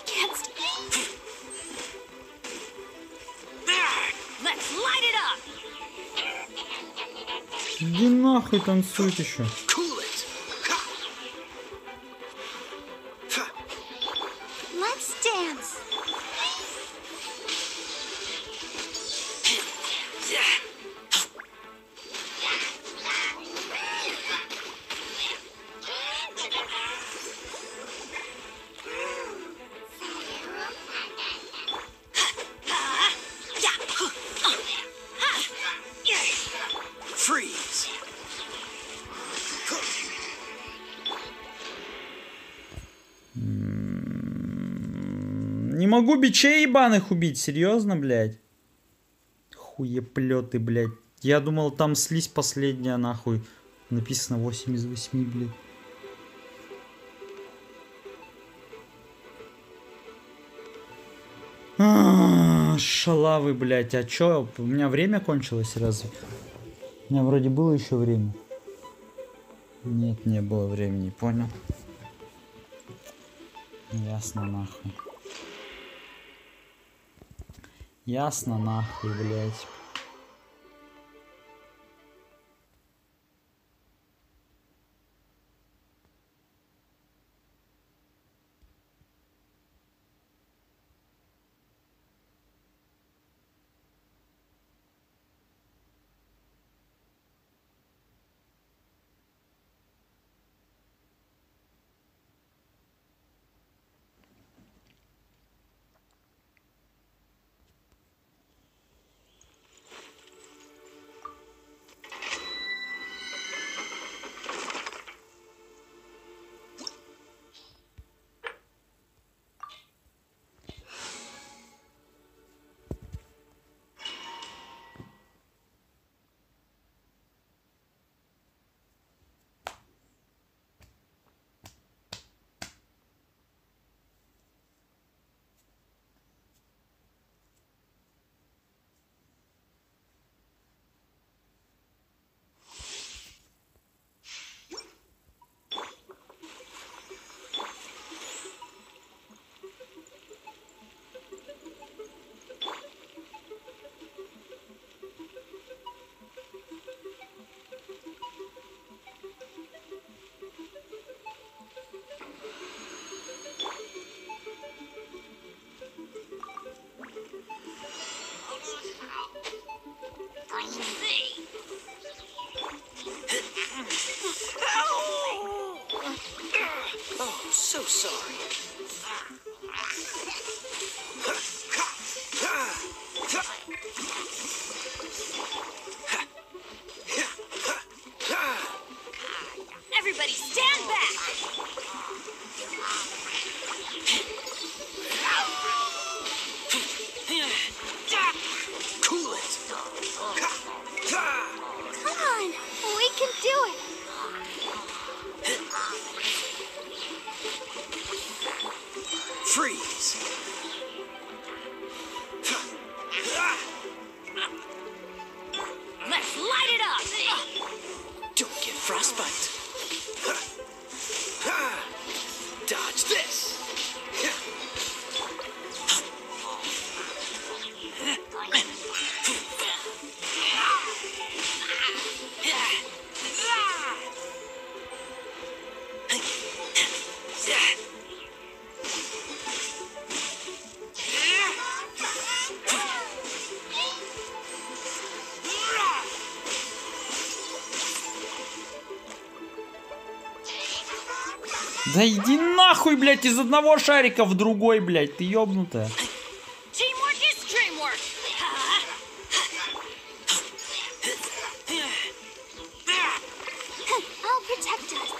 can't. Let's light it up. Иди нахуй танцует еще. Let's dance. Freeze! Не могу бичей ебаных убить, серьезно, блядь? Хуеплеты, блядь. Я думал, там слизь последняя, нахуй. Написано 8 из 8, блядь. Шалавы, блядь. А чё? У меня время кончилось разве? У меня вроде было еще время. Нет, не было времени, понял? Ясно, нахуй. Ясно, нахуй, блядь. Oh, so sorry. Everybody stand back. Cool it. Come on, we can do it. Freeze. Let's light it up. Don't get frostbite. Dodge this. Да иди нахуй, блядь, из одного шарика в другой, блядь, ты ёбнутая. Teamwork is dreamwork. I'll protect us.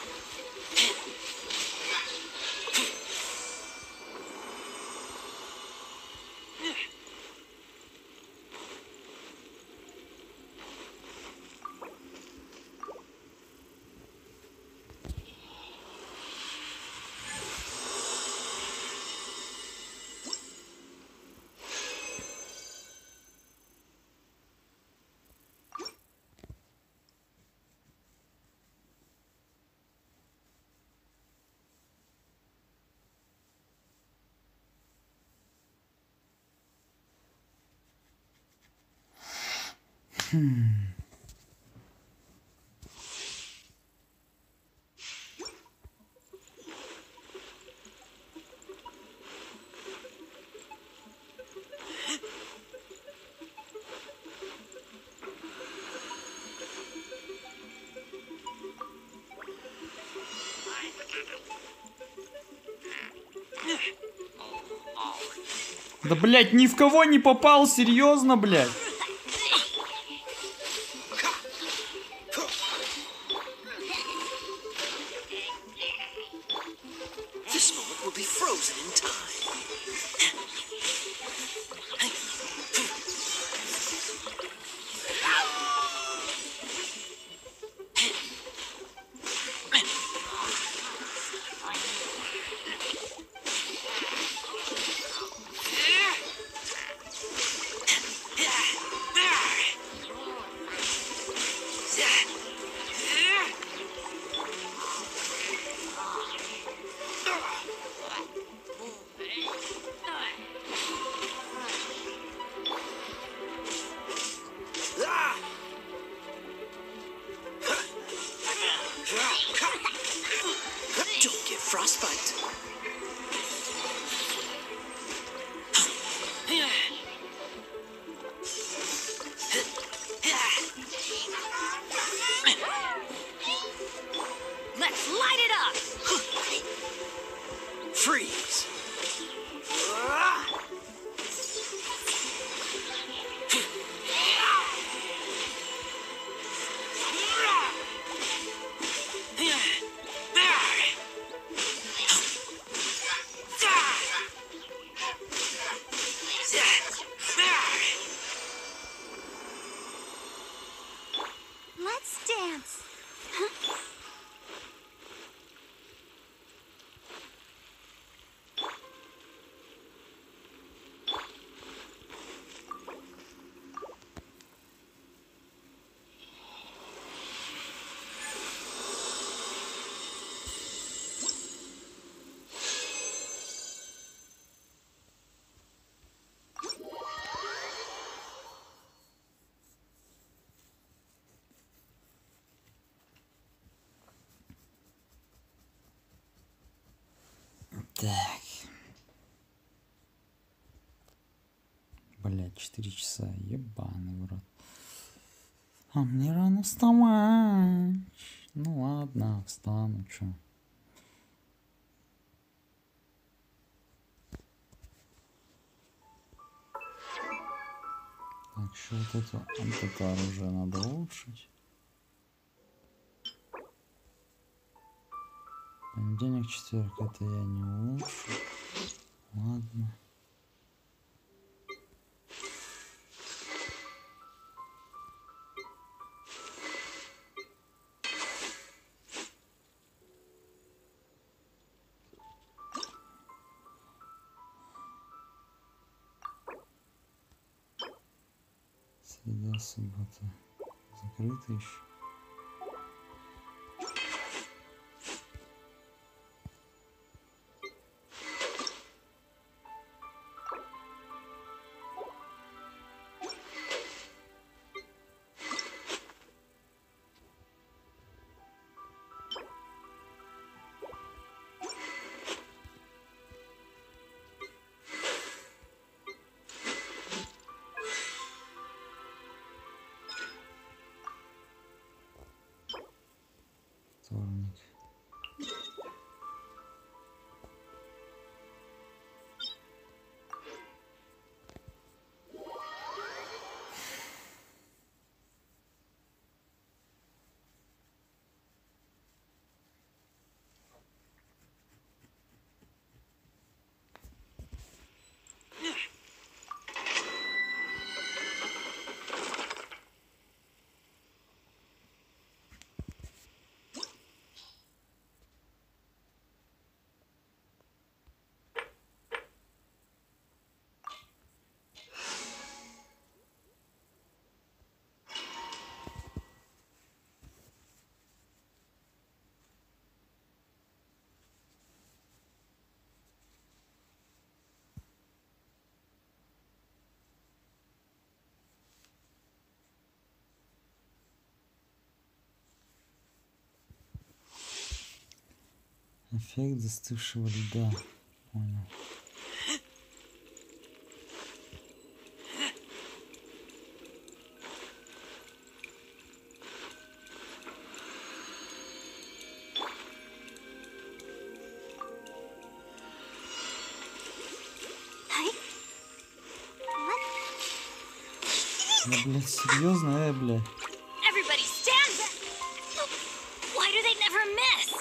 Да, блядь, ни в кого не попал, серьезно, блядь. This moment will be frozen in time. Don't get frostbite. Let's light it up! Freeze. Let's dance. Так. Блядь, 4 часа. Ебаный в рот. А мне рано вставать. Ну ладно, встану, чё. Так, что вот это оружие надо улучшить. Понедельник, четверг, это я не улучшу. Ладно. Среда, суббота. Закрыто еще. Эффект застывшего льда. Понял. Да, блядь, серьезно, блядь. Everybody stand back. Why do they never miss?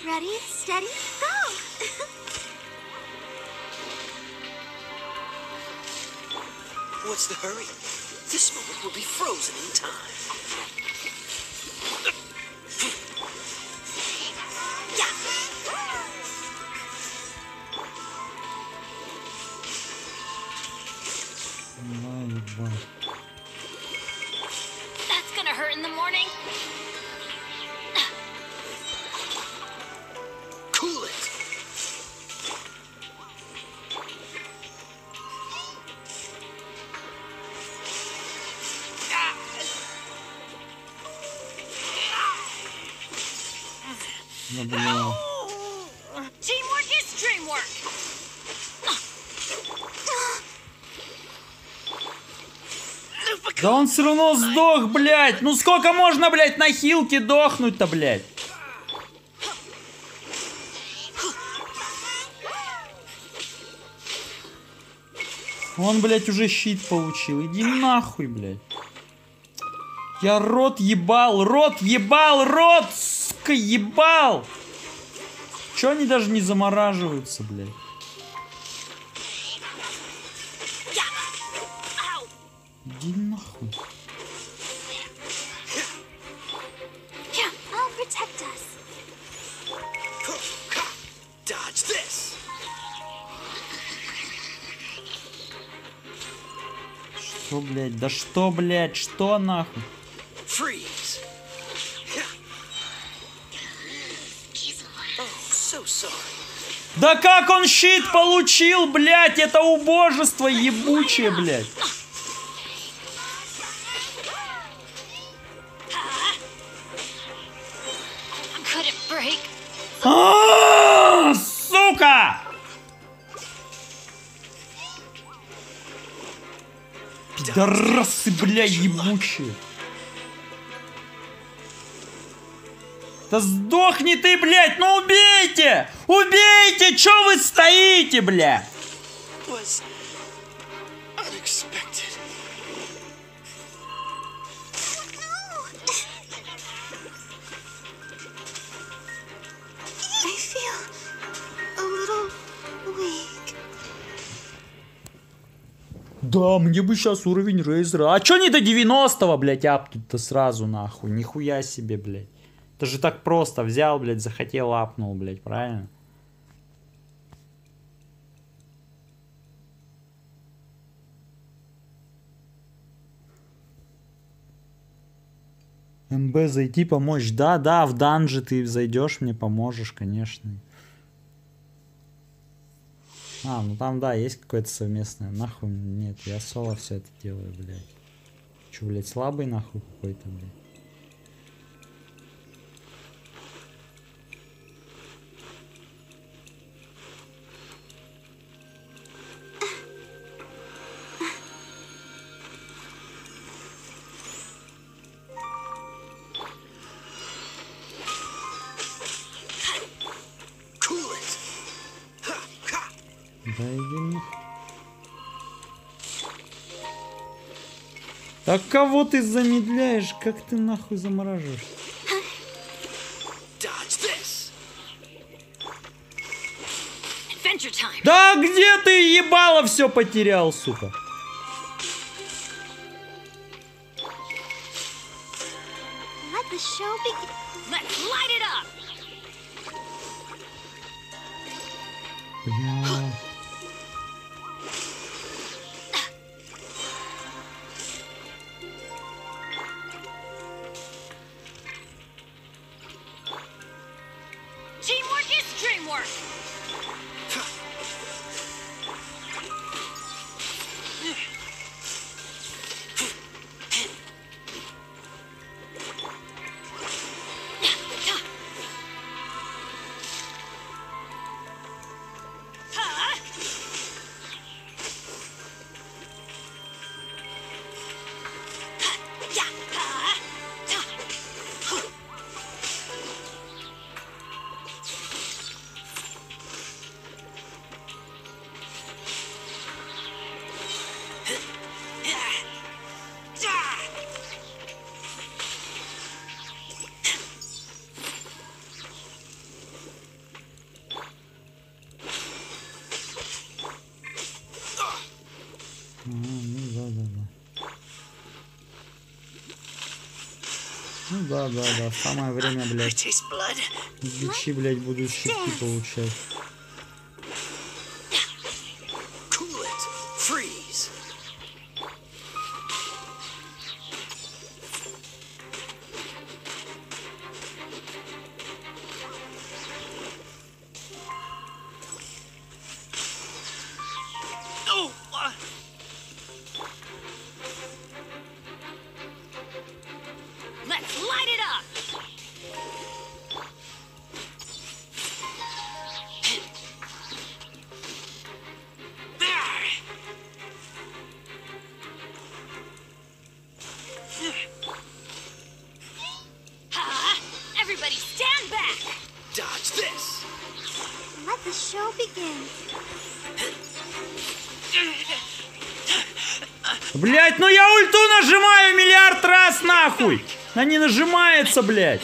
Ready, steady, go! What's the hurry? This moment will be frozen in time. That's gonna hurt in the morning. Cool it. Teamwork is dreamwork. Да он все равно сдох, блядь. Ну сколько можно, блядь, на хилке дохнуть-то, блядь? Он, блядь, уже щит получил. Иди нахуй, блядь. Я рот ебал, сука, ебал. Чё они даже не замораживаются, блядь? Иди нахуй. Yeah, I'll protect us. Dodge this. Что, блядь? Да что, блядь? Что нахуй? Freeze. Oh, so sorry. Да как он щит получил, блядь? Это убожество ебучее, блядь. Сука! Пидорасы, бля, ебучие. Да сдохни ты, блядь, ну убейте! Убейте! Чё вы стоите, бля? Was unexpected. I feel a little weak. Да, мне бы сейчас уровень рейзера. А чё не до 90-го, блядь, апнуть-то сразу, нахуй? Нихуя себе, блядь. Это же так просто. Взял, блядь, захотел, апнул, блядь, правильно? МБ зайти, помочь. Да, да, в данжи ты зайдешь, мне поможешь, конечно. А, ну там, да, есть какое-то совместное. Нахуй, нет, я соло все это делаю, блядь. Че, блядь, слабый нахуй какой-то, блядь. Да иди нахуй. Так кого ты замедляешь? Как ты нахуй замораживаешь? Adventure time. Да где ты ебало все потерял, сука? show begin. Let's light it up! Бля. Teamwork is dreamwork! Ну да. Самое время, блядь. Бичи, блядь, буду щитки получать. Cool it. Freeze. Oh! Let's light it up! Everybody stand back! Dodge this. Let the show begin. Блять, ну я ульту нажимаю миллиард раз, нахуй! Она не нажимается, блядь.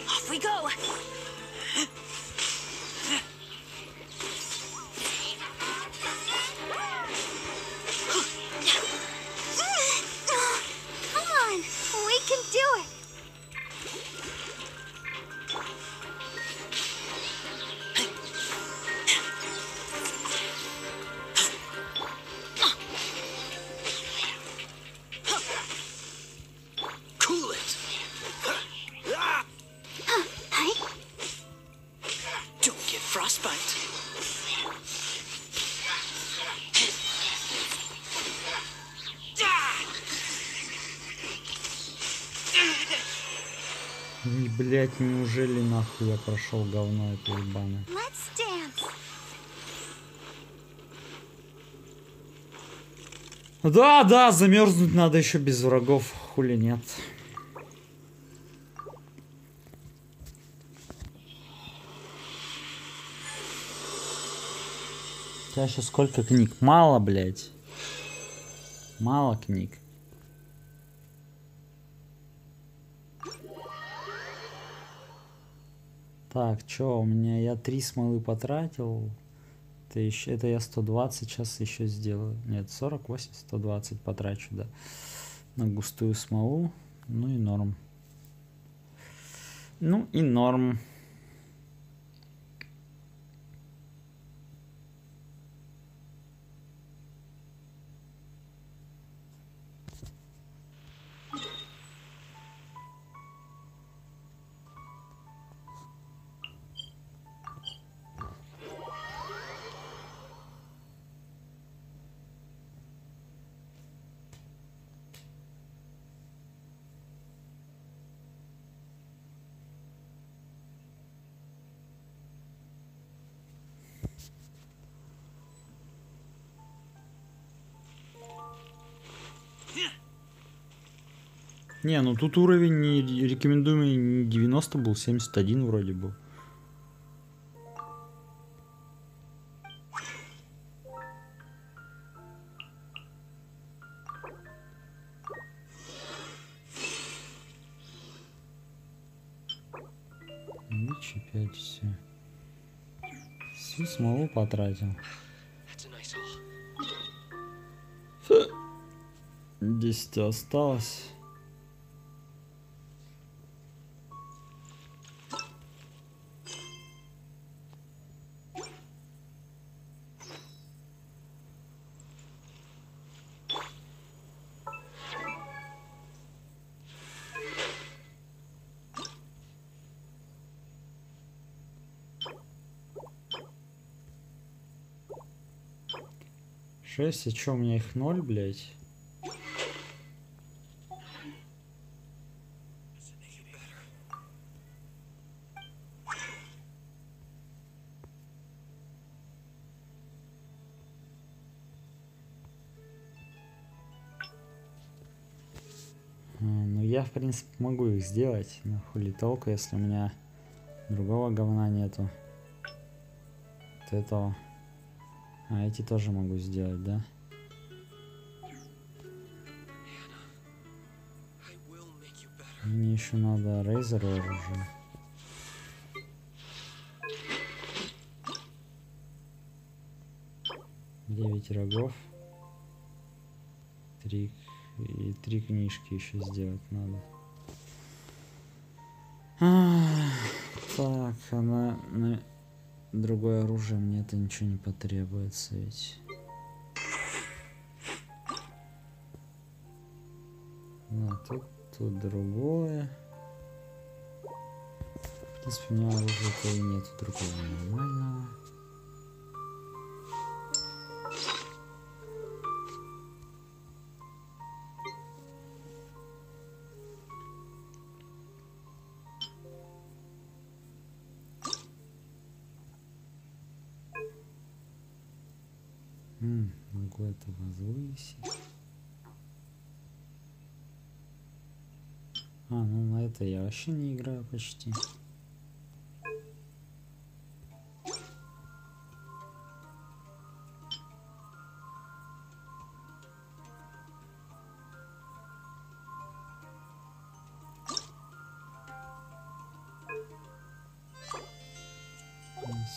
Off we go! Come on, we can do it. Cool it. Don't get frostbite. И, блять, неужели нахуй я прошел говно это ебаное? Let's dance. Да, замерзнуть надо еще без врагов, хули нет. У тебя сейчас сколько книг? Мало, блядь. Мало книг. Так, чё, у меня я 3 смолы потратил. Это я 120 сейчас еще сделаю. Нет, 48, 120 потрачу, да. На густую смолу. Ну и норм. Ну и норм. Не, ну тут уровень не рекомендуемый не 90 был, 71 вроде был. Ричи 5, все. Всю смолу потратил. 10 осталось. Шесть, а чё, у меня их 0, блядь? Ну я в принципе могу их сделать, но хули толку, если у меня другого говна нету. Вот этого. А эти тоже могу сделать, да? Мне еще надо Рейзер оружие. Девять рогов. 3 и 3 книжки еще сделать надо. Так, она на другое оружие, мне это ничего не потребуется ведь. Да, тут другое. В принципе, у меня оружия-то и нету другого нормального. Могу это возвысить. Ну на это я вообще не играю почти.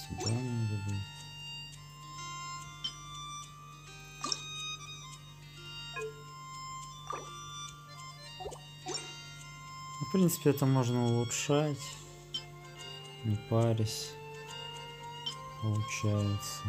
Сюда надо будет. В принципе, это можно улучшать, не парясь, получается.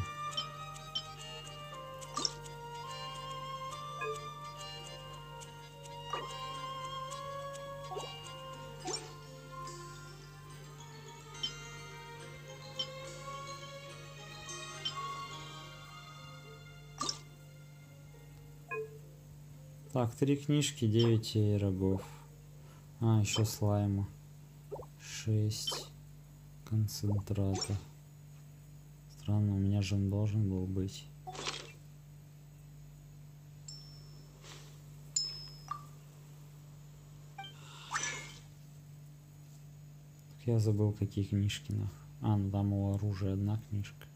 Так, 3 книжки, 9 рогов. Еще слайма. 6 концентрата. Странно, у меня же он должен был быть. Так я забыл, какие книжки нах. Ну там у оружия одна книжка.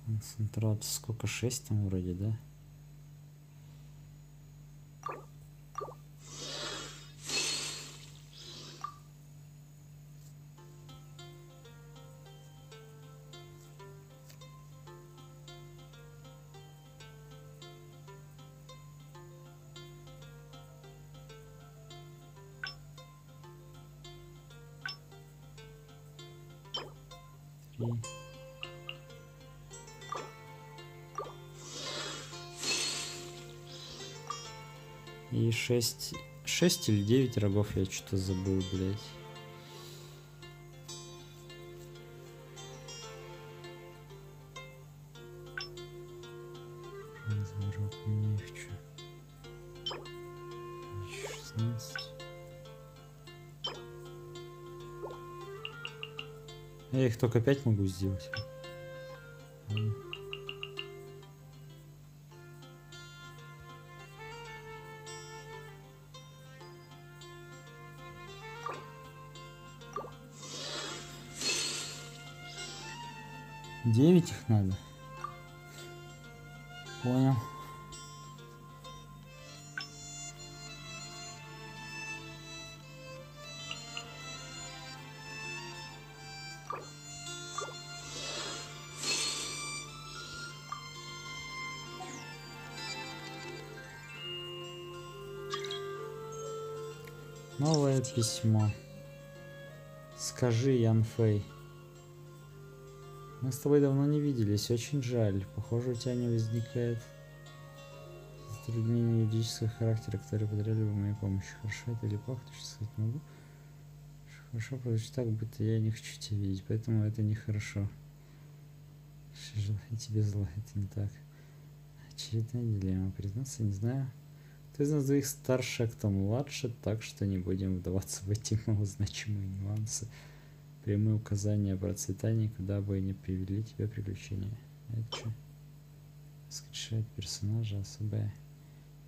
Концентрат сколько? 6 там вроде, да? И 6 или 9 рогов, я что-то забыл, блядь. Разворот нефть. 16. Я их только 5 могу сделать. Девять их надо. Понял. Новое письмо. Скажи, Ян Фэй. Мы с тобой давно не виделись, очень жаль. Похоже, у тебя не возникает затруднений юридического характера, которые потребовали бы моей помощи. Хорошо это или плохо, точно сказать не могу. Хорошо, получится так, будто я не хочу тебя видеть, поэтому это нехорошо. Желаю тебе зла, это не так. Очередная дилемма. Признаться, не знаю. Кто из нас двоих старше, а кто младше, так что не будем вдаваться в эти малозначимые нюансы. Прямые указания о процветании, куда бы ни привели тебя приключения. Это что? Скрещает персонажа, особое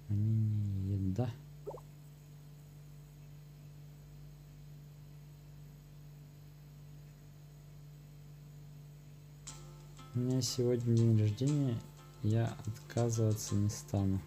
мнение, еда. У меня сегодня день рождения, я отказываться не стану.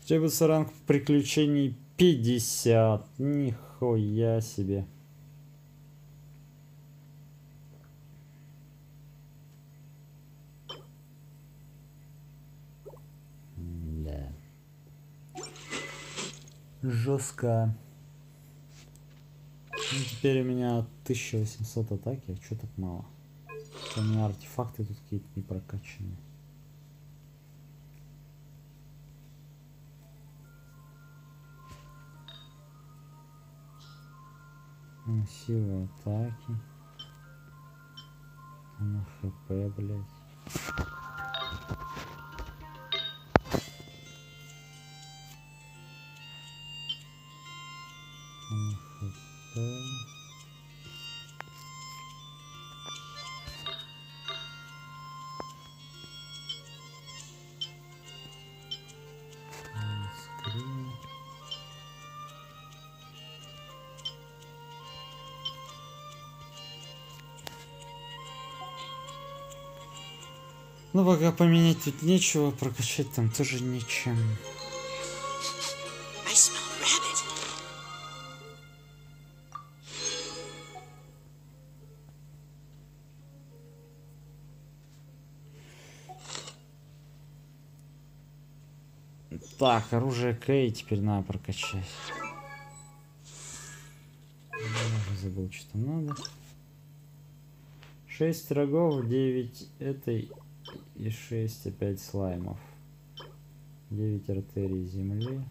Требуется ранг приключений 50. Нихуя себе. Да. Жестко. Ну, теперь у меня 1800 атаки. А что так мало? У меня артефакты тут какие-то не прокачанные. Сила атаки. На хп, блять. На хп. Скрин. Ну, пока поменять тут нечего, прокачать там тоже нечем. I smell rabbit. Так, оружие Кэй теперь надо прокачать. Я уже забыл, что там надо. 6 рогов, 9 этой и 6 опять слаймов. 9 артерий земли.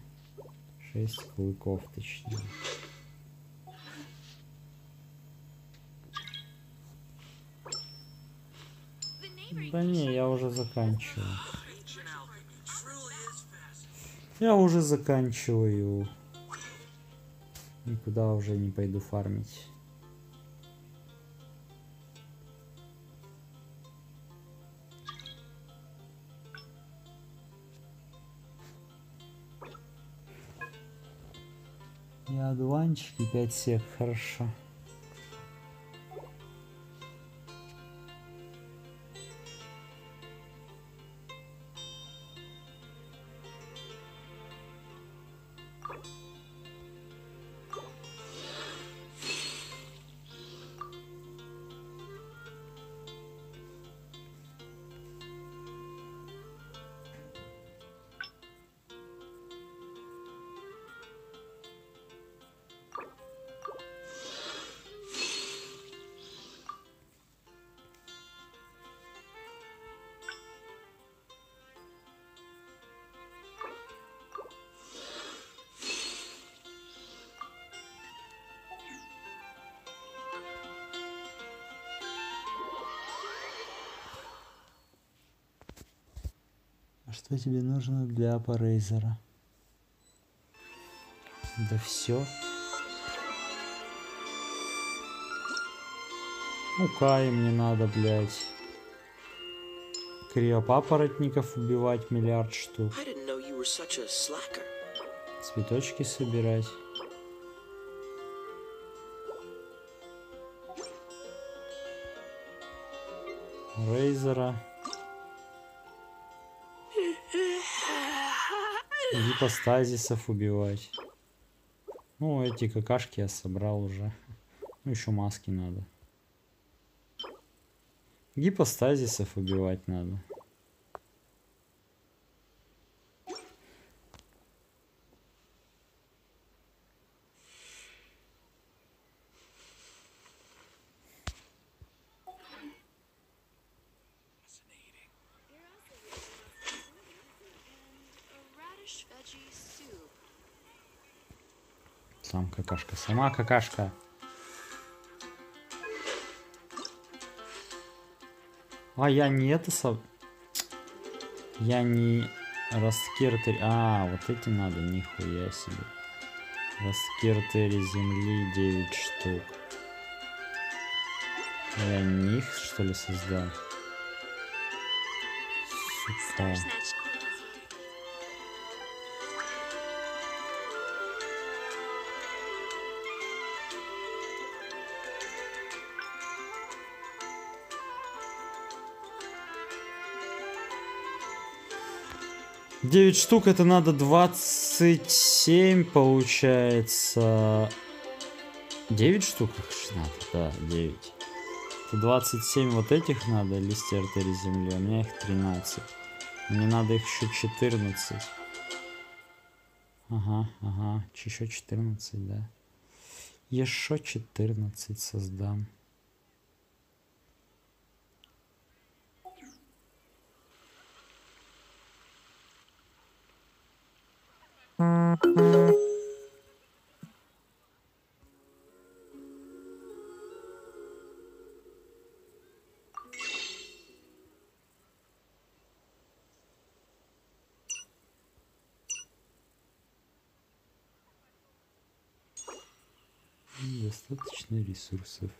6 клыков, точнее. Да не, я уже заканчиваю. Я уже заканчиваю. Никуда уже не пойду фармить. И одуванчик, и 5 сек, хорошо. Что тебе нужно для аппарейзера? Да все. Ну, Кай мне надо, блядь. Криопапоротников убивать миллиард штук. Цветочки собирать. Рейзера. Гипостазисов убивать. Ну, эти какашки я собрал уже. Ну, еще маски надо. Гипостазисов убивать надо. Сам какашка. Сама какашка. А я не это Я не раскертер. А, вот эти надо, нихуя себе. Раскертери земли 9 штук. Я них что ли создал? Сука. Девять штук, это надо 27 получается. 9 штук надо, да, 9. Это 27 вот этих надо, листья артерии земли, у меня их 13. Мне надо их еще 14. Ага, еще 14, да. Еще 14 создам. Достаточно ресурсов.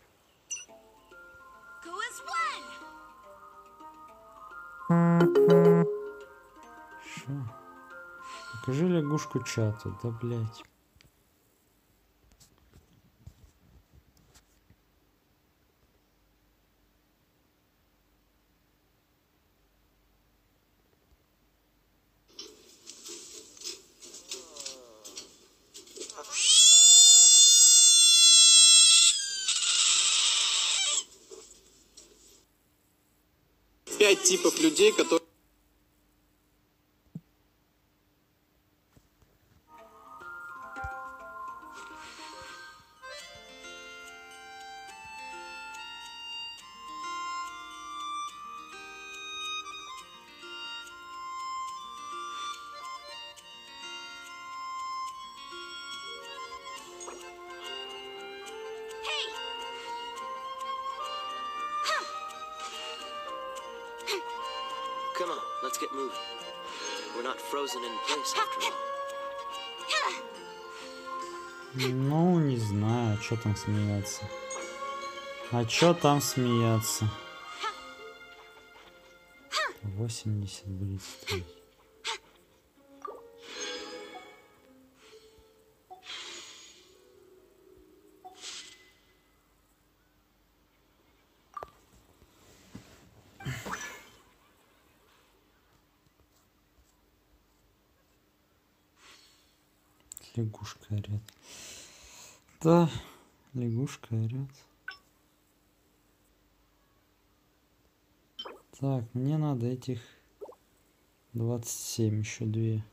Шо? Покажи лягушку чату, да блять. Пять типов людей, которые... Come on, let's get moving. We're not frozen in place after all. Ну, не знаю, что там смеяться. А что там смеяться? 80 будет стоить. Лягушка орет. Да, лягушка орет. Так, мне надо этих 27, еще 2.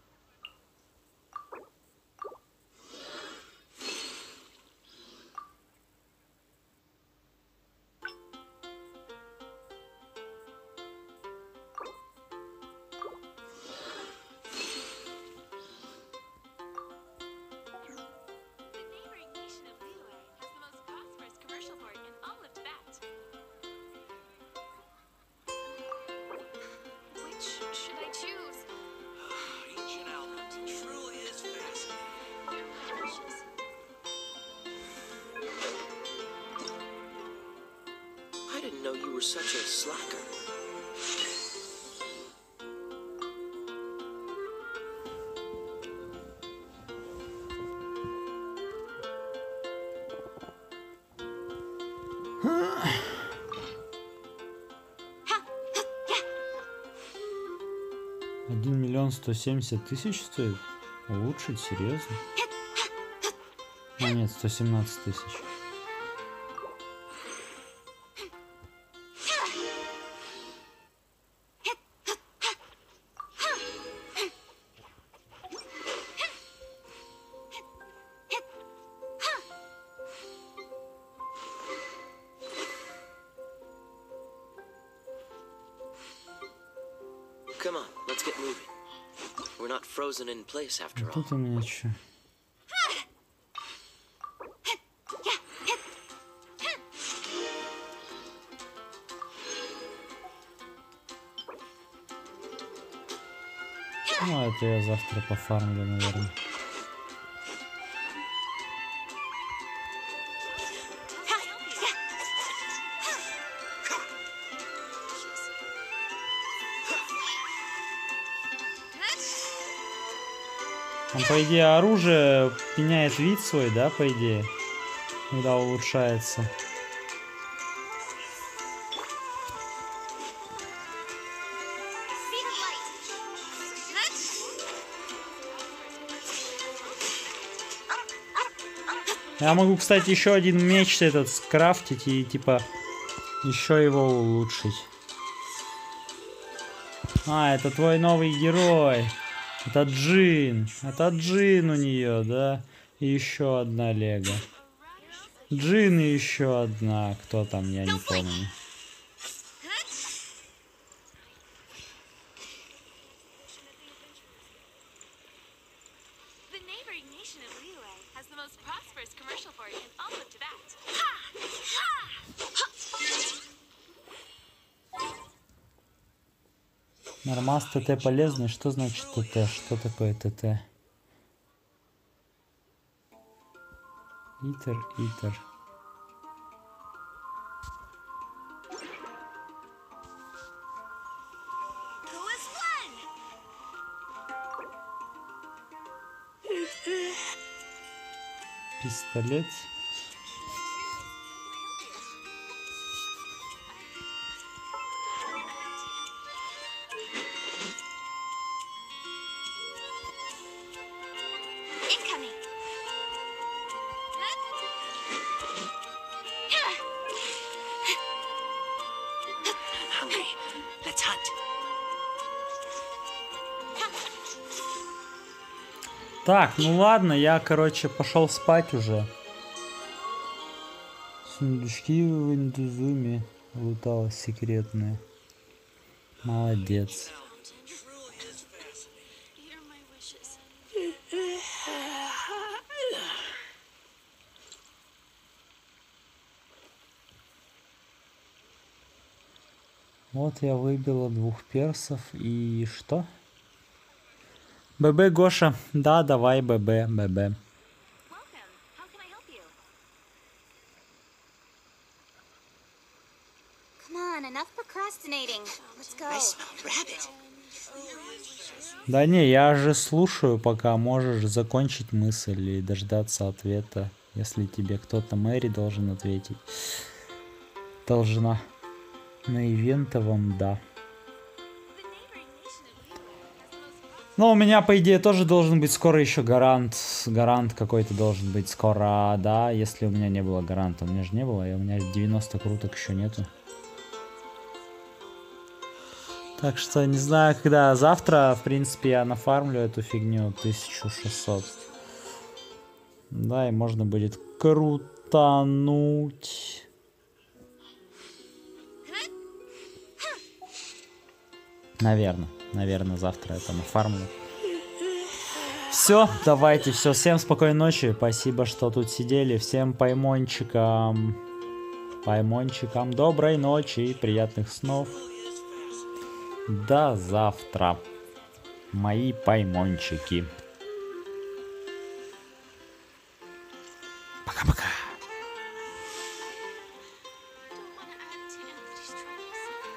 Should I choose? didn't know you were such a slacker. $1 170 000 стоит? Улучшить? Серьезно? А нет, 117 000. Come on, let's get moving. We're not frozen in place after all. Тут у меня что? Ну, это я завтра пофармлю, наверное. Он, по идее, оружие меняет вид свой, да, по идее, когда улучшается. Я могу, кстати, еще один меч этот скрафтить и, типа, еще его улучшить. А, это твой новый герой. Это Джин. Это Джин у нее, да? И еще одна Лего. Джин и еще одна. Кто там, я не помню. Нормас ТТ полезный. Что значит ТТ? Что такое ТТ? Итер. Пистолет. Так, ну ладно, я, короче, пошел спать уже. Сундучки в Индузуме луталось секретные. Молодец. Вот я выбила 2 персов и что? ББ, Гоша. Да, давай, ББ. Да не, я же слушаю, пока можешь закончить мысль и дождаться ответа, если тебе кто-то Мэри должен ответить. Должна. На ивентовом, да. Но у меня, по идее, тоже должен быть скоро еще гарант. Гарант какой-то должен быть скоро, да, если у меня не было гаранта. У меня же не было, и у меня 90 круток еще нету. Так что, не знаю, когда. Завтра, в принципе, я нафармлю эту фигню 1600. Да, и можно будет крутануть. Наверное, завтра это нафармлю. Все, давайте, все. Всем спокойной ночи. Спасибо, что тут сидели. Всем паймончикам. Доброй ночи и приятных снов. До завтра. Мои паймончики.